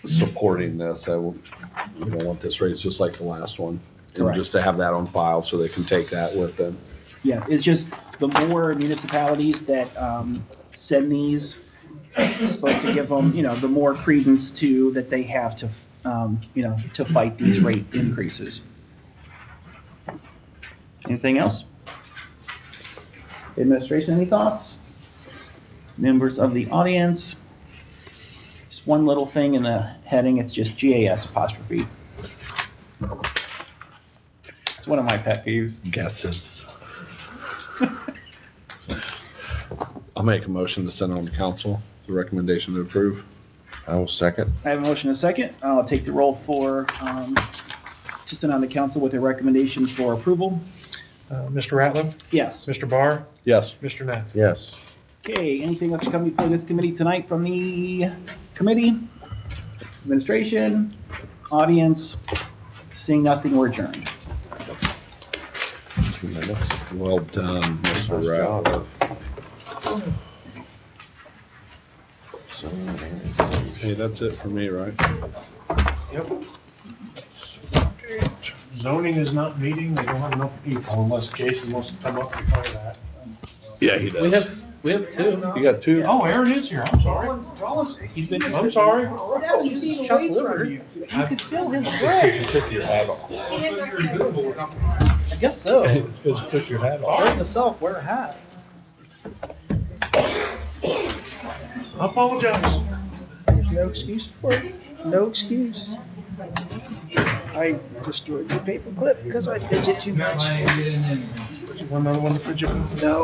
supporting this. We don't want this raised just like the last one. And Correct. just to have that on file so they can take that with them. Yeah, it's just the more municipalities that send these, it's supposed to give them, the more credence to, that they have to, to fight these rate increases. Anything else? Administration, any thoughts? Members of the audience? Just one little thing in the heading, it's just GAS apostrophe. It's one of my pet peeves. Guesses. I'll make a motion to send on to council, the recommendation to approve. I will second. I have a motion and a second. I'll take the roll for, to send on to council with a recommendation for approval. Mr. Ratliff? Yes. Mr. Barr? Yes. Mr. Neff? Yes. Okay, anything else to come before this committee tonight from the committee, administration, audience? Seeing nothing, we're adjourned. 2 minutes. Well done, Mr. Ratliff. Okay, that's it for me, right? Yep. Zoning is not meeting, they don't have enough people unless Jason wants to come up and tell that. Yeah, he does. We have two. You got two? Oh, Aaron is here, I'm sorry. He's been. I'm sorry. 70 feet away from you. You could feel his You breath. took your hat off. I guess so. It's because you took your hat off. Turn yourself, wear a hat. I apologize. There's no excuse for it. No excuse. I destroyed your paperclip because I fidget too much. You want another one to fidget? No.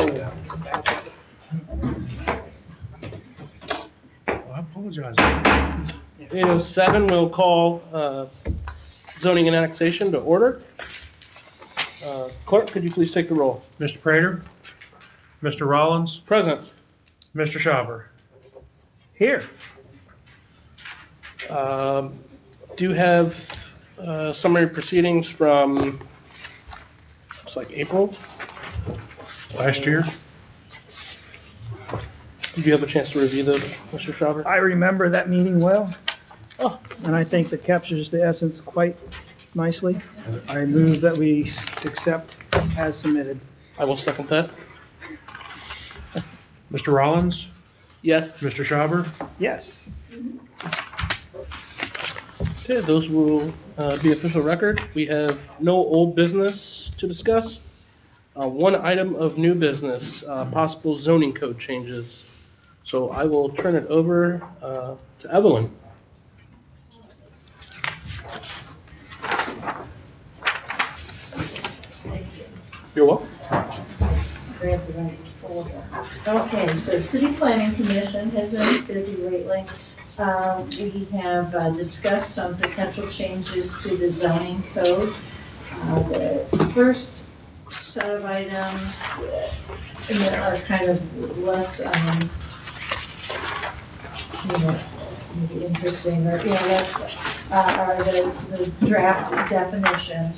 I apologize. 8:07, we'll call zoning and annexation to order. Clerk, could you please take the roll? Mr. Prater? Mr. Rollins? Present. Mr. Schauber? Here. Do have summary proceedings from, looks like April. Last year? Did you have a chance to review those, Mr. Schauber? I remember that meeting well, Oh, and I think that captures the essence quite nicely. I move that we accept as submitted. I will second that. Mr. Rollins? Yes. Mr. Schauber? Yes. Okay, those will be official record. We have no old business to discuss. One item of new business, possible zoning code changes. So I will turn it over to Evelyn. You're welcome. Grab the right folder. Okay, so City Planning Commission has been busy lately. We have discussed some potential changes to the zoning code. The first set of items that are kind of less, maybe interesting, or, are the draft definitions.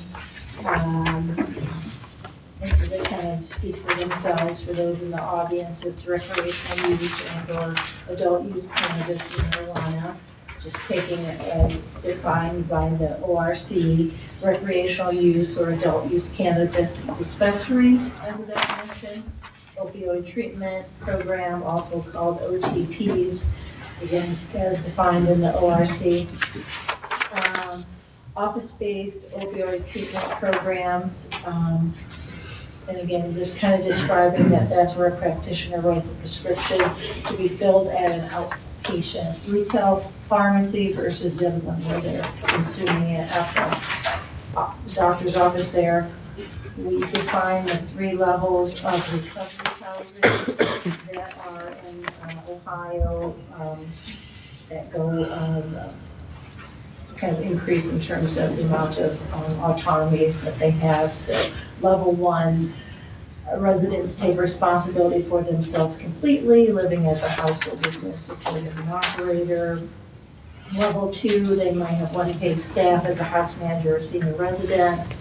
And so they kind of speak for themselves. For those in the audience, it's recreational use and/or adult use cannabis and marijuana. Just taking it as defined by the ORC, recreational use or adult use cannabis dispensary as a definition. Opioid treatment program, also called OTPs, again, as defined in the ORC. Office-based opioid treatment programs, and again, just kind of describing that that's where a practitioner writes a prescription to be filled at an outpatient retail pharmacy versus the other one where they're consuming it at the doctor's office there. We define the 3 levels of recovery housing that are in Ohio that go kind of increase in terms of the amount of autonomy that they have. So level 1, residents take responsibility for themselves completely, living as a household with no support of an operator. Level 2, they might have 1 paid staff as a house manager or senior resident.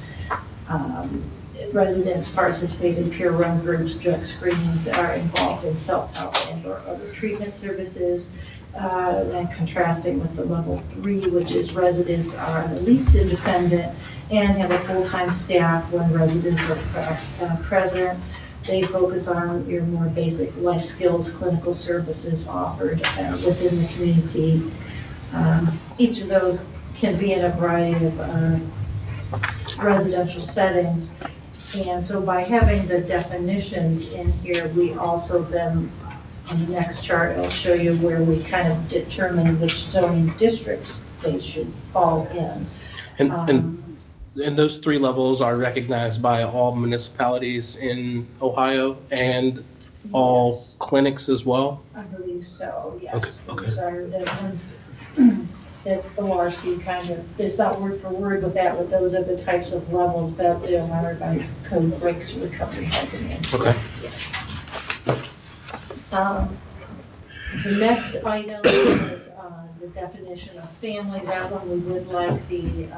Residents participate in peer run groups, drug screenings, are involved in self-help and or other treatment services. And contrasting with the level 3, which is residents are the least independent and have a full-time staff when residents are present. They focus on your more basic life skills, clinical services offered within the community. Each of those can be in a variety of residential settings. And so by having the definitions in here, we also then, on the next chart, I'll show you where we kind of determine which zoning districts they should fall in. And those 3 levels are recognized by all municipalities in Ohio and all clinics as well? I believe so, yes. Okay. Those are the ones that ORC kind of, it's not word for word with that, but those are the types of levels that the Ohio Revised Code breaks recovery housing in. Okay. The next item is the definition of family. That one we would like the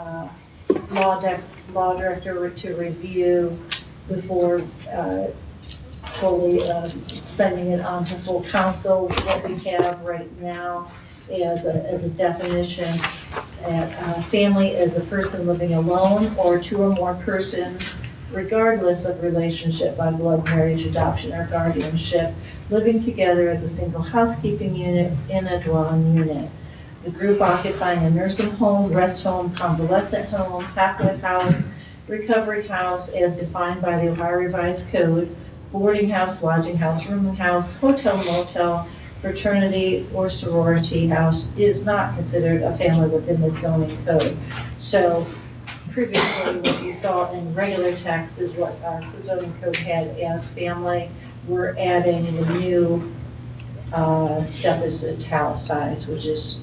law director to review before fully sending it on to full council. What we have right now as a definition, family is a person living alone or 2 or more persons, regardless of relationship by blood, marriage, adoption, or guardianship, living together as a single housekeeping unit in a dwelling unit. The group occupying a nursing home, rest home, convalescent home, halfway house, recovery house as defined by the Ohio Revised Code, boarding house, lodging house, rooming house, hotel, motel, fraternity, or sorority house is not considered a family within the zoning code. So previously, what you saw in regular text is what our zoning code had as family. We're adding the new step is italicized, which is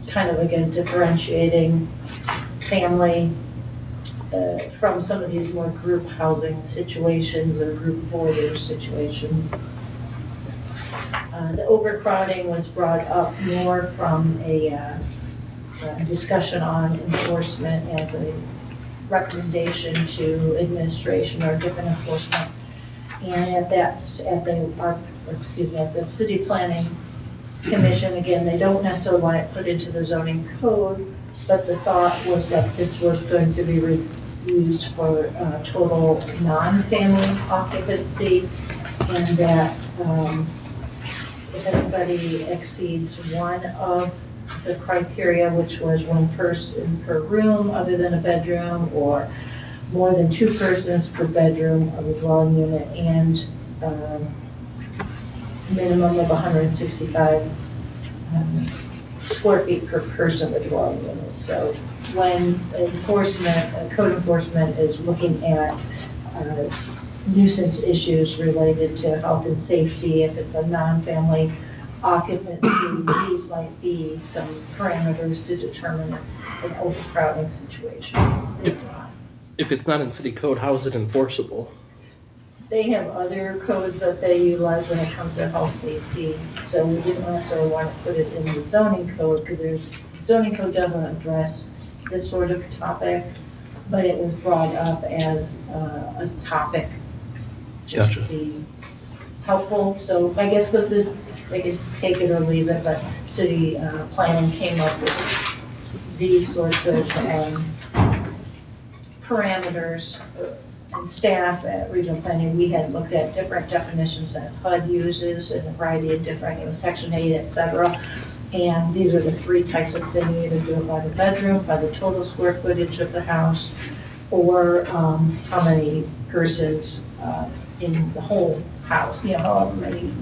kind of, again, differentiating family from some of these more group housing situations or group boarder situations. The overcrowding was brought up more from a discussion on enforcement as a recommendation to administration or different enforcement. And at the city planning commission, again, they don't necessarily want it put into the zoning code, but the thought was that this was going to be used for total non-family occupancy, and that if anybody exceeds one of the criteria, which was one person per room other than a bedroom, or more than two persons per bedroom of a dwelling unit, and minimum of 165 square feet per person of a dwelling unit. So when code enforcement is looking at nuisance issues related to health and safety, if it's a non-family occupancy, these might be some parameters to determine an overcrowding situation. If it's not in city code, how is it enforceable? They have other codes that they utilize when it comes to health safety, so we didn't necessarily want to put it in the zoning code, because zoning code doesn't address this sort of topic, but it was brought up as a topic just to be helpful. So I guess that this, they could take it or leave it, but city planning came up with these sorts of parameters. And staff at regional planning, we had looked at different definitions that HUD uses and a variety of different, Section 8, et cetera. And these are the three types of thing: either do it by the bedroom, by the total square footage of the house, or how many persons in the whole house, however many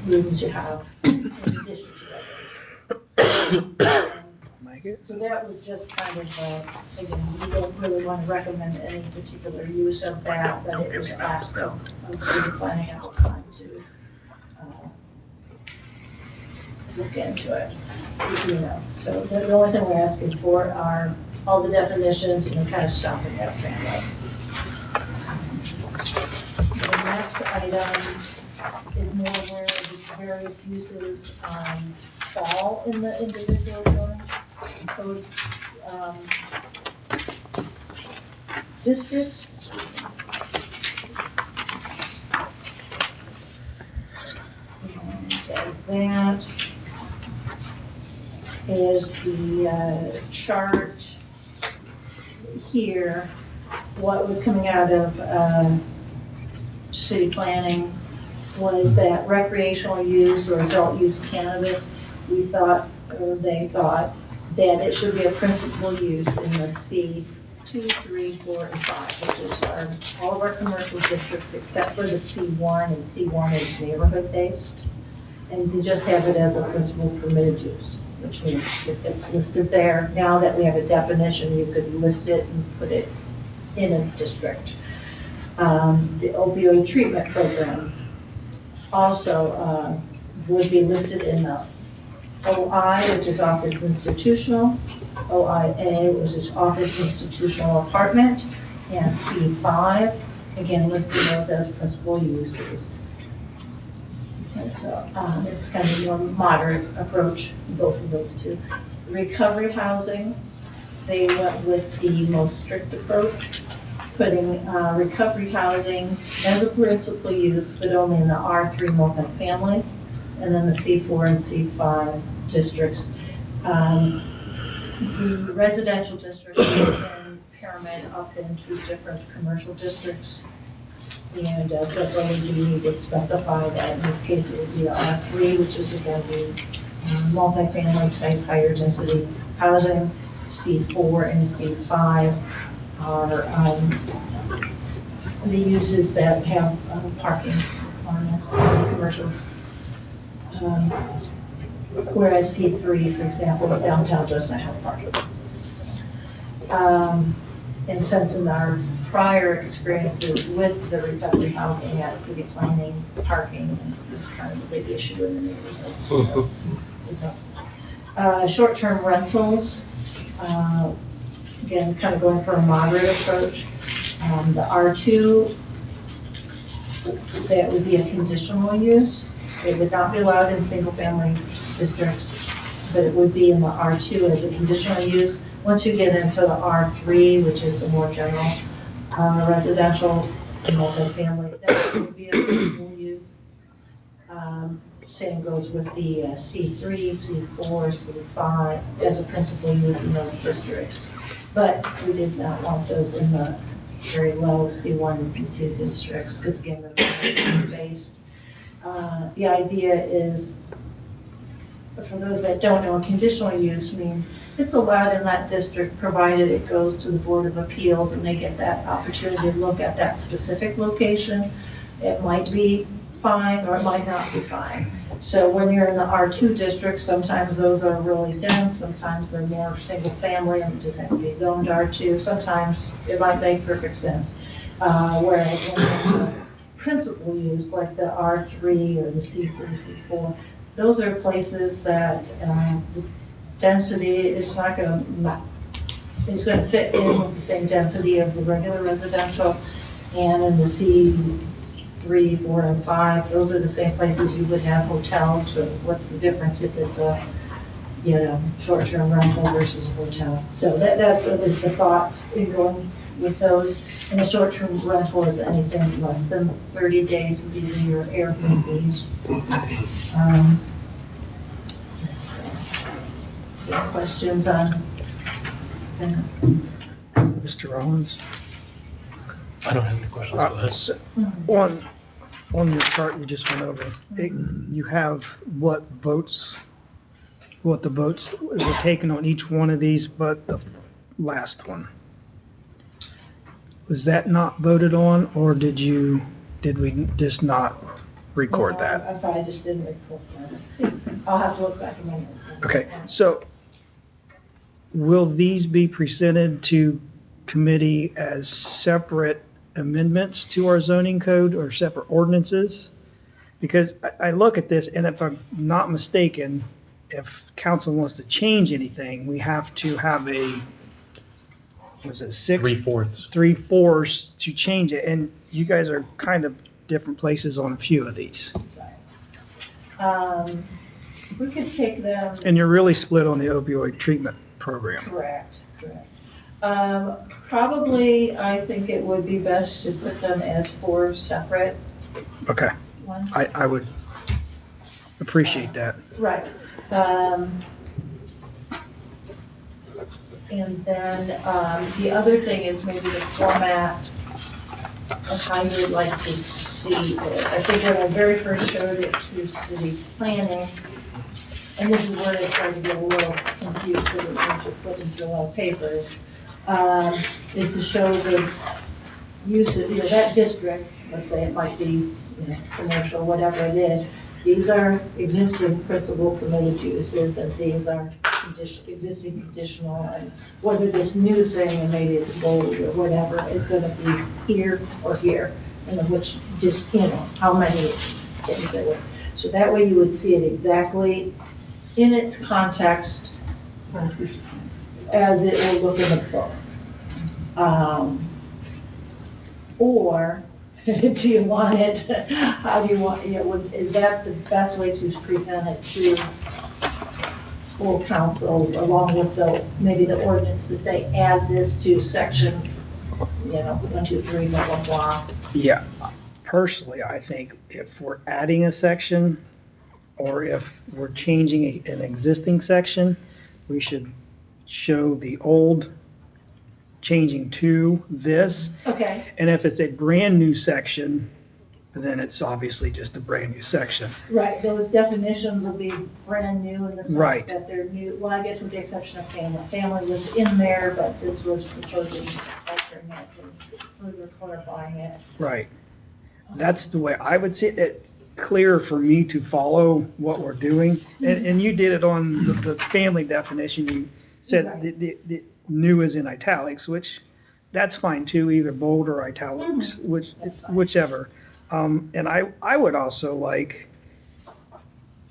rooms you have in addition to bedrooms. So that was just kind of, again, we don't really want to recommend any particular use of that, but it was asked of city planning at the time to look into it, So the only thing we're asking for are all the definitions and kind of stopping that family. The next item is more where the various uses fall in the individual zoning code districts. And that is the chart here. What was coming out of city planning was that recreational use or adult use cannabis, we thought, or they thought, that it should be a principal use in the C2, 3, 4, and 5, which is all of our commercial districts except for the C1, and C1 is neighborhood-based. And you just have it as a principal permitted use, which means if it's listed there, now that we have a definition, you could list it and put it in a district. The opioid treatment program also would be listed in the OI, which is office institutional, OIA, which is office institutional apartment, and C5, again, listing those as principal uses. And so it's kind of a more moderate approach, both of those two. Recovery housing, they went with the most strict approach, putting recovery housing as a principal use, but only in the R3 multifamily, and then the C4 and C5 districts. The residential districts have been pyramid up into different commercial districts. And so we need to specify that in this case it would be the R3, which is again the multifamily type higher density housing. C4 and C5 are the uses that have parking requirements in commercial. Whereas C3, for example, is downtown does not have parking. And since in our prior experiences with the recovery housing at city planning, parking is kind of a big issue in the neighborhoods. So, short-term rentals, again, kind of going for a moderate approach. The R2, that would be a conditional use. It would not be allowed in single-family districts, but it would be in the R2 as a conditional use. Once you get into the R3, which is the more general residential and multifamily, that would be a principal use. Same goes with the C3, C4, C5 as a principal use in those districts. But we did not want those in the very low C1 and C2 districts, because again, they're based. The idea is, for those that don't know, conditional use means it's allowed in that district, provided it goes to the Board of Appeals and they get that opportunity to look at that specific location. It might be fine or it might not be fine. So when you're in the R2 district, sometimes those are really dense, sometimes they're more single family and just have to be zoned R2. Sometimes it might make perfect sense. Whereas when you're in the principal use, like the R3 or the C3, C4, those are places that the density is not going to, it's going to fit in with the same density of the regular residential. And in the C3, 4, and 5, those are the same places you would have hotels. So what's the difference if it's a, short-term rental versus a hotel? So that's at least the thoughts in going with those. And a short-term rental is anything less than 30 days of these are your Airbnbs. Questions on that? Mr. Rollins? I don't have any questions. On your chart you just went over, you have what the votes were taken on each one of these, but the last one. Was that not voted on, or did we just not record that? I probably just didn't record that. I'll have to look back in my notes. Okay, so will these be presented to committee as separate amendments to our zoning code or separate ordinances? Because I look at this, and if I'm not mistaken, if council wants to change anything, we have to have was it 3/4. 3/4 to change it, and you guys are kind of different places on a few of these. We could take them. And you're really split on the opioid treatment program. Correct. Probably, I think it would be best to put them as 4 separate Okay, ones. I would appreciate that. Right. And then the other thing is maybe the format of how you would like to see it. I think when I very first showed it to city planning, and this is where it's going to get a little confused because it's going to flip into a lot of papers, is to show the use of, that district, let's say it might be, commercial, whatever it is. These are existing principal permitted uses, and these are existing conditional, and whether this new thing, and maybe it's bold or whatever, is going to be here or here, and then which just, how many things they were. So that way you would see it exactly in its context as it will look in the book. Or do you want it, how do you want, is that the best way to present it to full council along with maybe the ordinance to say, add this to section, 1, 2, 3, blah, blah, blah? Yeah, personally, I think if we're adding a section, or if we're changing an existing section, we should show the old changing to this. Okay. And if it's a brand-new section, then it's obviously just a brand-new section. Right, those definitions will be brand new in the sense Right. that they're new, well, I guess with the exception of family. Family was in there, but this was proposing altering it and further clarifying it. Right. That's the way I would see it. It's clear for me to follow what we're doing. And you did it on the family definition. You said Right. the new is in italics, which that's fine too, either bold or italics, whichever. And I would also like,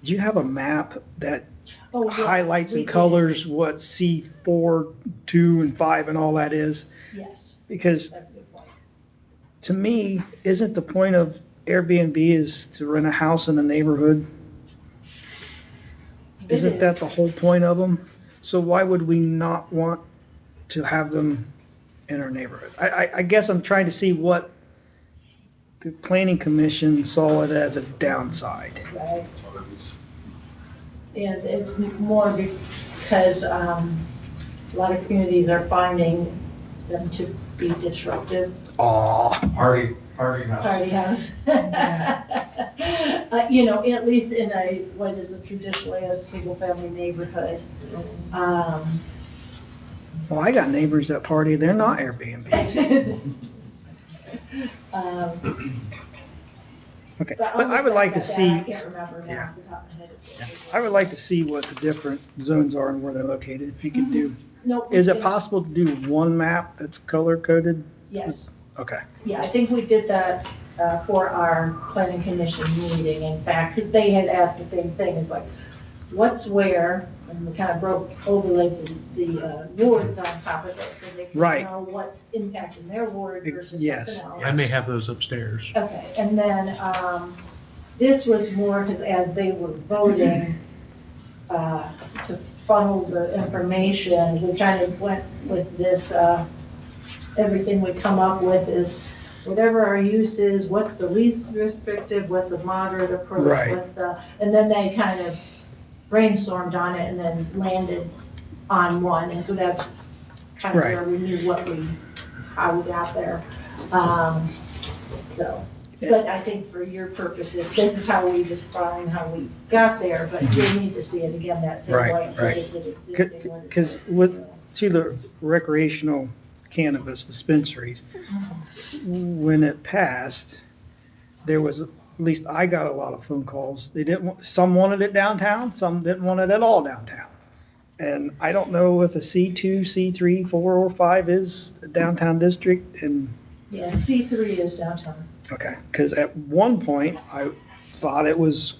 do you have a map that Oh, yes, highlights we and did. colors what C4, 2, and 5 and all that is? Yes, Because that's a good point. to me, isn't the point of Airbnb is to rent a house in a neighborhood? It Isn't is. that the whole point of them? So why would we not want to have them in our neighborhood? I guess I'm trying to see what the planning commission saw it as a downside. Right. And it's more because a lot of communities are finding them to be disruptive. Party house. Party house. At least in what is traditionally a single-family neighborhood. Well, I got neighbors that party, they're not Airbnbs. Okay, but I would like to see, I can't remember now off the top of my head. I would like to see what the different zones are and where they're located, if you could do. No, Is it we- possible to do one map that's color-coded? Yes. Okay. Yeah, I think we did that for our planning commission meeting, in fact, because they had asked the same thing, it's like, what's where? And we kind of overlaid the wards on top of it, so they can Right. know what's impacting their ward versus Yes. something else. I may have those upstairs. Okay, and then, this was more, because as they were voting, to funnel the information, we kind of went with this, everything we come up with is, whatever our use is, what's the least restrictive, what's a moderate approach, Right. and then they kind of brainstormed on it and then landed on one, and so that's kind of Right. where we knew how we got there. But I think for your purposes, this is how we define how we got there, but we need to see it again that same Right, way. What right. is it existing? What is Because it- to the recreational cannabis dispensaries, when it passed, there was, at least I got a lot of phone calls. They didn't, some wanted it downtown, some didn't want it at all downtown. And I don't know if a C2, C3, 4, or 5 is a downtown district, and, Yeah, C3 is downtown. okay, because at one point, I thought it was,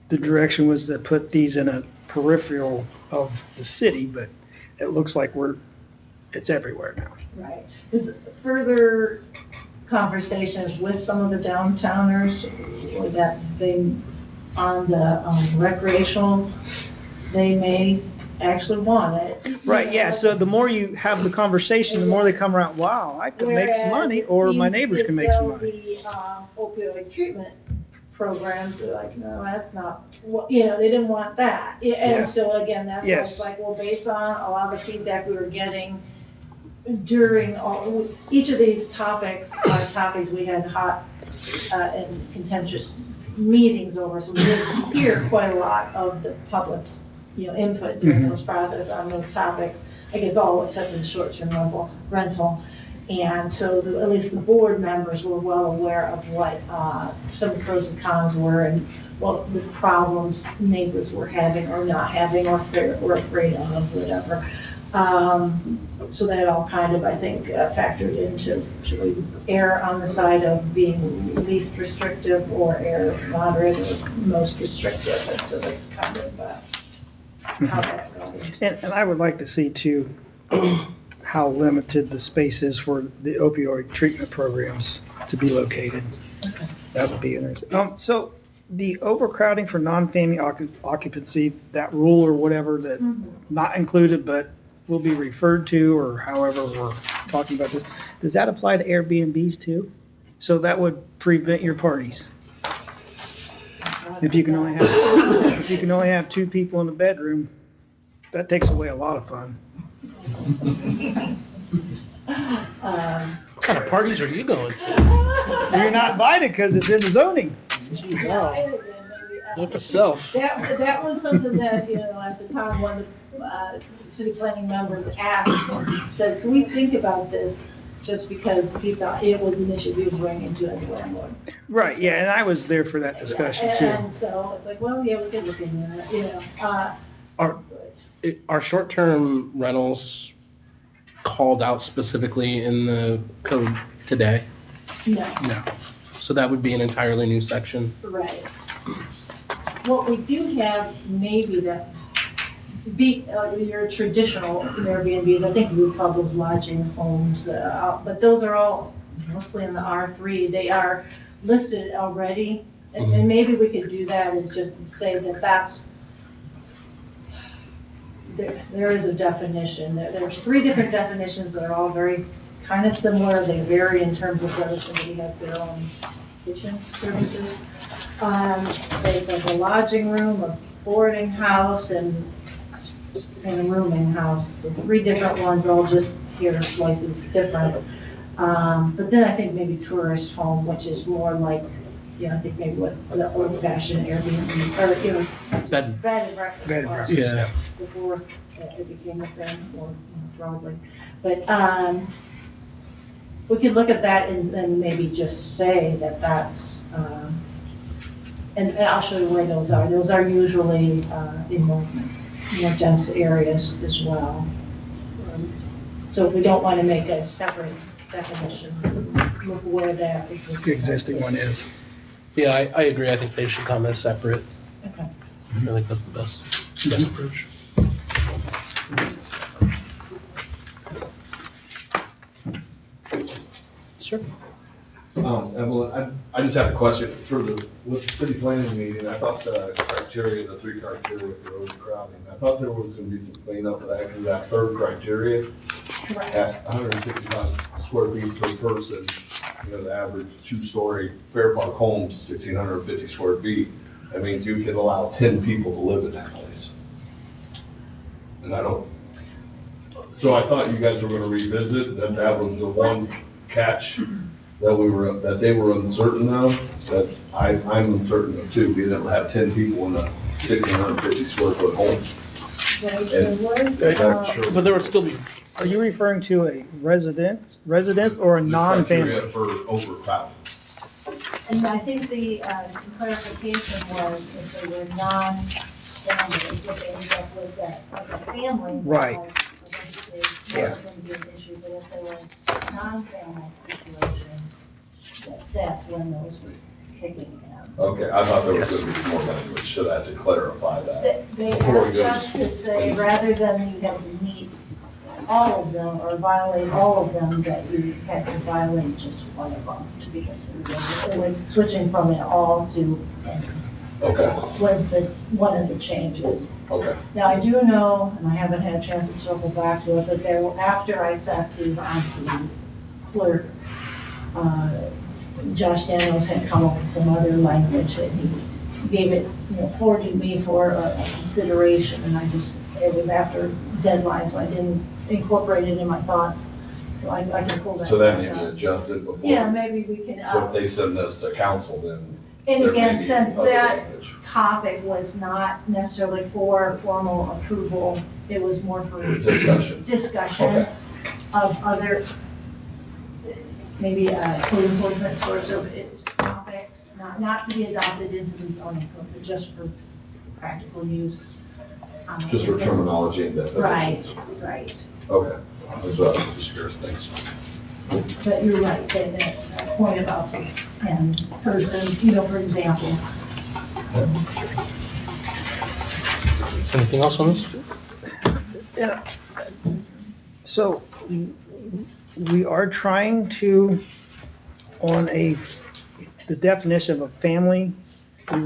the direction was to put these in a peripheral of the city, but it looks like it's everywhere now. Right. Is further conversations with some of the downtowners, or that they, on the recreational, they may actually want it. Right, yeah, so the more you have the conversation, the more they come around, wow, I could make some money, or my neighbors can make some money. The opioid treatment programs, they're like, no, that's not, they didn't want that. And Yeah. so again, that's why Yes. it's like, well, based on a lot of the feedback we were getting during each of these topics we had hot and contentious meetings over, so we did hear quite a lot of the public's, input during those process on those topics. I guess all except in short-term rental. And so at least the board members were well aware of what some pros and cons were, and what the problems neighbors were having or not having, or afraid of, whatever. So that all kind of, I think, factored into, should we err on the side of being least restrictive, or err moderate or most restrictive? And so that's kind of how that goes. And I would like to see too, how limited the space is for the opioid treatment programs to be located. That would be interesting. So the overcrowding for non-family occupancy, that rule or whatever, that not included, but will be referred to, or however we're talking about this, does that apply to Airbnbs too? So that would prevent your parties? If you can only have 2 people in the bedroom, that takes away a lot of fun. What kind of parties are you going to? You're not invited because it's in the zoning. Look yourself. That was something that, at the time, one of the city planning members asked, said, can we think about this? Just because he thought it was an issue he was bringing to the landlord. Right, yeah, and I was there for that discussion too. And so it's like, well, yeah, we could look into that, Are short-term rentals called out specifically in the code today? No. No. So that would be an entirely new section? Right. what we do have maybe that your traditional Airbnbs, I think we would call those lodging homes, but those are all mostly in the R3. They are listed already, and maybe we could do that and just say that there is a definition. There's 3 different definitions that are all very kind of similar. They vary in terms of whether somebody has their own kitchen services. There's like a lodging room, a boarding house, and a rooming house. So 3 different ones, all just here slices different. But then I think maybe tourist home, which is more like, I think maybe what the old-fashioned Airbnb, or, bed and breakfast. Bed and was breakfast, yeah. Before it became a thing more broadly. But, we could look at that and maybe just say that that's, and I'll show you where those are. Those are usually, in more dense areas as well. So if we don't want to make a separate definition, look where that exists. The existing one is. Yeah, I agree. I think they should come as separate. Okay. I think that's the best approach. Sure. Evelyn, I just have a question for with the city planning meeting. I thought the 3 criteria for overcrowding, I thought there was gonna be some cleanup of that, because that 3rd criteria at 165 square feet per person, the average 2-story Fair Park home's 1,650 square feet. That means you can allow 10 people to live in that place. And so I thought you guys were gonna revisit that was the one catch that they were uncertain of, that I'm uncertain of too, being able to have 10 people in a 1,650 square foot home. But there would still be. Are you referring to a residence or a non-family? Criteria for overcrowding. And I think the clarification was if they were non-family, if they ended up with a family. Right. Yeah. Going to be an issue, but if they were non-family situation, that's when those were kicking in. Okay, I thought there was gonna be more language, so I had to clarify that. They before we asked go us to say, rather than you have to meet all of them or violate all of them, that you had to violate just one of them to be considered. It was switching from it all to any. Okay. Was one of the changes. Okay. Now, I do know, and I haven't had a chance to circle back to it, but after I sent these on to the clerk, Josh Daniels had come up with some other language that he gave it, forwarded me for a consideration, and it was after deadline, so I didn't incorporate it in my thoughts. So I can pull that. So that back may be up. adjusted before. Yeah, maybe we can. So if they send this to council, then. And there may again, be since other that language. topic was not necessarily for formal approval, it was more for discussion Okay. of other, maybe code enforcement sorts of topics, not to be adopted into the zoning code, but just for practical use. Just for terminology and definitions. Right. Okay, that's what I was just curious, thanks. But you're right, that point about the 10 person, for example. Anything else on this? Yeah. So we are trying to, the definition of a family, I'm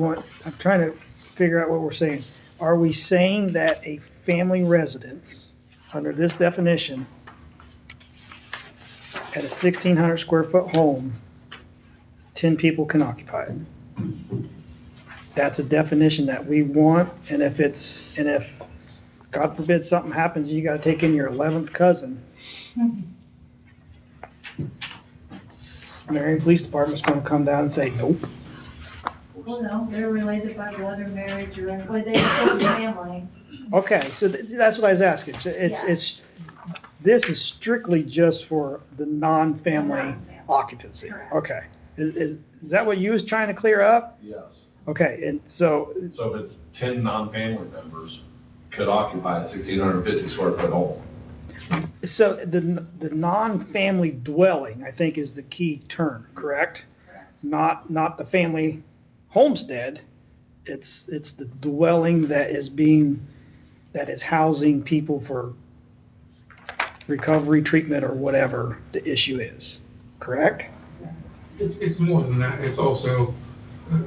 trying to figure out what we're saying. Are we saying that a family residence, under this definition, at a 1,600 square foot home, 10 people can occupy it? That's a definition that we want, and if God forbid something happens, you gotta take in your 11th cousin, Marion Police Department's gonna come down and say, nope. Well, no, they're related by blood or marriage or anything, but they still family. Okay, so that's what I was asking. So this is strictly just for the non-family occupancy? Okay. Is that what you was trying to clear up? Yes. Okay, and so. So if it's 10 non-family members could occupy a 1,650 square foot home. So the non-family dwelling, I think, is the key term, correct? Not the family homestead, It's the dwelling that is housing people for recovery, treatment, or whatever the issue is, correct? It's more than that. It's also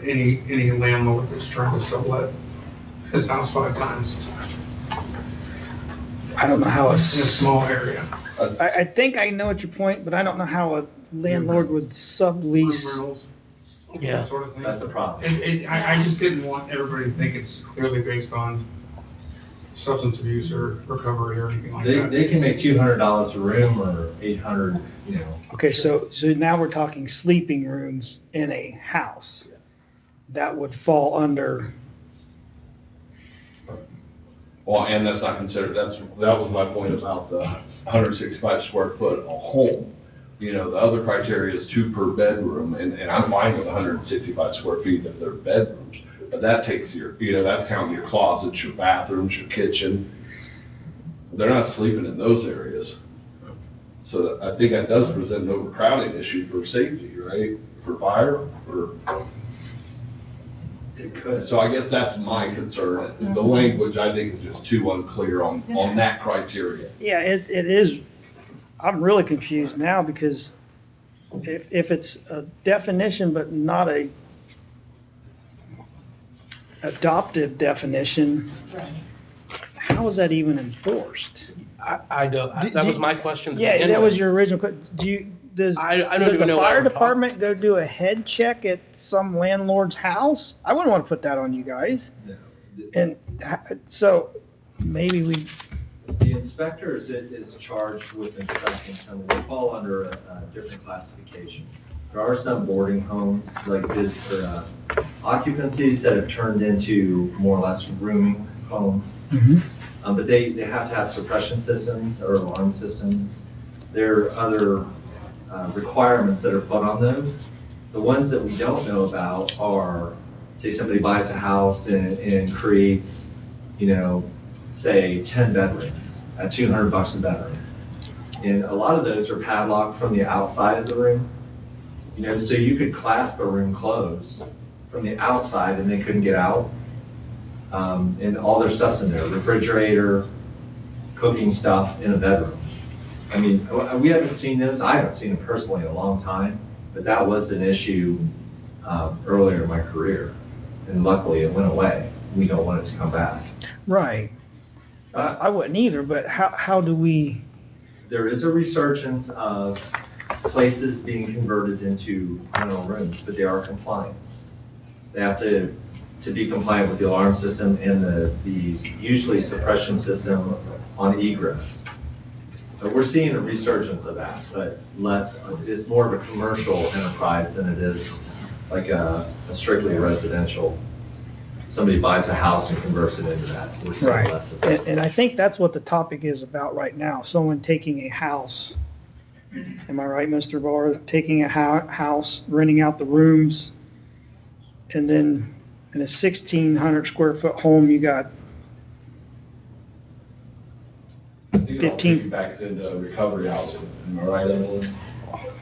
any landlord that's trying to sublet his house 5 times I don't know how in a it's, small area. I think I know what your point, but I don't know how a landlord would sublease. Room rentals, Yeah. that sort of thing. That's a problem. I just didn't want everybody to think it's clearly based on substance abuse or recovery or anything like that. They can make $200 a room or 800, you know. Okay, so now we're talking sleeping rooms in a house. That would fall under, Well, and that's not considered, that was my point about the 165 square foot a home. You know, the other criteria is 2 per bedroom, and I'm fine with 165 square feet if they're bedrooms. But that takes that's counting your closets, your bathrooms, your kitchen. They're not sleeping in those areas. So I think that does present an overcrowding issue for safety, right? For fire, or. It could. So I guess that's my concern. The language, I think, is just too unclear on that criteria. yeah, it is, I'm really confused now because if it's a definition but not a adoptive definition, how is that even enforced? I don't, that was my question to Yeah, begin that was with. your original question. Does I don't does even the know why fire we're talking- department go do a head check at some landlord's house? I wouldn't want to put that on you guys. And so maybe we, The inspector is charged with inspecting some, we fall under a different classification. There are some boarding homes like this, occupancies that have turned into more or less rooming homes. But they have to have suppression systems or alarm systems. There are other requirements that are put on those. The ones that we don't know about are, say somebody buys a house and creates, say 10 bedrooms at $200 a bedroom. And a lot of those are padlocked from the outside of the room. So you could clasp a room closed from the outside and they couldn't get out. And all their stuff's in there, refrigerator, cooking stuff in a bedroom. I mean, we haven't seen those. I haven't seen them personally in a long time, but that was an issue earlier in my career. And luckily it went away. We don't want it to come back. right. I wouldn't either, but how do we? There is a resurgence of places being converted into rental rooms, but they are compliant. They have to be compliant with the alarm system and the usually suppression system on egress. But we're seeing a resurgence of that, but it's more of a commercial enterprise than it is like a strictly residential. Somebody buys a house and converts it into that. We're seeing Right. less of that. And I think that's what the topic is about right now. Someone taking a house, am I right, Mr. Barr? Taking a house, renting out the rooms, and then in a 1,600 square foot home, you got I think it all 15. piggybacks into recovery housing, am I right, Evelyn?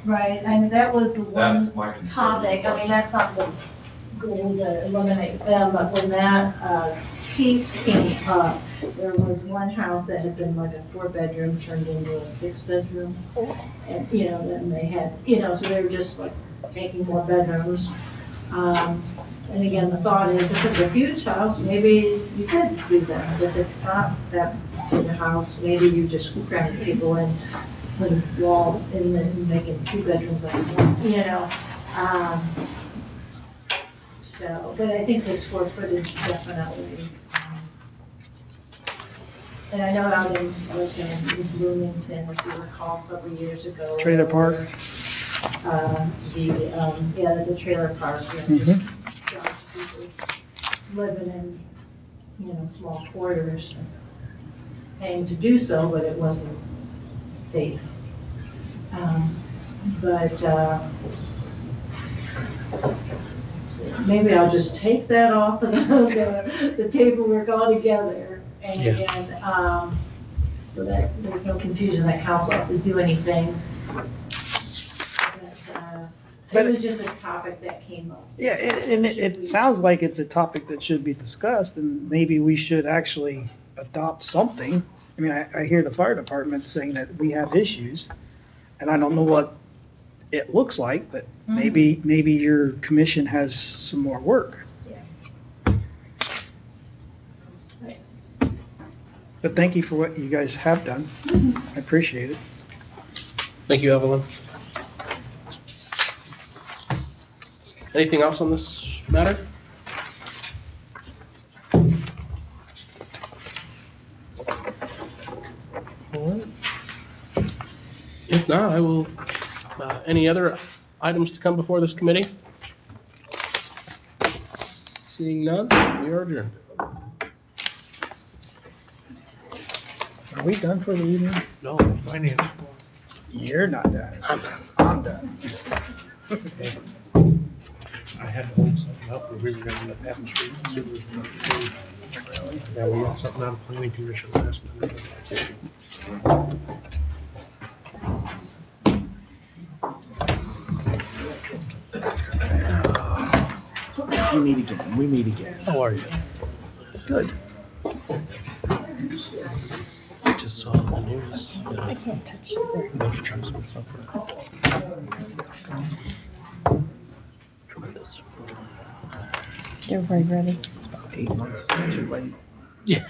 Right, and that was the one That's my concern. topic, I mean, that's not the goal to eliminate them, but when that, case came up, there was one house that had been like a 4-bedroom turned into a 6-bedroom. And, then they had, so they were just like making more bedrooms. And again, the thought is, if it's a huge house, maybe you could do that. If it's not that big a house, maybe you just cram people in, put a wall in and make it 2 bedrooms like one, So, but I think the square footage definitely, and I know out in Bloomington, if you recall, several years ago. Trailer park? The trailer park, just people living in, small quarters, paying to do so, but it wasn't safe. Maybe I'll just take that off of the paperwork altogether, and so that there's no confusion that council has to do anything. It was just a topic that came up. Yeah, and it sounds like it's a topic that should be discussed, and maybe we should actually adopt something. I mean, I hear the fire department saying that we have issues, and I don't know what it looks like, but maybe your commission has some more work. But thank you for what you guys have done. I appreciate it. Thank you, Evelyn. Anything else on this matter? All right. If not, I will, any other items to come before this committee? Seeing none, we are adjourned. Are we done for the evening? No, finance. You're not done. I'm done. I had to hold something up, or we were gonna let Apple Street Supers. Yeah, we got something out of planning commission last minute. We meet again. How are you? Good. I just saw on the news. I can't touch the Bunch of trucks and stuff. Tremendous. They're very ready. It's about 8 months too late. Yeah.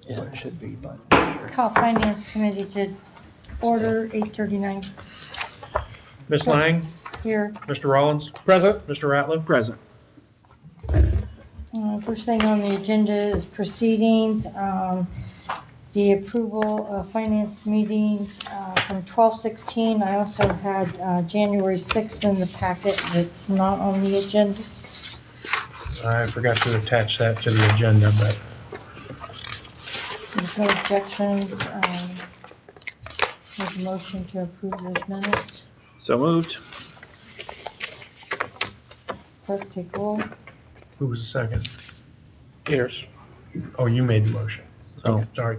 Yeah, it should be, but. Call Finance Committee to order 8:39 Ms. Lang, here. Mr. Rollins? Present. Mr. Ratliff? Present. First thing on the agenda is proceedings, the approval of finance meetings from 12/16. I also had January 6th in the packet that's not on the agenda. I forgot to attach that to the agenda, but There's no objections. Make a motion to approve those minutes. So moved. Clerk, take roll. who was the second? Ayers. Oh, you made the motion. Oh. Sorry.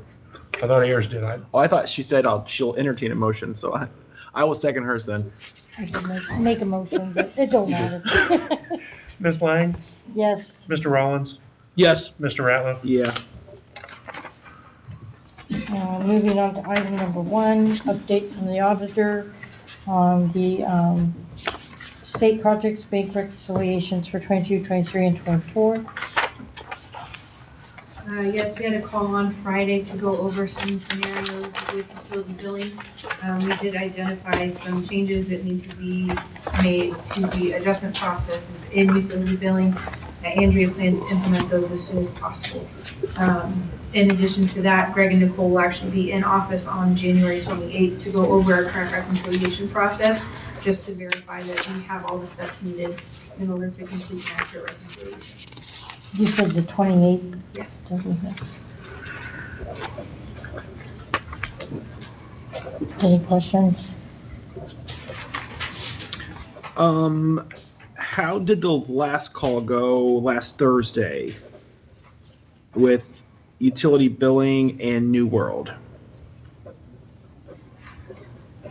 I thought Ayers did. Oh, I thought she said she'll entertain a motion, so I will second hers then. I can make a motion, but it don't matter. Ms. Lang? Yes. Mr. Rollins? Yes. Mr. Ratliff? Yeah. Moving on to item number 1, update from the auditor on the state projects bank reconciliations for 22, 23, and 24. Yes, we had a call on Friday to go over some scenarios with utility billing. We did identify some changes that need to be made to the adjustment processes in utility billing. Andrea plans to implement those as soon as possible. In addition to that, Greg and Nicole will actually be in office on January 28th to go over our current reconciliation process, just to verify that we have all the steps needed in order to complete an accurate reconciliation. You said the 28th? Yes. Any questions? How did the last call go last Thursday with utility billing and New World?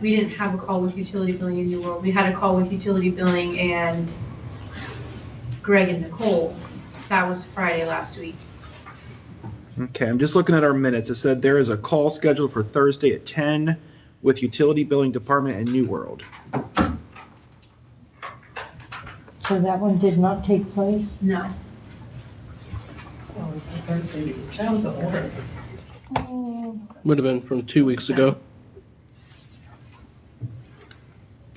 We didn't have a call with utility billing in New World. We had a call with utility billing and Greg and Nicole. That was Friday last week. Okay, I'm just looking at our minutes. It said there is a call scheduled for Thursday at 10 with utility billing department and New World. So that one did not take place? No. That was the order. Would have been from 2 weeks ago.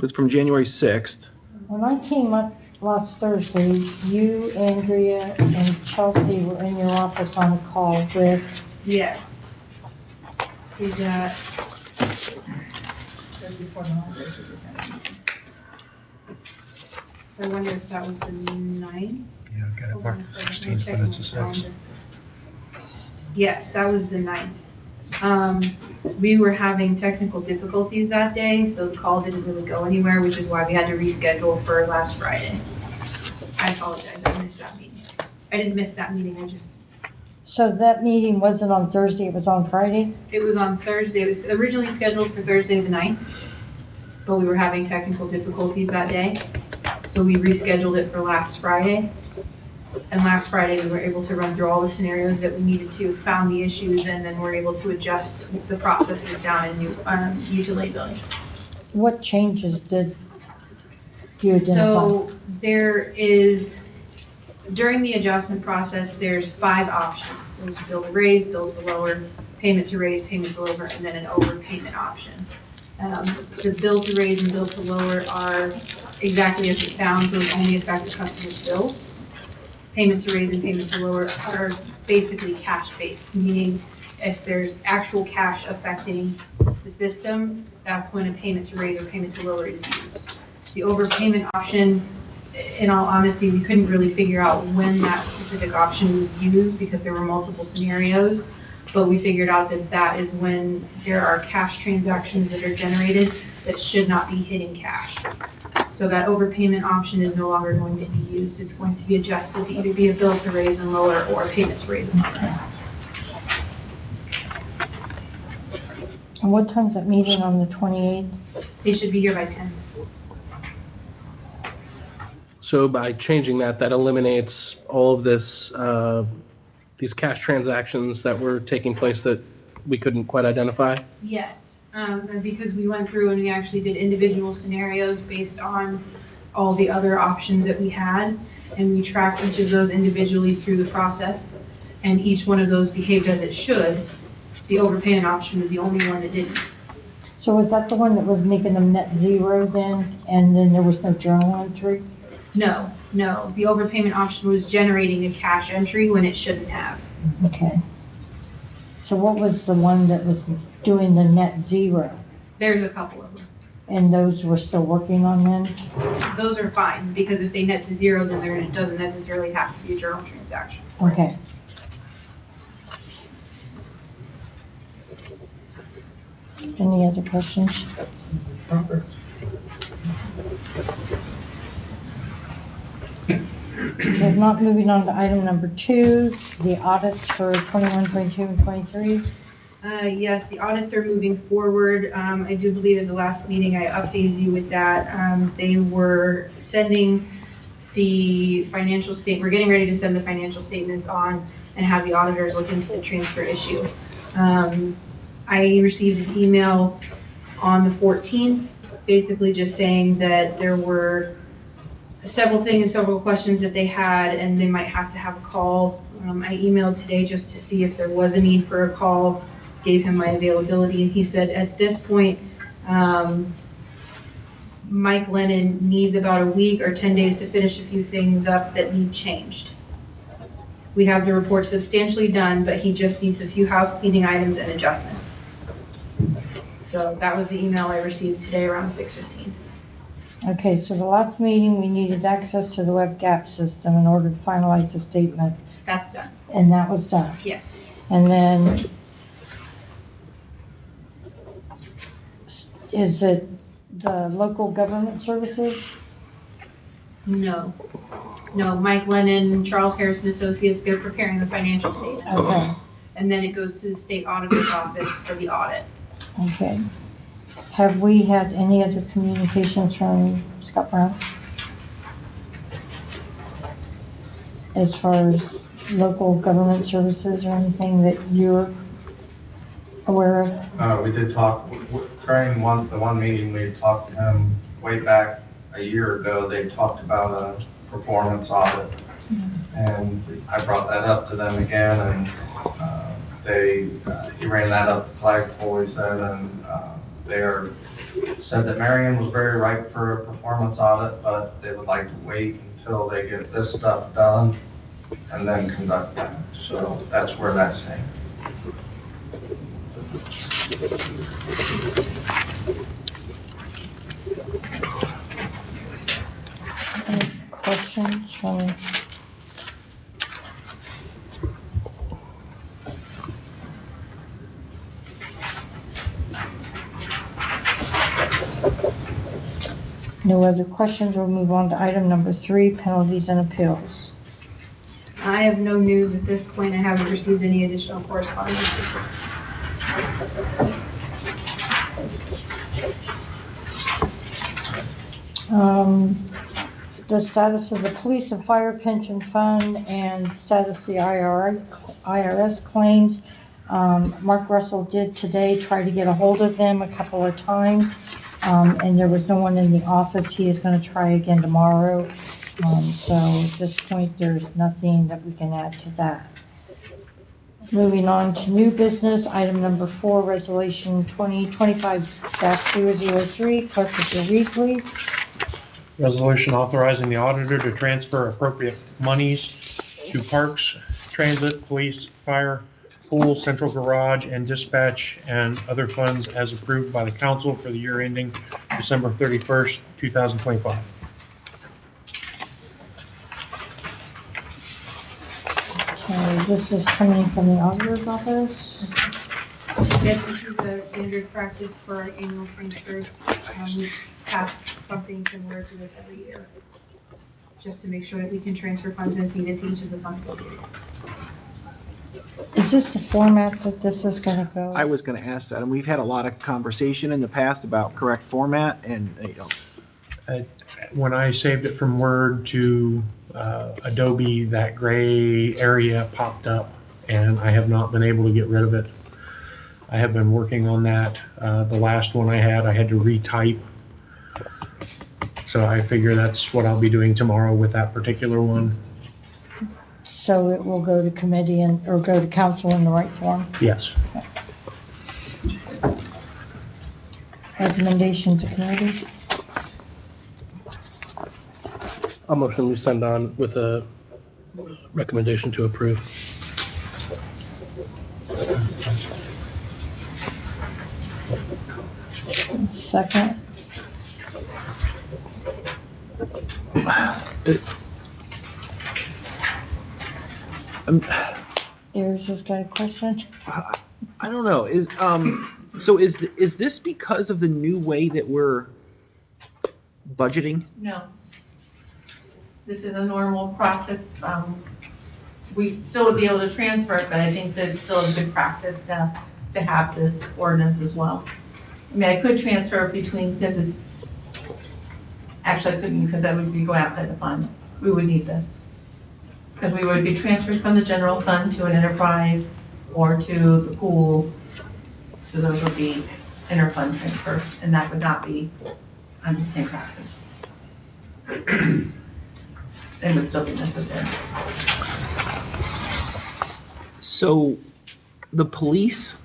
It's from January 6th. When I came up last Thursday, you, Andrea, and Chelsea were in your office on a call with... Yes. We got... I wonder if that was the 9th? Yeah, I've got it Hold marked on a second, 16th, check but it's the my 6th. calendar. Yes, that was the 9th. We were having technical difficulties that day, so the call didn't really go anywhere, which is why we had to reschedule for last Friday. I apologize, I missed that meeting. I didn't miss that meeting, I just, So that meeting wasn't on Thursday, it was on Friday? it was on Thursday, it was originally scheduled for Thursday the 9th, but we were having technical difficulties that day. So we rescheduled it for last Friday. And last Friday, we were able to run through all the scenarios that we needed to, found the issues, and then we're able to adjust the processes down in utility billing. What changes did you identify? So there is, during the adjustment process, there's 5 options. There's bill to raise, bill to lower, payment to raise, payment to lower, and then an overpayment option. The bill to raise and bill to lower are exactly as it sounds, those only affect the customer's bills. Payment to raise and payment to lower are basically cash-based, meaning if there's actual cash affecting the system, that's when a payment to raise or payment to lower is used. The overpayment option, in all honesty, we couldn't really figure out when that specific option was used because there were multiple scenarios, but we figured out that that is when there are cash transactions that are generated that should not be hitting cash. So that overpayment option is no longer going to be used. It's going to be adjusted to either be a bill to raise and lower or a payment to raise and lower. And what time's that meeting on the 28th? They should be here by 10. So by changing that, that eliminates all of this, these cash transactions that were taking place that we couldn't quite identify? Yes, and because we went through and we actually did individual scenarios based on all the other options that we had, and we tracked each of those individually through the process, and each one of those behaved as it should. The overpayment option was the only one that didn't. So was that the one that was making them net zero then, and then there was no journal entry? No, the overpayment option was generating a cash entry when it shouldn't have. Okay. So what was the one that was doing the net zero? There's a couple of them. And those we're still working on then? Those are fine, because if they net to zero, then it doesn't necessarily have to be a journal transaction. Okay. Any other questions? If not, moving on to item number 2, the audits for 21, 22, and 23. Yes, the audits are moving forward. I do believe in the last meeting I updated you with that. They were sending the financial statement, we're getting ready to send the financial statements on and have the auditors look into the transfer issue. I received an email on the 14th, basically just saying that there were several things, several questions that they had, and they might have to have a call. I emailed today just to see if there was a need for a call, gave him my availability, and he said at this point, Mike Lennon needs about a week or 10 days to finish a few things up that need changed. We have the report substantially done, but he just needs a few house cleaning items and adjustments. So that was the email I received today around 6:15. Okay, so the last meeting, we needed access to the web gap system in order to finalize the statement. That's done. And that was done. Yes. And then, is it the local government services? No, Mike Lennon, Charles Harrison Associates, they're preparing the financial statement. Okay. And then it goes to the state auditor's office for the audit. Okay. Have we had any other communications from Scott Brown? As far as local government services or anything that you're aware of? We did talk, during the one meeting, we talked to him way back a year ago. They talked about a performance audit. And I brought that up to them again, and he ran that up the flagpole, he said, and said that Marion was very ripe for a performance audit, but they would like to wait until they get this stuff done and then conduct that. So that's where that's staying. Any questions from? No other questions, we'll move on to item number 3, penalties and appeals. I have no news at this point. I haven't received any additional correspondence. the status of the police and fire pension fund and status of the IRS claims. Mark Russell did today try to get a hold of them a couple of times, and there was no one in the office. He is going to try again tomorrow. So at this point, there's nothing that we can add to that. Moving on to new business, item number 4, resolution 2025-003, clerk of the weekly. Resolution authorizing the auditor to transfer appropriate monies to parks, transit, police, fire, pool, central garage, and dispatch, and other funds as approved by the council for the year ending December 31st, 2025. Okay, this is coming from the auditor's office. Yes, this is a standard practice for our annual transfers. We pass something similar to this every year, just to make sure that we can transfer funds as needed to each of the funds located. Is this the format that this is going to go? I was going to ask that, and we've had a lot of conversation in the past about correct format, and, When I saved it from Word to Adobe, that gray area popped up, and I have not been able to get rid of it. I have been working on that. The last one I had to retype. So I figure that's what I'll be doing tomorrow with that particular one. So it will go to committee or go to council in the right form? Yes. Recommendation to committee? I'll motion we send on with a recommendation to approve. Second? There's just got a question? I don't know, so is this because of the new way that we're budgeting? No. This is a normal practice. We still would be able to transfer it, but I think that it's still a good practice to have this ordinance as well. I mean, I could transfer it between, because it's, actually I couldn't, because that would be going outside the fund. We would need this. Because we would be transferring from the general fund to an enterprise or to the pool. So those would be inter-fund transfers, and that would not be under the same practice. It would still be necessary. So, the police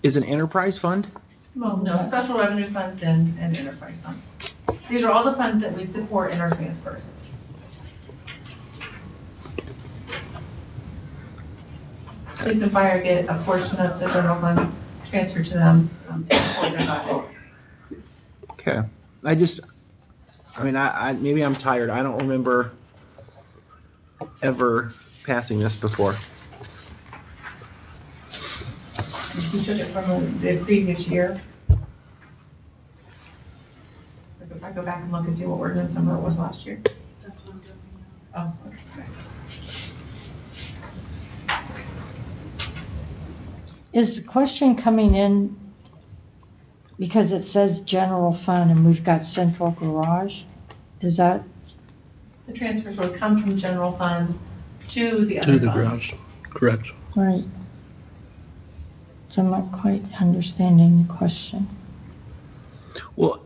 is an enterprise fund? Well, no, special revenue funds and enterprise funds. These are all the funds that we support in our transfers. Police and fire get a portion of the general fund transferred to them to support their budget. Okay, I maybe I'm tired, I don't remember ever passing this before. If you took it from the previous year. If I go back and look and see what ordinance number it was last year. That's what I'm doing. Oh, okay. Is the question coming in because it says general fund and we've got central garage? Is that? The transfers would come from general fund to the other funds. To the garage, correct. Right. So I'm not quite understanding the question. Well,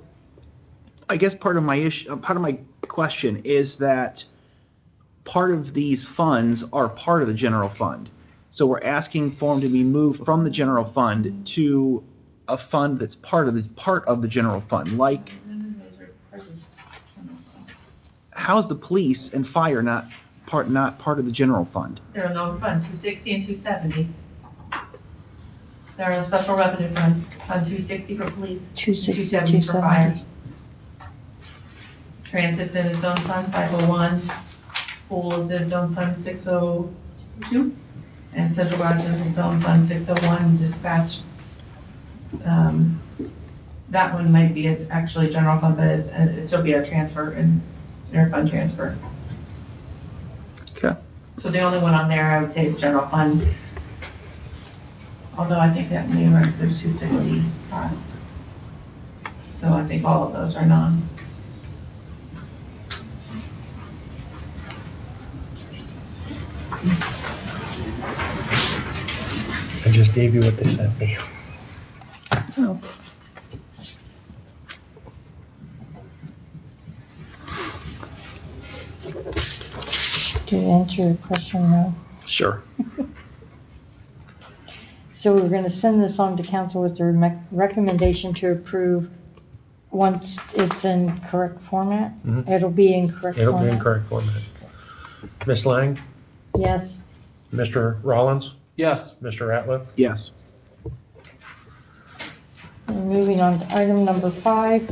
I guess part of my question is that part of these funds are part of the general fund. So we're asking for them to be moved from the general fund to a fund that's part of the general fund. Like, how's the police and fire not part of the general fund? They're a known fund, 260 and 270. They're a special revenue fund, Fund 260 for police, 270 for fire. Transit's in its own fund, 501. Pool is in its own fund, 602. And central garage is its own fund, 601. Dispatch, that one might be actually general fund, but it'd still be a transfer and interfund transfer. Okay. So the only one on there I would say is general fund. Although I think that may run through 265. So I think all of those are none. I just gave you what they sent me. To answer your question, no. Sure. So we're gonna send this on to council with the recommendation to approve once it's in correct format? Mhm. It'll be in correct It'll be format? in correct format. Ms. Lang? Yes. Mr. Rollins? Yes. Mr. Ratliff? Yes. And moving on to item number 5.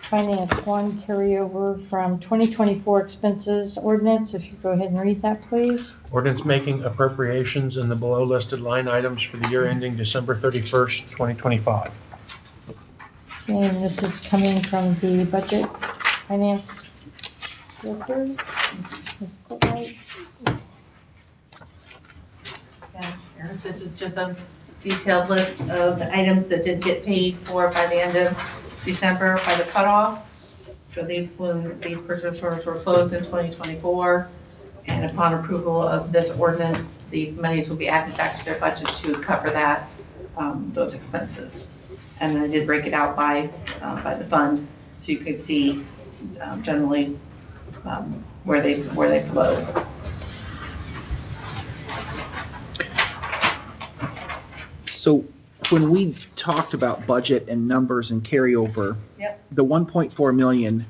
Finance 1 carryover from 2024 expenses ordinance. If you go ahead and read that, please. Ordinance making appropriations in the below listed line items for the year ending December 31st, 2025. And this is coming from the budget finance director. Ms. Courtwright. Yeah, this is just a detailed list of the items that didn't get paid for by the end of December by the cutoff. So when these purchase orders were closed in 2024, and upon approval of this ordinance, these monies will be added back to their budget to cover that, those expenses. And I did break it out by the fund, so you could see generally where they flow. So when we talked about budget and numbers and carryover, Yep. the 1.4 million,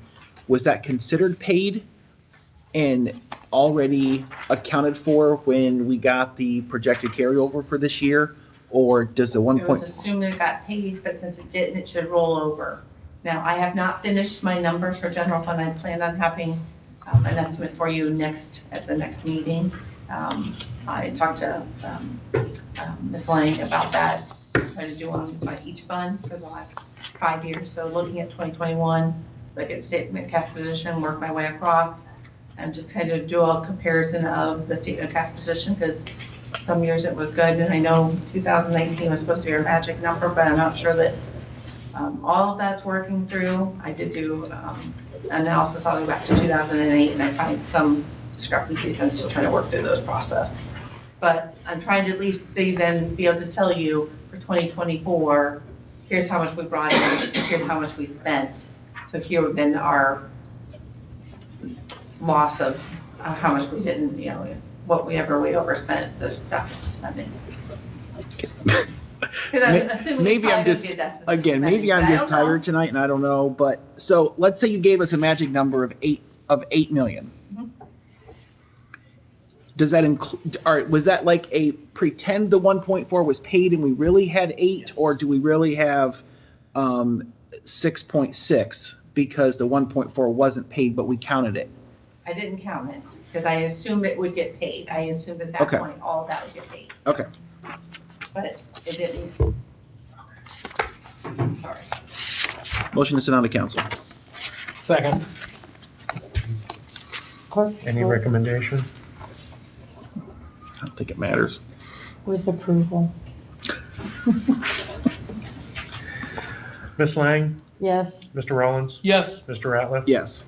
was that considered paid and already accounted for when we got the projected carryover for this year? Or does the 1. It was assumed it got paid, but since it didn't, it should roll over. Now, I have not finished my numbers for general fund. I plan on having an estimate for you at the next meeting. I talked to Ms. Lang about that, trying to do one by each fund for the last 5 years. So looking at 2021, look at statement of cash position, work my way across, and just kind of do a comparison of the statement of cash position, because some years it was good, and I know 2019 was supposed to be our magic number, but I'm not sure that all of that's working through. I did do analysis all the way back to 2008, and I find some discrepancies, and I'm still trying to work through those process. But I'm trying to at least then be able to tell you for 2024, here's how much we brought in, here's how much we spent. So here would have been our loss of how much we didn't, whatever we overspent, the deficit spending. Maybe I'm just, again, maybe I'm just tired tonight and I don't know, but, so let's say you gave us a magic number of 8 million. Mhm. Does that include, or was that like a pretend the 1.4 was paid and we really had 8? Yes. Or do we really have 6.6 because the 1.4 wasn't paid, but we counted it? I didn't count it, because I assumed it would get paid. I assumed at that Okay. point, all of that would get paid. Okay. But it didn't. Sorry. Motion to send on to council. Second. Clerk, Any vote recommendation? I don't think it matters. with approval. Ms. Lang? Yes. Mr. Rollins? Yes. Mr. Ratliff? Yes.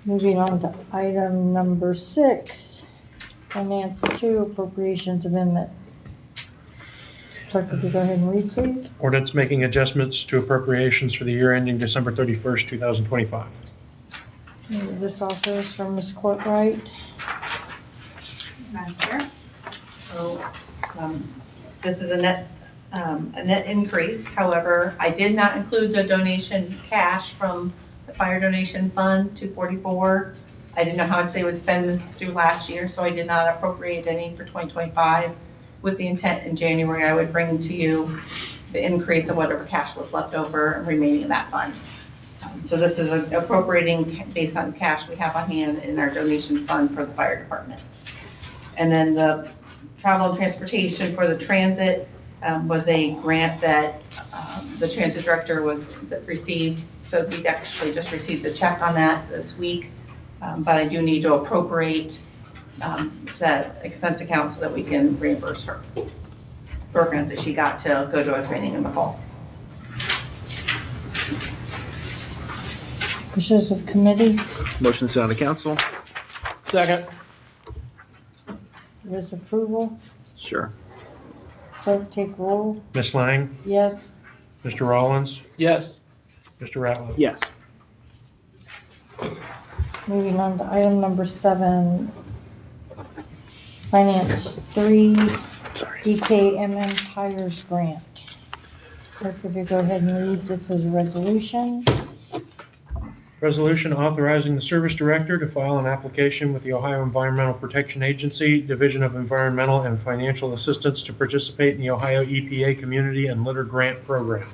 Moving on to item number 6, Finance 2 Appropriations Amendment. Clerk, could you go ahead and read, please? Ordinance making adjustments to appropriations for the year ending December 31st, 2025. And this also is from Ms. Courtwright. Madam Chair. So, this is a net increase. However, I did not include the donation cash from the fire donation fund, 244. I didn't know how much they would spend through last year, so I did not appropriate any for 2025, with the intent in January I would bring to you the increase of whatever cash was left over and remaining in that fund. So this is appropriating based on cash we have on hand in our donation fund for the fire department. And then the travel and transportation for the transit was a grant that the transit director received. So we actually just received the check on that this week. But I do need to appropriate to that expense account so that we can reimburse her. programs that she got to go to a training in the fall. Wishes of committee, Motion to send to council? Second. with approval, Sure. clerk take roll, Ms. Lang, yes. Mr. Rollins, Yes. Mr. Ratliff. Yes. Moving on to item number 7, Finance 3, DKMM Tires Grant. Clerk, if you go ahead and read this as a resolution. Resolution authorizing the service director to file an application with the Ohio Environmental Protection Agency, Division of Environmental and Financial Assistance to participate in the Ohio EPA Community and Litter Grant Program.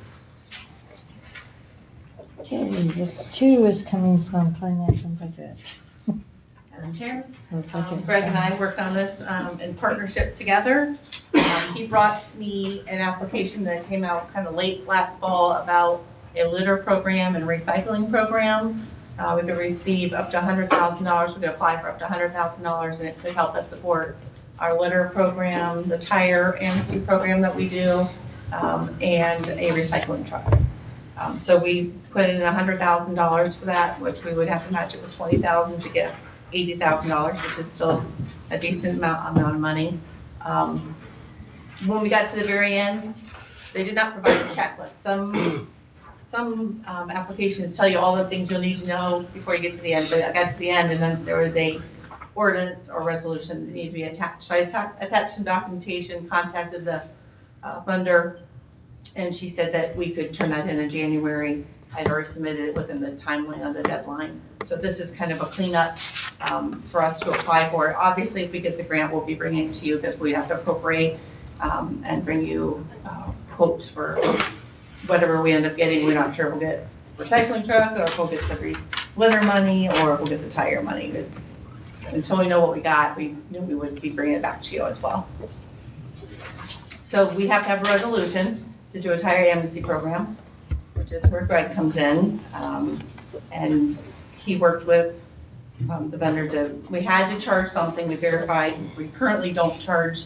Okay, this too is coming from Finance and Budget. Madam Chair, Or budget. Greg and I worked on this in partnership together. He brought me an application that came out kind of late last fall about a litter program and recycling program. We could receive up to $100,000. We could apply for up to $100,000, and it could help us support our litter program, the tire amnesty program that we do, and a recycling truck. So we put in $100,000 for that, which we would have to match it with $20,000 to get $80,000, which is still a decent amount of money. When we got to the very end, they did not provide a checklist. Some applications tell you all the things you'll need to know before you get to the end, but I got to the end, and then there was a ordinance or resolution that needed to be attached. So I attached some documentation, contacted the funder, and she said that we could turn that in January. I'd already submitted it within the timeline of the deadline. So this is kind of a cleanup for us to apply for it. Obviously, if we get the grant, we'll be bringing it to you because we have to appropriate and bring you quotes for whatever we end up getting. We're not sure if we'll get recycling truck, or if we'll get the litter money, or if we'll get the tire money. It's, until we know what we got, we knew we would be bringing it back to you as well. So we have to have a resolution to do a tire amnesty program, which is where Greg comes in. And he worked with the vendor we had to charge something. We verified. We currently don't charge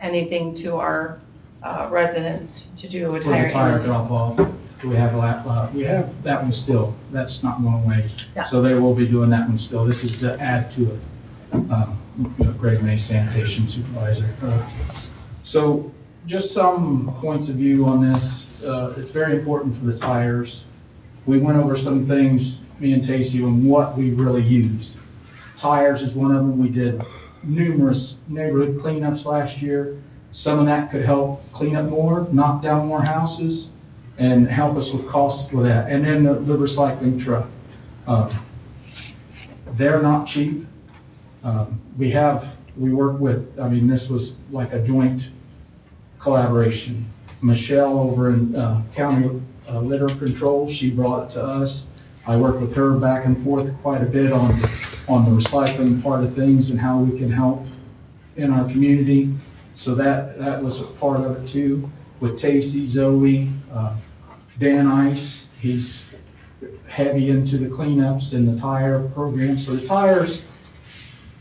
anything to our residents to do a tire amnesty. drop off, we have that one still, that's not going away. Yeah. So they will be doing that one still, this is to add to it. Greg May, sanitation supervisor. So just some points of view on this, it's very important for the tires. We went over some things, me and Tacey, on what we really use. Tires is one of them. We did numerous neighborhood cleanups last year. Some of that could help clean up more, knock down more houses, and help us with costs with that. And then the recycling truck. They're not cheap. We work with, this was like a joint collaboration. Michelle over in County Litter Control, she brought it to us. I worked with her back and forth quite a bit on the recycling part of things and how we can help in our community. So that was a part of it too. With Tacey, Zoe, Dan Ice, he's heavy into the cleanups and the tire program. So the tires,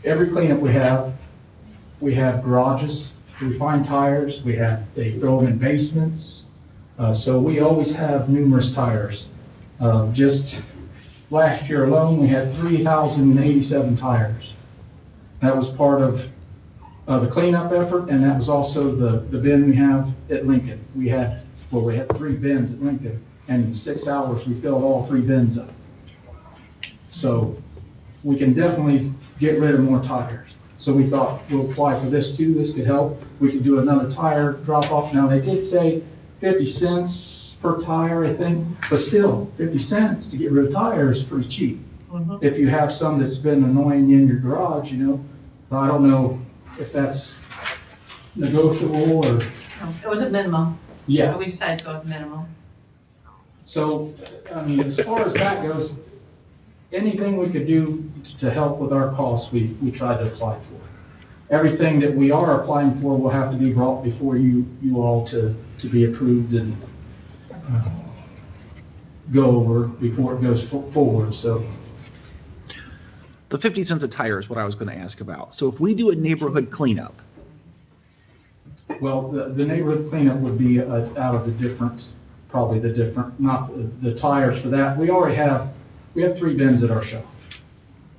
every cleanup we have garages, we find tires, they throw them in basements. So we always have numerous tires. Just last year alone, we had 3,087 tires. That was part of the cleanup effort, and that was also the bin we have at Lincoln. We had 3 bins at Lincoln, and in 6 hours, we filled all 3 bins up. So we can definitely get rid of more tires. So we thought, we'll apply for this too, this could help. We could do another tire drop off. Now, they did say 50 cents per tire, I think, but still, 50 cents to get rid of tires is pretty cheap. Mm-hmm. If you have some that's been annoying you in your garage, I don't know if that's negotiable or. It was a minimum. Yeah. So we decided to go with minimum. So, as far as that goes, anything we could do to help with our costs, we try to apply for. Everything that we are applying for will have to be brought before you all to be approved and go over before it goes forward, so. The 50 cents a tire is what I was going to ask about. So if we do a neighborhood cleanup, Well, the neighborhood cleanup would be out of the different, probably the different, not the tires for that. We have 3 bins at our shop.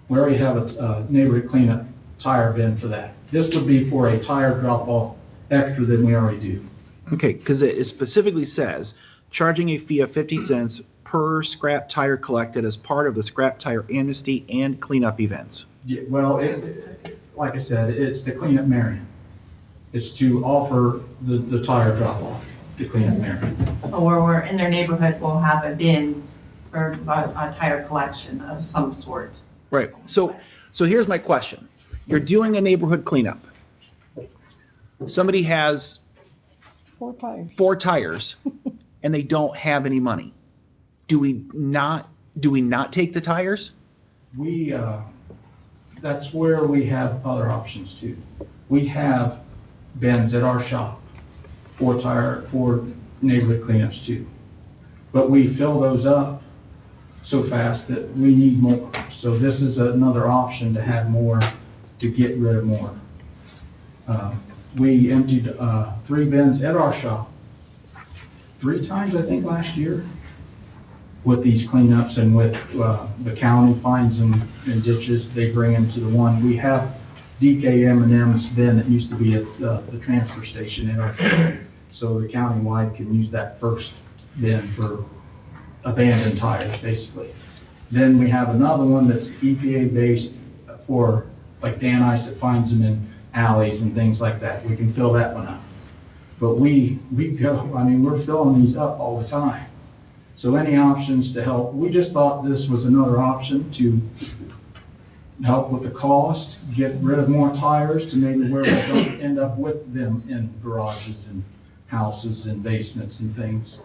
We already have a neighborhood cleanup tire bin for that. This would be for a tire drop-off extra than we already do. Okay, because it specifically says, charging a fee of 50 cents per scrap tire collected as part of the scrap tire amnesty and cleanup events. Yeah, well, like I said, it's to clean up Marion. It's to offer the tire drop-off to clean up Marion. Or we're in their neighborhood, we'll have a bin for a tire collection of some sort. Right, so here's my question. You're doing a neighborhood cleanup. Somebody has 4 tires and they don't have any money. Do we not take the tires? That's where we have other options too. We have bins at our shop for neighborhood cleanups too. But we fill those up so fast that we need more. So this is another option to have more, to get rid of more. We emptied 3 bins at our shop 3 times, I think, last year with these cleanups, and with the county finds them in ditches, they bring them to the one. We have DKM&M's bin that used to be at the transfer station in our shop. So the countywide can use that first bin for abandoned tires, basically. Then we have another one that's EPA-based for, like Dan Ice, that finds them in alleys and things like that. We can fill that one up. But we're filling these up all the time. So any options to help, we just thought this was another option to help with the cost, get rid of more tires to maybe where we don't end up with them in garages and houses and basements and things.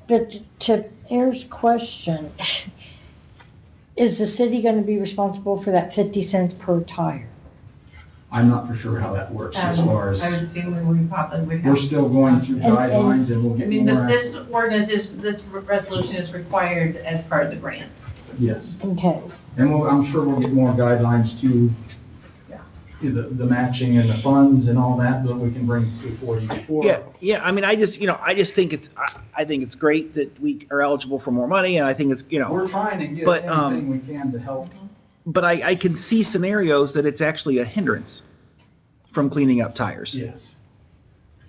But to Air's question, is the city going to be responsible for that 50 cents per tire? I'm not for sure how that works as far as, I would assume we probably would have. we're still going through guidelines and we'll I get mean, more. this ordinance this resolution is required as part of the grant. Yes. Okay. And I'm sure we'll get more guidelines to the matching and the funds and all that we can bring before you before. Yeah. I mean, I just think it's great that we are eligible for more money, and I think it's, We're trying to get anything we can to help. But I can see scenarios that it's actually a hindrance from cleaning up tires. Yes.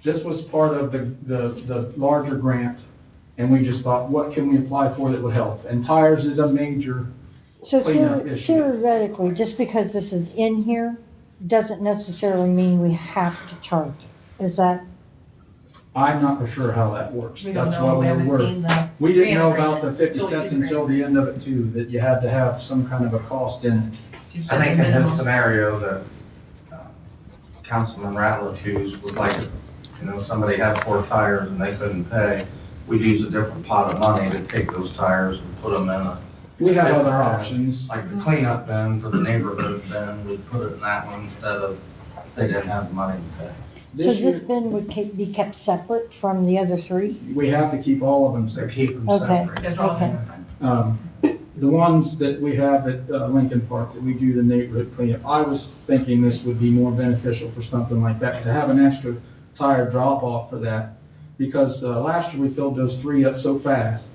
This was part of the larger grant, and we just thought, what can we apply for that would help? And tires is a major So cleanup issue. theoretically, just because this is in here, doesn't necessarily mean we have to charge it. Is that? I'm not for sure how that works. We don't That's know. why We haven't were. seen the We didn't know grant about the 50 agreement. cents until the end of it too, that you had to have some kind of a cost in it. I think in this scenario that Councilman Ratliff used would like, somebody had 4 tires and they couldn't pay, we'd use a different pot of money to take those tires and put them in a. We have other options. Like the cleanup bin for the neighborhood bin, we'd put it in that one instead of, if they didn't have the money to pay. So this bin would be kept separate from the other 3? We have to keep all of them separate. Keep them Okay, separate. okay. The ones that we have at Lincoln Park, that we do the neighborhood cleanup, I was thinking this would be more beneficial for something like that, to have an extra tire drop-off for that. Because last year we filled those 3 up so fast.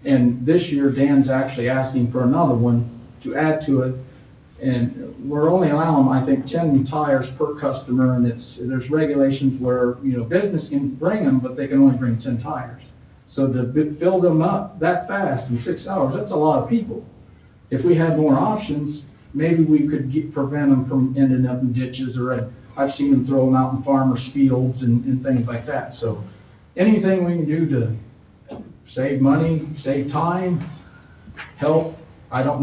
And this year Dan's actually asking for another one to add to it. And we're only allowing, I think, 10 tires per customer, and there's regulations where, business can bring them, but they can only bring 10 tires. So to fill them up that fast in 6 hours, that's a lot of people. If we had more options, maybe we could prevent them from ending up in ditches, or I've seen them throw them out in farmers' fields and things like that. So anything we can do to save money, save time, help. I didn't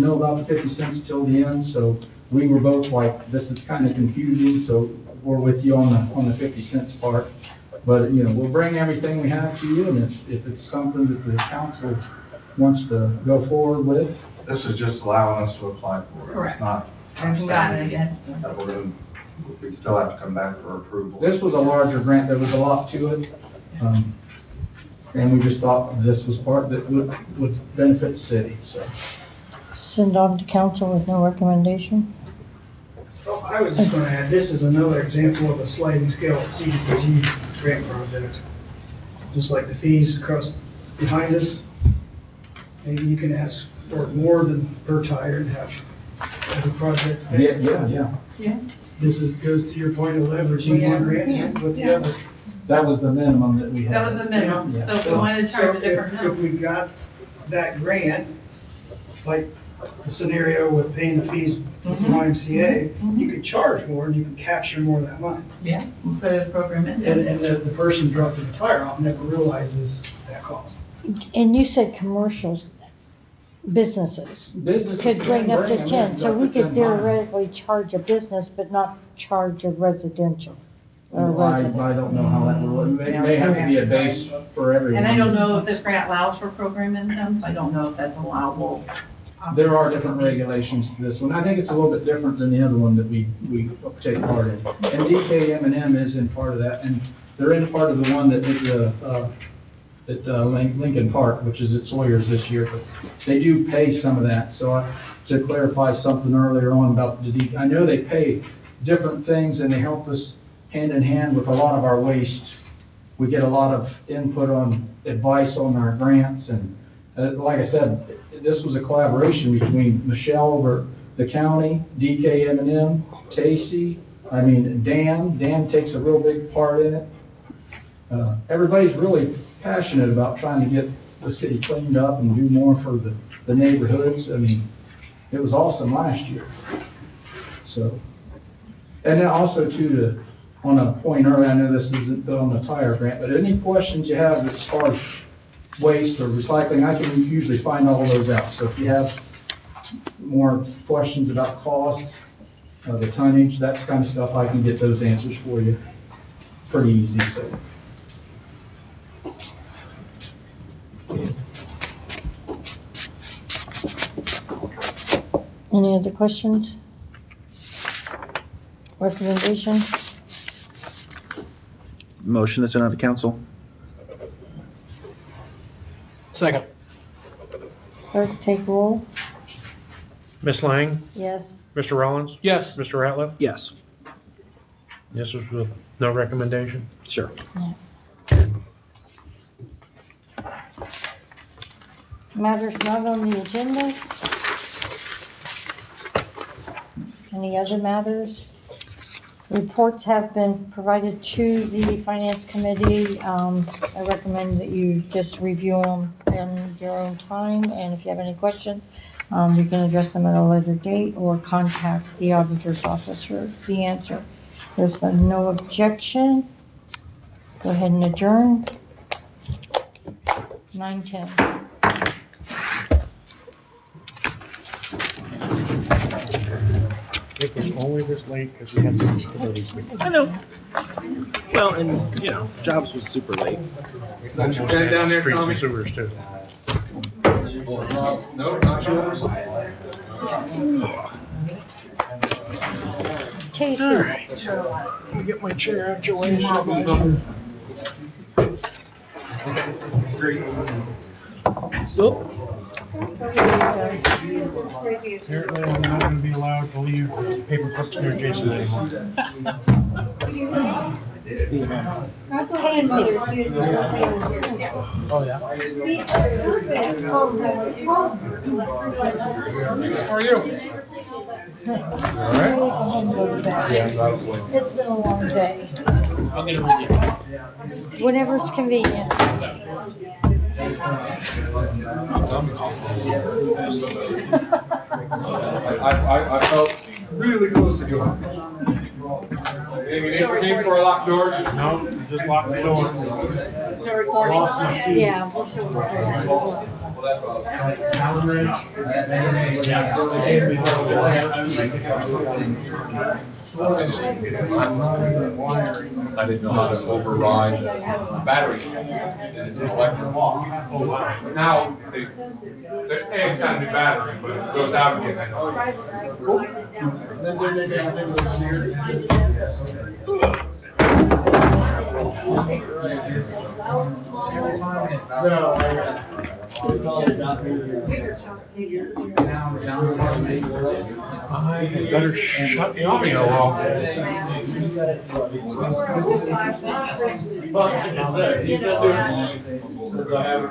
know about the 50 cents till the end, so we were both like, this is kind of confusing, so we're with you on the 50 cents part. But, we'll bring everything we have to you, and if it's something that the council wants to go forward with. This is just allowing us to apply for it. Correct. It's not. I haven't gotten it yet. That we still have to come back for approval. This was a larger grant, there was a lot to it. And we just thought this was part that would benefit the city, so. Send on to council with no recommendation? Oh, I was just gonna add, this is another example of a sliding scale CDBG grant project. Just like the fees across behind us, maybe you can ask for more than per tire and have as a project. Yeah. Goes to your point of leveraging one grant with the other. That was the minimum that we had. That was the minimum, Yeah. so if we wanted to charge a So different if amount. we got that grant, like the scenario with paying the fees with the YMCA, you could charge more and you could capture more of that money. Yeah, we'll put a program in And there. the person dropping the tire off never realizes that cost. And you said commercials, businesses Businesses could can bring up bring to them 10, in so up we to could 10 times. theoretically charge a business, but not charge a residential. Or a I resident. don't know how that will, it may have to be a base for everyone. And I don't know if this grant allows for program income, so I don't know if that's allowable. There are different regulations to this one. I think it's a little bit different than the other one that we take part in. And DKM&M is in part of that, and they're in part of the one that at Lincoln Park, which is at Sawyer's this year, but they do pay some of that. So to clarify something earlier on about I know they pay different things and they help us hand in hand with a lot of our waste. We get a lot of input on advice on our grants, and like I said, this was a collaboration between Michelle over the county, DKM&M, Tacy, Dan takes a real big part in it. Everybody's really passionate about trying to get the city cleaned up and do more for the neighborhoods. It was awesome last year. So, and then also too, on a point earlier, I know this isn't on the tire grant, but any questions you have as far as waste or recycling, I can usually find all those out. So if you have more questions about cost, the tonnage, that kind of stuff, I can get those answers for you pretty easy, so. Any other questions? Recommendation? Motion to send out to council. Second. Clerk, take roll. Ms. Lang? Yes. Mr. Rollins? Yes. Mr. Ratliff? Yes. This was with no recommendation? Sure. Matters not on the agenda? Any other matters? Reports have been provided to the Finance Committee. I recommend that you just review them in your own time, and if you have any questions, you can address them at a later date or contact the auditor's office for the answer. There's no objection. Go ahead and adjourn. 9:10. It was only this late because we had 6 committees. I know. Well, and, Jobs was super late. Pen down there, Streets Tommy? and sewers too. No, not yours. Casey. All right. Let me get my chair out your way. Apparently, I'm not going to be allowed to leave paper clips near Jason anymore. Not the same mother, she is the same. Oh, yeah? How are you? All right. It's been a long day. I'm gonna read it. Whenever it's convenient. I felt really close to joining. Anything for a locked door? No, just lock the door. Still recording? Lost my key. Yeah, we'll show you. Alan Ridge. I didn't know how to override battery, and it's an electric lock. But now, it's got a new battery, but it goes out again. Cool. Then they got a new one here. I had better shut the audio off. Well, like I said, he's been doing